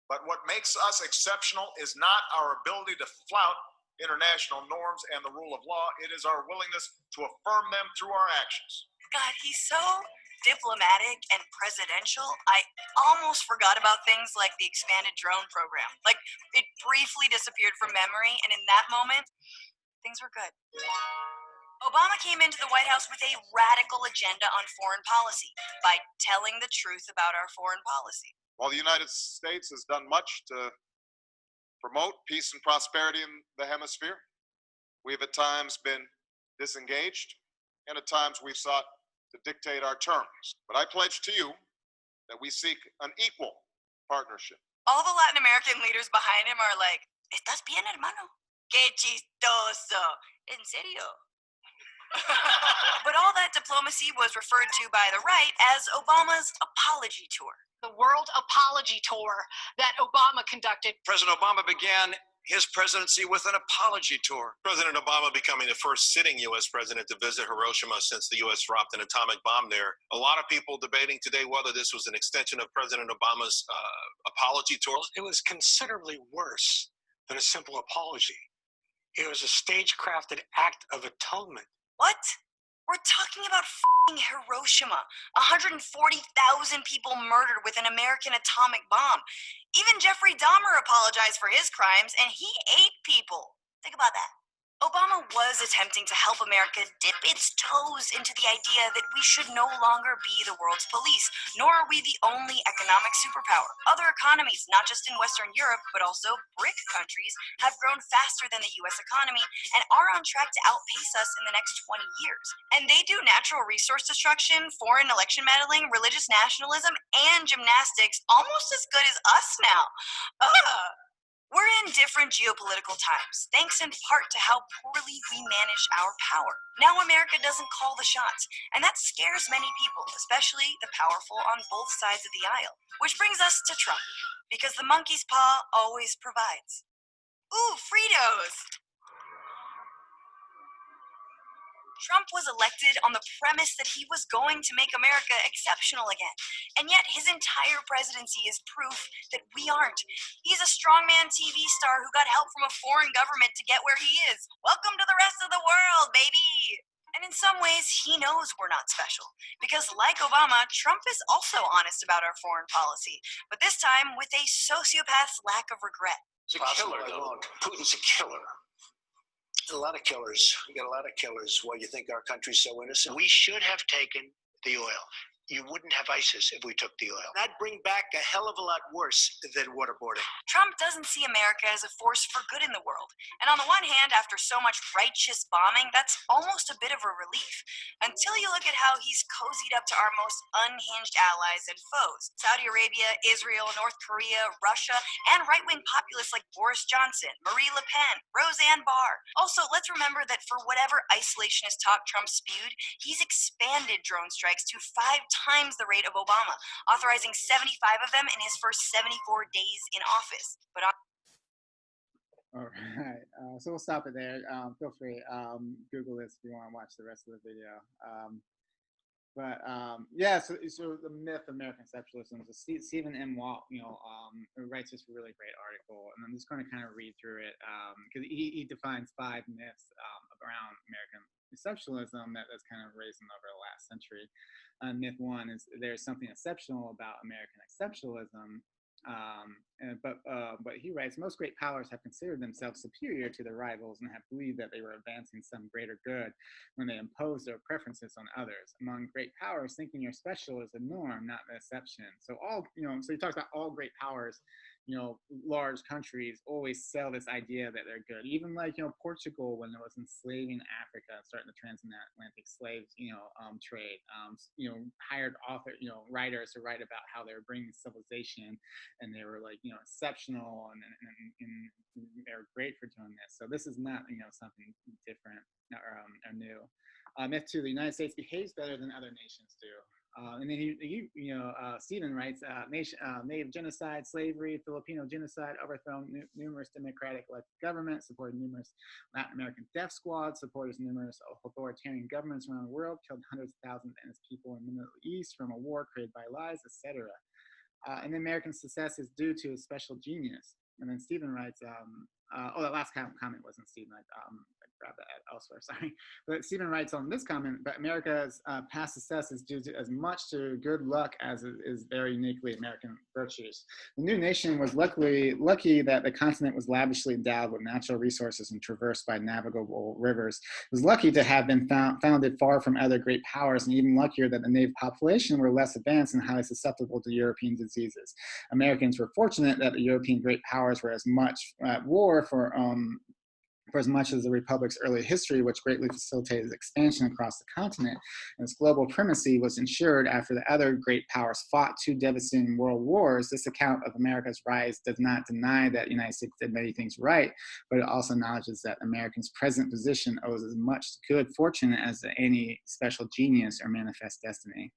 But what makes us exceptional is not our ability to flout international norms and the rule of law. It is our willingness to affirm them through our actions. God, he's so diplomatic and presidential. I almost forgot about things like the expanded drone program. Like, it briefly disappeared from memory, and in that moment, things were good. Obama came into the White House with a radical agenda on foreign policy by telling the truth about our foreign policy. While the United States has done much to promote peace and prosperity in the hemisphere, we have at times been disengaged, and at times we've sought to dictate our terms. But I pledge to you that we seek an equal partnership. All the Latin American leaders behind him are like, "Estás bien, hermano? Qué chistoso. En serio?" But all that diplomacy was referred to by the right as Obama's apology tour. The World Apology Tour that Obama conducted. President Obama began his presidency with an apology tour. President Obama becoming the first sitting U.S. president to visit Hiroshima since the U.S. dropped an atomic bomb there. A lot of people debating today whether this was an extension of President Obama's apology tour. It was considerably worse than a simple apology. It was a stagecrafted act of atonement. What? We're talking about f***ing Hiroshima. 140,000 people murdered with an American atomic bomb. Even Jeffrey Dahmer apologized for his crimes, and he ate people. Think about that. Obama was attempting to help America dip its toes into the idea that we should no longer be the world's police, nor are we the only economic superpower. Other economies, not just in Western Europe, but also BRIC countries, have grown faster than the U.S. economy and are on track to outpace us in the next 20 years. And they do natural resource destruction, foreign election meddling, religious nationalism, and gymnastics almost as good as us now. We're in different geopolitical times, thanks in part to how poorly we manage our power. Now America doesn't call the shots, and that scares many people, especially the powerful on both sides of the aisle. Which brings us to Trump, because the monkey's paw always provides. Ooh, Fritos! Trump was elected on the premise that he was going to make America exceptional again. And yet his entire presidency is proof that we aren't. He's a strongman TV star who got help from a foreign government to get where he is. Welcome to the rest of the world, baby! And in some ways, he knows we're not special. Because like Obama, Trump is also honest about our foreign policy. But this time with a sociopath's lack of regret. He's a killer, though. Putin's a killer. A lot of killers. We got a lot of killers. Why you think our country's so innocent? We should have taken the oil. You wouldn't have ISIS if we took the oil. That'd bring back a hell of a lot worse than waterboarding. Trump doesn't see America as a force for good in the world. And on the one hand, after so much righteous bombing, that's almost a bit of a relief. Until you look at how he's cozied up to our most unhinged allies and foes. Saudi Arabia, Israel, North Korea, Russia, and right-wing populists like Boris Johnson, Marie Le Pen, Roseanne Barr. Also, let's remember that for whatever isolationist talk Trump spewed, he's expanded drone strikes to 5 times the rate of Obama, authorizing 75 of them in his first 74 days in office. But all right, so we'll stop it there. Feel free, Google this if you want to watch the rest of the video. Yeah, so the myth of American exceptionalism. So Stephen M. Walt, writes this really great article, and I'm just going to kind of read through it because he defines 5 myths around American exceptionalism that has kind of risen over the last century. Myth 1 is there's something exceptional about American exceptionalism. But he writes, most great powers have considered themselves superior to their rivals and have believed that they were advancing some greater good when they imposed their preferences on others. Among great powers, thinking you're special is the norm, not the exception. So so he talks about all great powers. Large countries always sell this idea that they're good. Even like, Portugal, when it was enslaving Africa, starting the transatlantic slave, trade, hired writers to write about how they were bringing civilization and they were like, exceptional and they were great for doing this. So this is not, something different or new. Myth 2, the United States behaves better than other nations do. And then Stephen writes, Native genocide, slavery, Filipino genocide, overthrown numerous democratic elected governments, supported numerous Latin American death squads, supported numerous authoritarian governments around the world, killed hundreds of thousands of innocent people in the Middle East from a war created by lies, etc. And American success is due to a special genius. And then Stephen writes, that last comment wasn't Stephen. I grabbed that elsewhere, sorry. But Stephen writes on this comment, but America's past success is due to as much to good luck as it is very uniquely American virtues. The new nation was lucky that the continent was lavishly endowed with natural resources and traversed by navigable rivers. It was lucky to have been founded far from other great powers, and even luckier that the native population were less advanced and highly susceptible to European diseases. Americans were fortunate that the European great powers were as much at war for for as much as the Republic's early history, which greatly facilitated its expansion across the continent, and its global primacy was ensured after the other great powers fought two devastating world wars. This account of America's rise does not deny that the United States did many things right, but it also acknowledges that America's present position owes as much good fortune as any special genius or manifest destiny.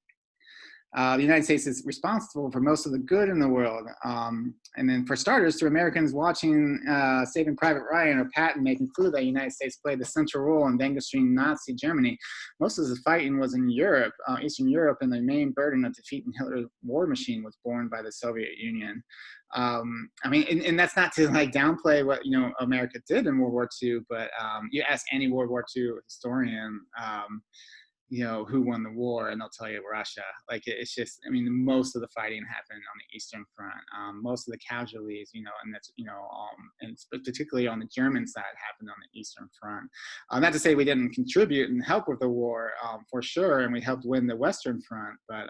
The United States is responsible for most of the good in the world. And then for starters, to Americans watching Saving Private Ryan or Patton may conclude that the United States played a central role in vanquishing Nazi Germany. Most of the fighting was in Europe, Eastern Europe, and the main burden of defeating Hitler's war machine was borne by the Soviet Union. I mean, and that's not to like downplay what, you know, America did in World War II, but you ask any World War II historian, you know, who won the war, and they'll tell you Russia. Like, it's just, I mean, most of the fighting happened on the Eastern Front. Most of the casualties, you know, and that's, you know, and particularly on the German side happened on the Eastern Front. Not to say we didn't contribute and help with the war, for sure, and we helped win the Western Front, but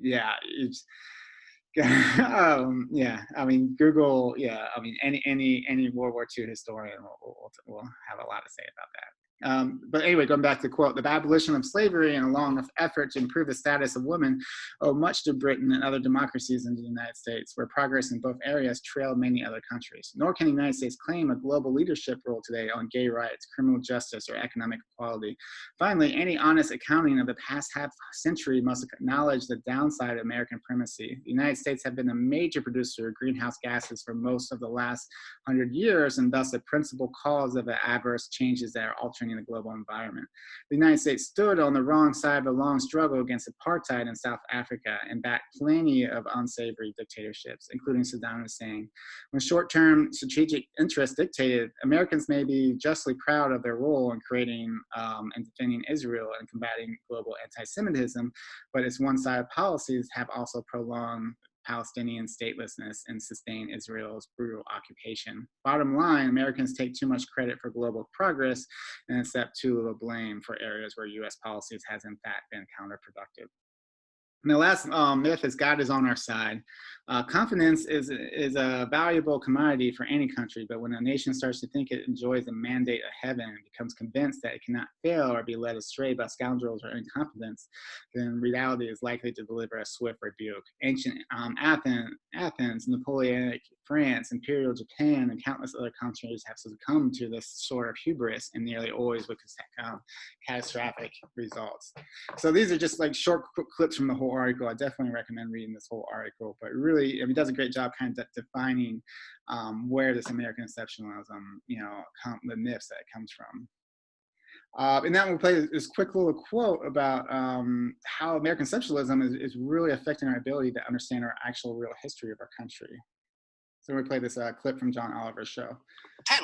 yeah, it's, yeah, I mean, Google, yeah, I mean, any World War II historian will have a lot to say about that. But anyway, going back to the quote, the abolition of slavery and a long effort to improve the status of women owe much to Britain and other democracies in the United States, where progress in both areas trailed many other countries. Nor can the United States claim a global leadership role today on gay rights, criminal justice, or economic equality. Finally, any honest accounting of the past half century must acknowledge the downside of American primacy. The United States have been a major producer of greenhouse gases for most of the last 100 years, and thus a principal cause of the adverse changes that are altering the global environment. The United States stood on the wrong side of a long struggle against apartheid in South Africa and backed plenty of unsavory dictatorships, including Saddam Hussein. When short-term strategic interests dictated, Americans may be justly proud of their role in creating and defending Israel and combating global anti-Semitism, but its one-sided policies have also prolonged Palestinian statelessness and sustain Israel's brutal occupation. Bottom line, Americans take too much credit for global progress and accept too little blame for areas where US policies has in fact been counterproductive. And the last myth is God is on our side. Confidence is a valuable commodity for any country, but when a nation starts to think it enjoys the mandate of heaven and becomes convinced that it cannot fail or be led astray by scoundrels or incompetence, then reality is likely to deliver a swift rebuke. Ancient Athens, Napoleonic France, Imperial Japan, and countless other countries have succumbed to this sort of hubris, and nearly always with catastrophic results. So these are just like short clips from the whole article. I definitely recommend reading this whole article, but really, I mean, it does a great job kind of defining where this American exceptionalism, you know, the myths that it comes from. And then we'll play this quick little quote about how American exceptionalism is really affecting our ability to understand our actual real history of our country. So we play this clip from John Oliver's show.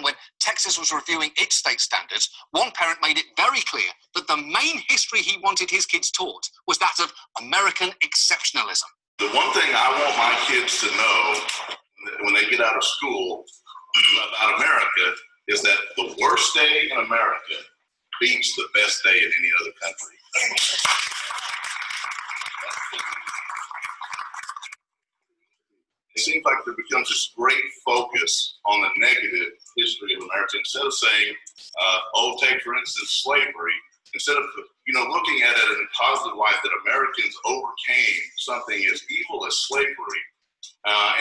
When Texas was reviewing its state standards, one parent made it very clear that the main history he wanted his kids taught was that of American exceptionalism. The one thing I want my kids to know when they get out of school about America is that the worst day in America beats the best day in any other country. It seems like there becomes this great focus on the negative history of America. Instead of saying, take for instance slavery, instead of looking at it in a positive light that Americans overcame something as evil as slavery,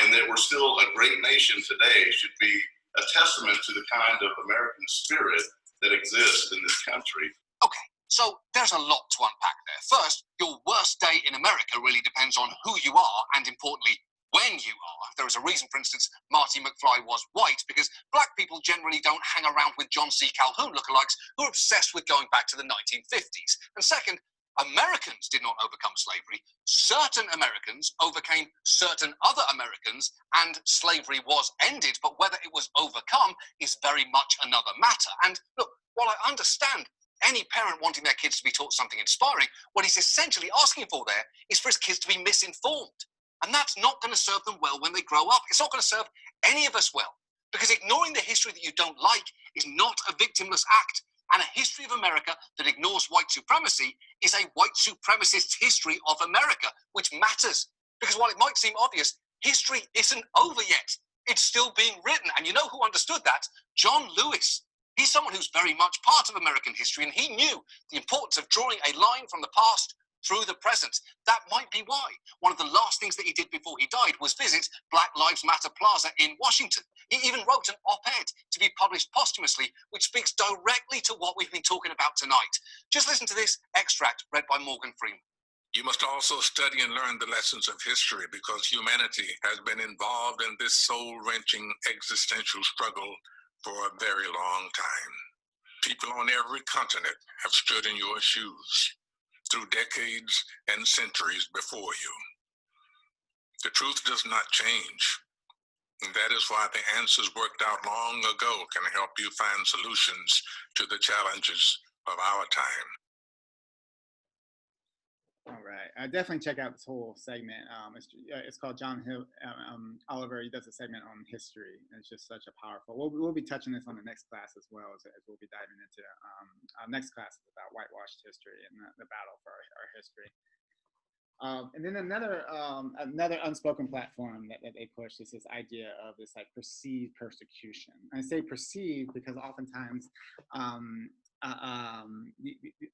and that we're still a great nation today, should be a testament to the kind of American spirit that exists in this country. Okay, so there's a lot to unpack there. First, your worst day in America really depends on who you are and, importantly, when you are. There is a reason, for instance, Marty McFly was white, because black people generally don't hang around with John C. Calhoun lookalikes who are obsessed with going back to the 1950s. And second, Americans did not overcome slavery. Certain Americans overcame certain other Americans, and slavery was ended, but whether it was overcome is very much another matter. And look, while I understand any parent wanting their kids to be taught something inspiring, what he's essentially asking for there is for his kids to be misinformed. And that's not going to serve them well when they grow up. It's not going to serve any of us well, because ignoring the history that you don't like is not a victimless act. And a history of America that ignores white supremacy is a white supremacist history of America, which matters. Because while it might seem obvious, history isn't over yet. It's still being written. And you know who understood that? John Lewis. He's someone who's very much part of American history, and he knew the importance of drawing a line from the past through the present. That might be why one of the last things that he did before he died was visit Black Lives Matter Plaza in Washington. He even wrote an op-ed to be published posthumously, which speaks directly to what we've been talking about tonight. Just listen to this extract read by Morgan Freeman. You must also study and learn the lessons of history, because humanity has been involved in this soul-wrenching existential struggle for a very long time. People on every continent have stood in your shoes through decades and centuries before you. The truth does not change, and that is why the answers worked out long ago can help you find solutions to the challenges of our time. All right, definitely check out this whole segment. It's called John Oliver. He does a segment on history. It's just such a powerful. We'll be touching this on the next class as well, as we'll be diving into. Our next class is about whitewashed history and the battle for our history. And then another unspoken platform that they push is this idea of this like perceived persecution. I say perceived because oftentimes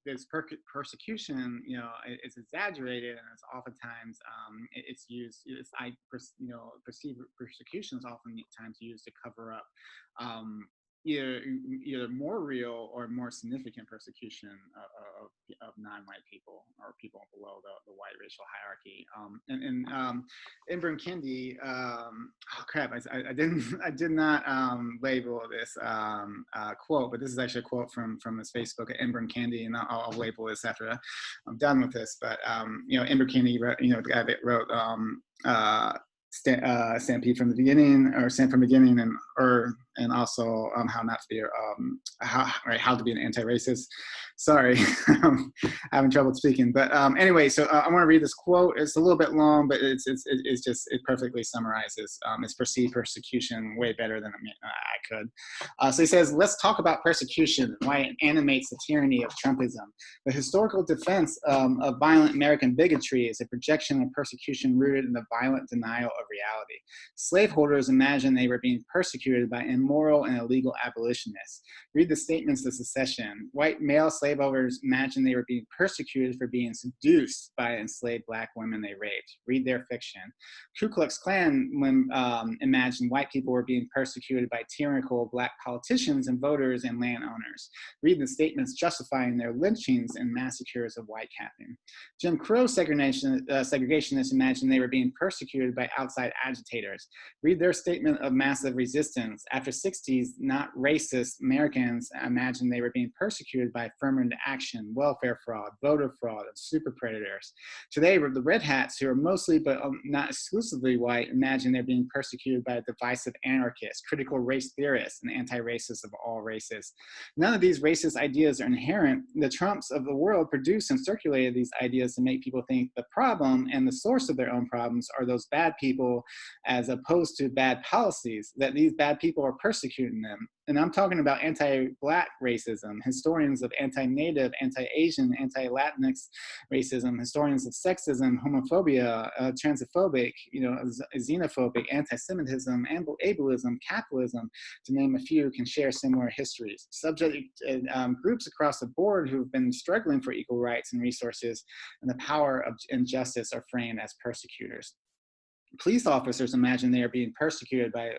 this persecution, you know, it's exaggerated, and it's oftentimes it's used. Perceived persecution is oftentimes used to cover up either more real or more significant persecution of non-white people or people below the white racial hierarchy. Ibram Kendi, I did not label this quote, but this is actually a quote from his Facebook at Ibram Kendi, and I'll label this after I'm done with this. But Ibram Kendi, the guy that wrote Stampede from the Beginning, or Stand from the Beginning, and also how not to be how to be an anti-racist. Sorry, I'm having trouble speaking. But anyway, so I want to read this quote. It's a little bit long, but it perfectly summarizes its perceived persecution way better than I could. So he says, "Let's talk about persecution and why it animates the tyranny of Trumpism. The historical defense of violent American bigotry is a projection of persecution rooted in the violent denial of reality. Slaveholders imagined they were being persecuted by immoral and illegal abolitionists. Read the statements of secession. White male slaveholders imagined they were being persecuted for being seduced by enslaved black women they raped. Read their fiction. Ku Klux Klan imagined white people were being persecuted by tyrannical black politicians and voters and landowners. Read the statements justifying their lynchings and massacres of white capping. Jim Crow segregationists imagined they were being persecuted by outside agitators. Read their statement of massive resistance. After 60s, not racist Americans imagined they were being persecuted by affirmative action, welfare fraud, voter fraud, and super predators. Today, the red hats, who are mostly but not exclusively white, imagine they're being persecuted by divisive anarchists, critical race theorists, and anti-racists of all races. None of these racist ideas are inherent. The Trumps of the world produced and circulated these ideas to make people think the problem and the source of their own problems are those bad people, as opposed to bad policies, that these bad people are persecuting them. And I'm talking about anti-Black racism, historians of anti-Native, anti-Asian, anti-Latinx racism, historians of sexism, homophobia, transphobic, xenophobic, anti-Semitism, ableism, capitalism, to name a few, can share similar histories. Subject groups across the board who've been struggling for equal rights and resources and the power of injustice are framed as persecutors. Police officers imagine they are being persecuted by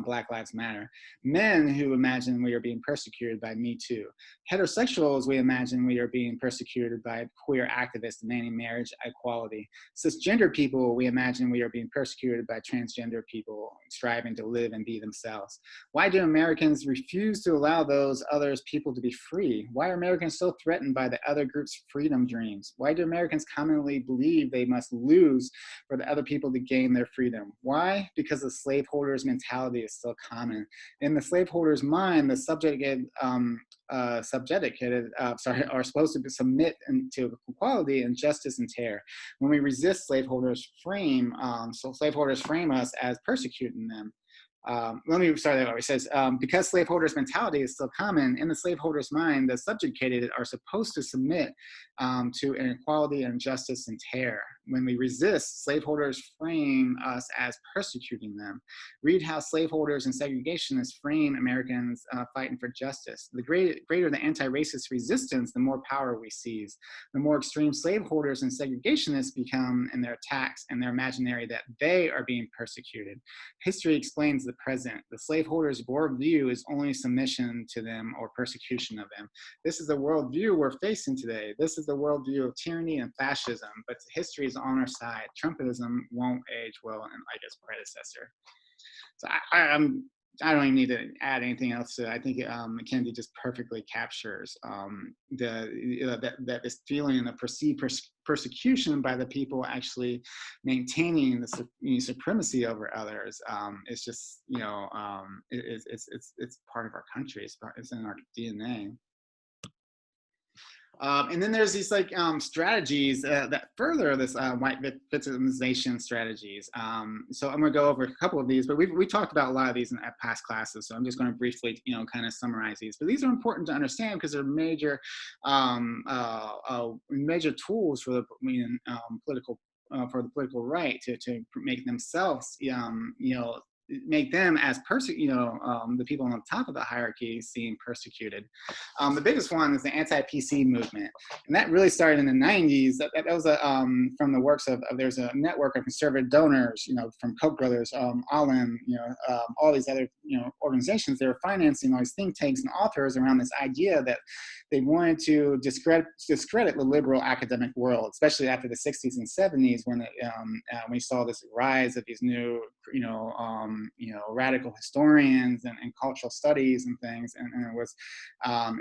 Black Lives Matter. Men who imagine we are being persecuted by Me Too. Heterosexuals, we imagine we are being persecuted by queer activists demanding marriage equality. Cisgender people, we imagine we are being persecuted by transgender people striving to live and be themselves. Why do Americans refuse to allow those others people to be free? Why are Americans so threatened by the other group's freedom dreams? Why do Americans commonly believe they must lose for the other people to gain their freedom? Why? Because the slaveholder's mentality is still common. In the slaveholder's mind, the subjugated are supposed to submit to equality and justice and terror. When we resist, slaveholders frame us as persecuting them. Let me start that over. It says, because slaveholders' mentality is still common, in the slaveholder's mind, the subjugated are supposed to submit to inequality and justice and terror. when we resist, slaveholders frame us as persecuting them. Read how slaveholders and segregationists frame Americans fighting for justice. The greater the anti-racist resistance, the more power we seize. The more extreme slaveholders and segregationists become in their attacks and their imaginary that they are being persecuted. History explains the present. The slaveholders' worldview is only submission to them or persecution of them. This is the worldview we're facing today. This is the worldview of tyranny and fascism, but history is on our side. Trumpism won't age well like its predecessor. So I don't even need to add anything else to it. I think Kennedy just perfectly captures that this feeling of perceived persecution by the people actually maintaining the supremacy over others. It's just, it's part of our country. It's in our DNA. And then there's these strategies that further this white victimization strategies. So I'm going to go over a couple of these, but we talked about a lot of these in past classes. So I'm just going to briefly, kind of summarize these. But these are important to understand because they're major tools for the political right to make themselves, make them as the people on the top of the hierarchy seem persecuted. The biggest one is the anti-PC movement, and that really started in the 90s. That was from the works of there's a network of conservative donors, from Koch brothers, Allen, all these other organizations. They were financing all these think tanks and authors around this idea that they wanted to discredit the liberal academic world, especially after the 60s and 70s when we saw this rise of these new radical historians and cultural studies and things, and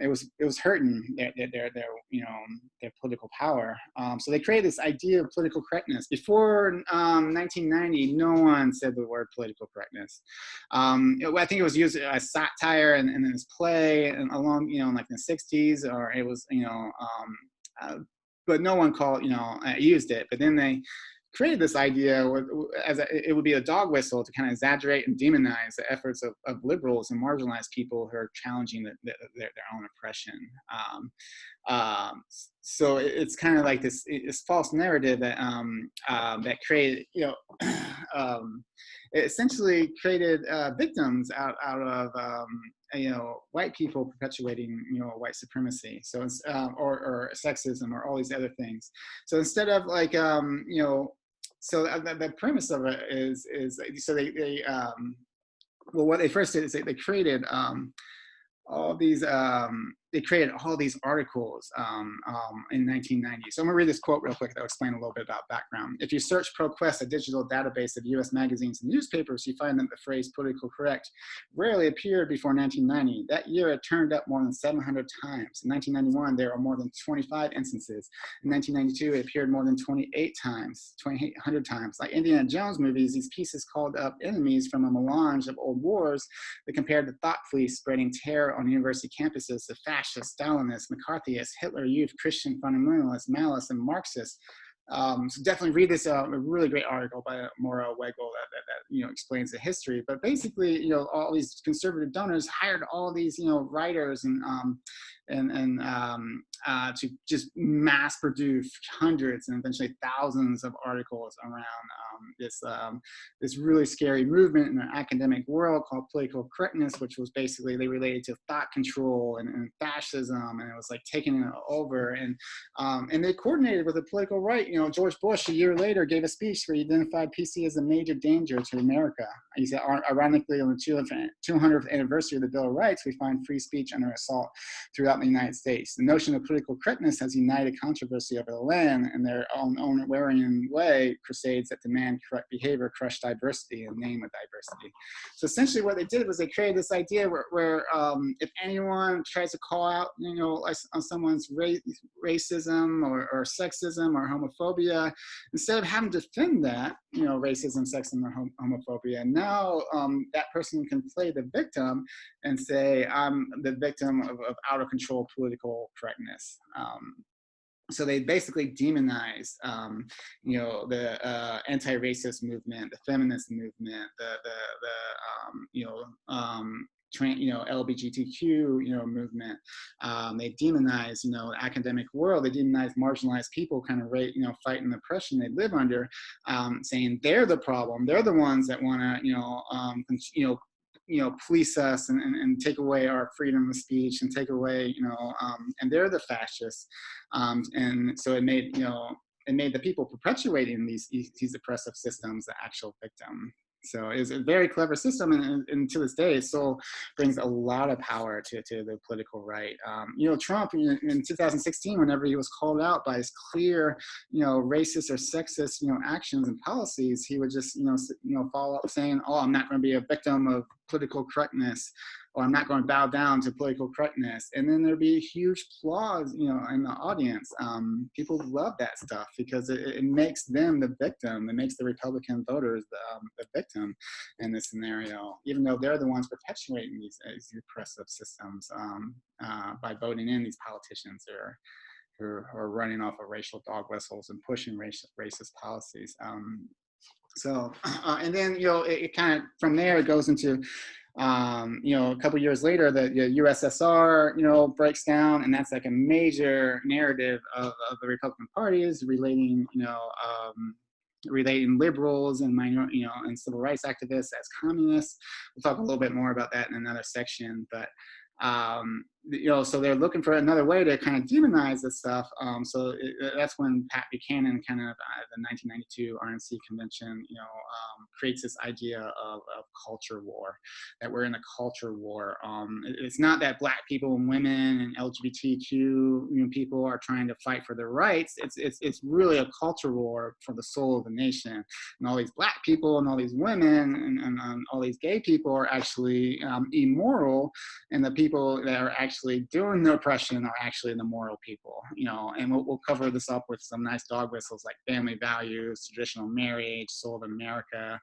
it was hurting their political power. So they created this idea of political correctness. Before 1990, no one said the word political correctness. I think it was used as satire and this play and along like in the 60s, or it was but no one used it. But then they created this idea it would be a dog whistle to kind of exaggerate and demonize the efforts of liberals and marginalized people who are challenging their own oppression. So it's kind of like this false narrative that created, it essentially created victims out of white people perpetuating white supremacy. So it's or sexism or all these other things. So instead of so the premise of it is so they what they first did is they created all these articles in 1990. So I'm gonna read this quote real quick that'll explain a little bit about background. If you search ProQuest, a digital database of US magazines and newspapers, you find that the phrase political correct rarely appeared before 1990. That year it turned up more than 700 times. In 1991, there were more than 25 instances. In 1992, it appeared more than 2,800 times. Like Indiana Jones movies, these pieces called up enemies from a melange of old wars that compared the thought police spreading terror on university campuses to fascists, Stalinists, McCarthyists, Hitler Youth, Christian fundamentalists, Maoists, and Marxists. So definitely read this, a really great article by Maura Weigel that explains the history. But basically, all these conservative donors hired all these, writers and to just mass produce hundreds and eventually thousands of articles around this really scary movement in the academic world called political correctness, which was basically they related to thought control and fascism, and it was like taking it over. And they coordinated with the political right. George Bush a year later gave a speech where he identified PC as a major danger to America. He said, ironically, on the 200th anniversary of the Bill of Rights, we find free speech under assault throughout the United States. The notion of political correctness has united controversy over the land, and their own Orwellian way crusades that demand correct behavior, crush diversity, and name of diversity. So essentially what they did was they created this idea where if anyone tries to call out, on someone's racism or sexism or homophobia, instead of having to defend that, racism, sexism, or homophobia, now that person can play the victim and say, I'm the victim of out of control political correctness. So they basically demonized, the anti-racist movement, the feminist movement, LGBTQ, movement. They demonize, the academic world. They demonize marginalized people, kind of fighting the oppression they live under, saying they're the problem. They're the ones that want to, police us and take away our freedom of speech and take away, and they're the fascists. And so it made the people perpetuating these oppressive systems the actual victim. So it's a very clever system, and to this day, it still brings a lot of power to the political right. Trump in 2016, whenever he was called out by his clear, racist or sexist, actions and policies, he would just, follow up saying, "Oh, I'm not going to be a victim of political correctness, or I'm not going to bow down to political correctness." And then there'd be huge applause, in the audience. People love that stuff because it makes them the victim. It makes the Republican voters the victim in this scenario, even though they're the ones perpetuating these repressive systems by voting in these politicians who are running off of racial dog whistles and pushing racist policies. And then, it kind of, from there, it goes into, a couple years later, the USSR, breaks down, and that's like a major narrative of the Republican Party is relating, relating liberals and and civil rights activists as communists. We'll talk a little bit more about that in another section, but so they're looking for another way to kind of demonize this stuff. That's when Pat Buchanan, kind of the 1992 RNC convention, creates this idea of culture war, that we're in a culture war. It's not that Black people and women and LGBTQ people are trying to fight for their rights. It's really a culture war for the soul of the nation. And all these Black people and all these women and all these gay people are actually immoral, and the people that are actually doing the oppression are actually the moral people, and we'll cover this up with some nice dog whistles like family values, traditional marriage, soul of America.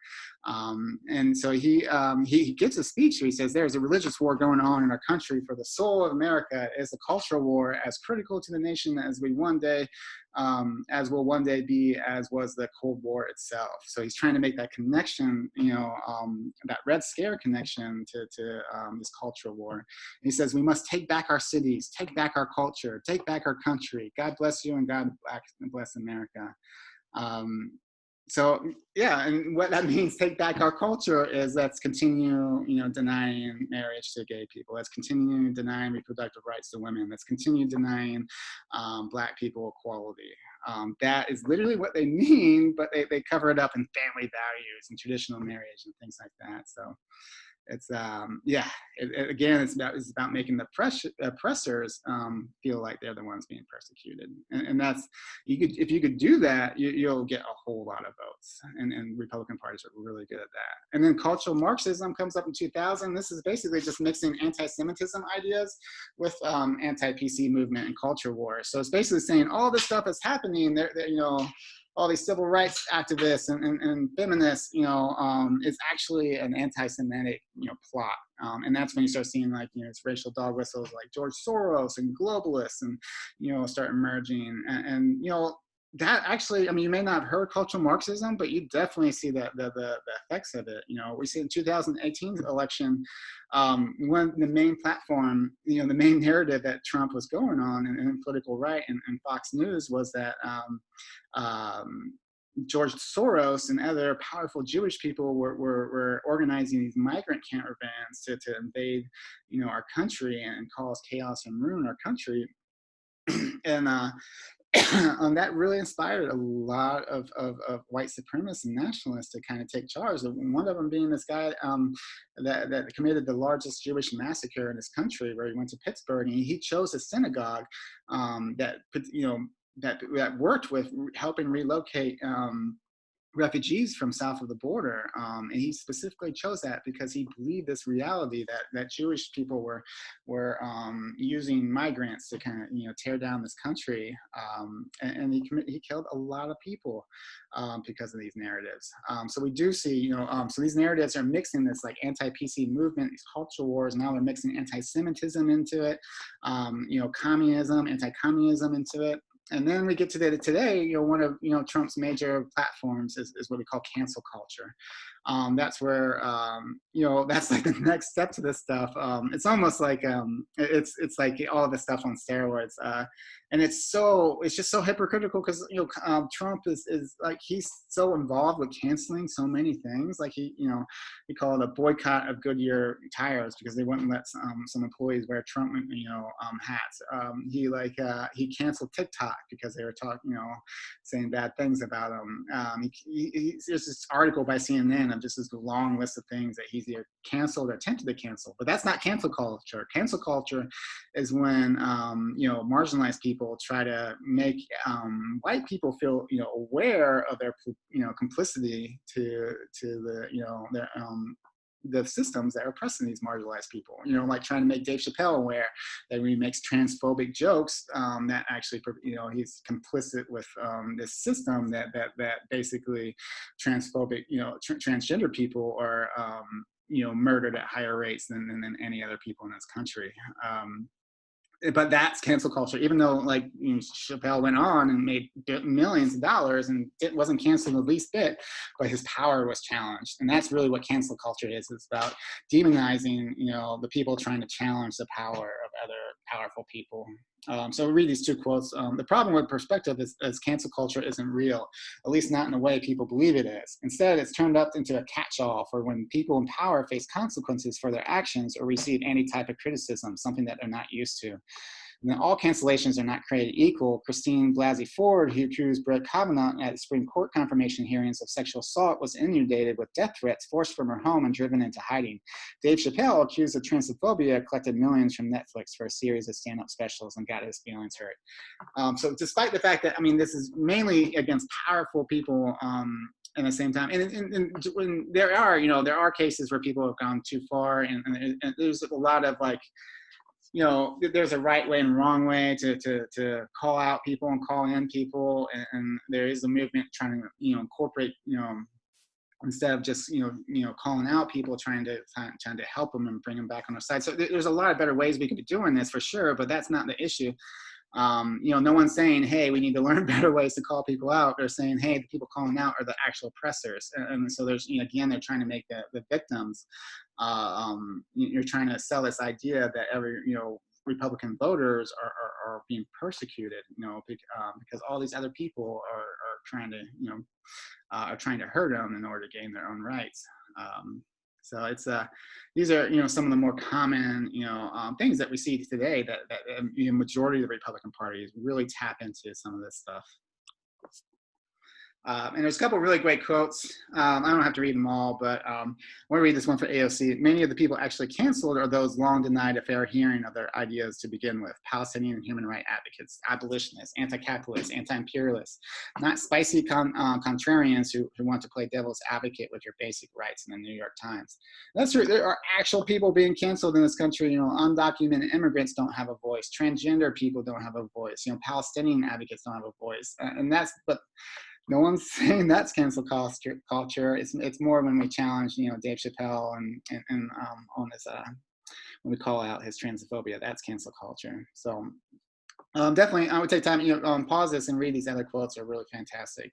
And so he gives a speech where he says, "There's a religious war going on in our country for the soul of America. It's a cultural war as critical to the nation as we one day, as will one day be, as was the Cold War itself." So he's trying to make that connection, that Red Scare connection to this cultural war. And he says, "We must take back our cities, take back our culture, take back our country. God bless you and God bless America." So yeah, and what that means, take back our culture, is let's continue, denying marriage to gay people. Let's continue denying reproductive rights to women. Let's continue denying Black people equality. That is literally what they mean, but they cover it up in family values and traditional marriage and things like that. So it's again, it's about making the oppressors feel like they're the ones being persecuted, and that's, if you could do that, you'll get a whole lot of votes, and Republican parties are really good at that. And then cultural Marxism comes up in 2000. This is basically just mixing anti-Semitism ideas with anti-PC movement and culture war. So it's basically saying all this stuff is happening there, all these civil rights activists and feminists, is actually an anti-Semitic, plot. And that's when you start seeing it's racial dog whistles like George Soros and globalists and, start emerging. And that actually, you may not have heard cultural Marxism, but you definitely see the effects of it. We see in 2018 election, when the main platform, the main narrative that Trump was going on in political right and Fox News was that George Soros and other powerful Jewish people were organizing these migrant caravans to invade, our country and cause chaos and ruin our country. And that really inspired a lot of white supremacists and nationalists to kind of take charge. One of them being this guy that committed the largest Jewish massacre in this country, where he went to Pittsburgh and he chose a synagogue that worked with helping relocate refugees from south of the border. And he specifically chose that because he believed this reality that Jewish people were using migrants to kind of, tear down this country. And he killed a lot of people because of these narratives. So we do see, so these narratives are mixing this like anti-PC movement, these cultural wars. Now they're mixing anti-Semitism into it, communism, anti-communism into it. And then we get to today, one of Trump's major platforms is what we call cancel culture, that's where that's like the next step to this stuff. It's almost like it's like all of this stuff on steroids, and it's just so hypocritical because Trump is like he's so involved with canceling so many things. Like he called a boycott of Goodyear tires because they wouldn't let some employees wear Trump hats. He canceled TikTok because they were saying bad things about him. There's this article by CNN of just this long list of things that he's either canceled or attempted to cancel. But that's not cancel culture. Cancel culture is when marginalized people try to make white people feel aware of their complicity to the systems that are oppressing these marginalized people. Like trying to make Dave Chappelle aware that when he makes transphobic jokes, that actually, he's complicit with this system that basically transphobic, transgender people are, murdered at higher rates than any other people in this country. But that's cancel culture, even though Chappelle went on and made millions of dollars and it wasn't canceled the least bit, but his power was challenged. And that's really what cancel culture is. It's about demonizing, the people trying to challenge the power of other powerful people. So we read these two quotes. The problem with perspective is cancel culture isn't real, at least not in the way people believe it is. Instead, it's turned up into a catch-all for when people in power face consequences for their actions or receive any type of criticism, something that they're not used to. And then all cancellations are not created equal. Christine Blasey Ford, who accused Brett Kavanaugh at Supreme Court confirmation hearings of sexual assault, was inundated with death threats, forced from her home, and driven into hiding. Dave Chappelle, accused of transphobia, collected millions from Netflix for a series of stand-up specials and got his feelings hurt. So despite the fact that, this is mainly against powerful people, at the same time, and when there are cases where people have gone too far, and there's a lot of there's a right way and wrong way to call out people and call in people, and there is a movement trying to incorporate instead of just calling out people, trying to help them and bring them back on our side. So there's a lot of better ways we could be doing this for sure, but that's not the issue. No one's saying, hey, we need to learn better ways to call people out. They're saying, hey, the people calling out are the actual oppressors. And so there's, again, they're trying to make the victims. You're trying to sell this idea that every, Republican voters are being persecuted, because all these other people are trying to hurt them in order to gain their own rights. So it's these are some of the more common things that we see today that the majority of the Republican Party really tap into some of this stuff. And there's a couple of really great quotes. I don't have to read them all, but I want to read this one for AOC. Many of the people actually canceled are those long denied a fair hearing of their ideas to begin with. Palestinian and human rights advocates, abolitionists, anti-capitalists, anti-imperialists, not spicy contrarians who want to play devil's advocate with your basic rights in the New York Times. That's true. There are actual people being canceled in this country. Undocumented immigrants don't have a voice. Transgender people don't have a voice. Palestinian advocates don't have a voice. But no one's saying that's cancel culture. It's more when we challenge, Dave Chappelle and on this when we call out his transphobia. That's cancel culture. So definitely, I would take time, pause this and read these other quotes. Are really fantastic.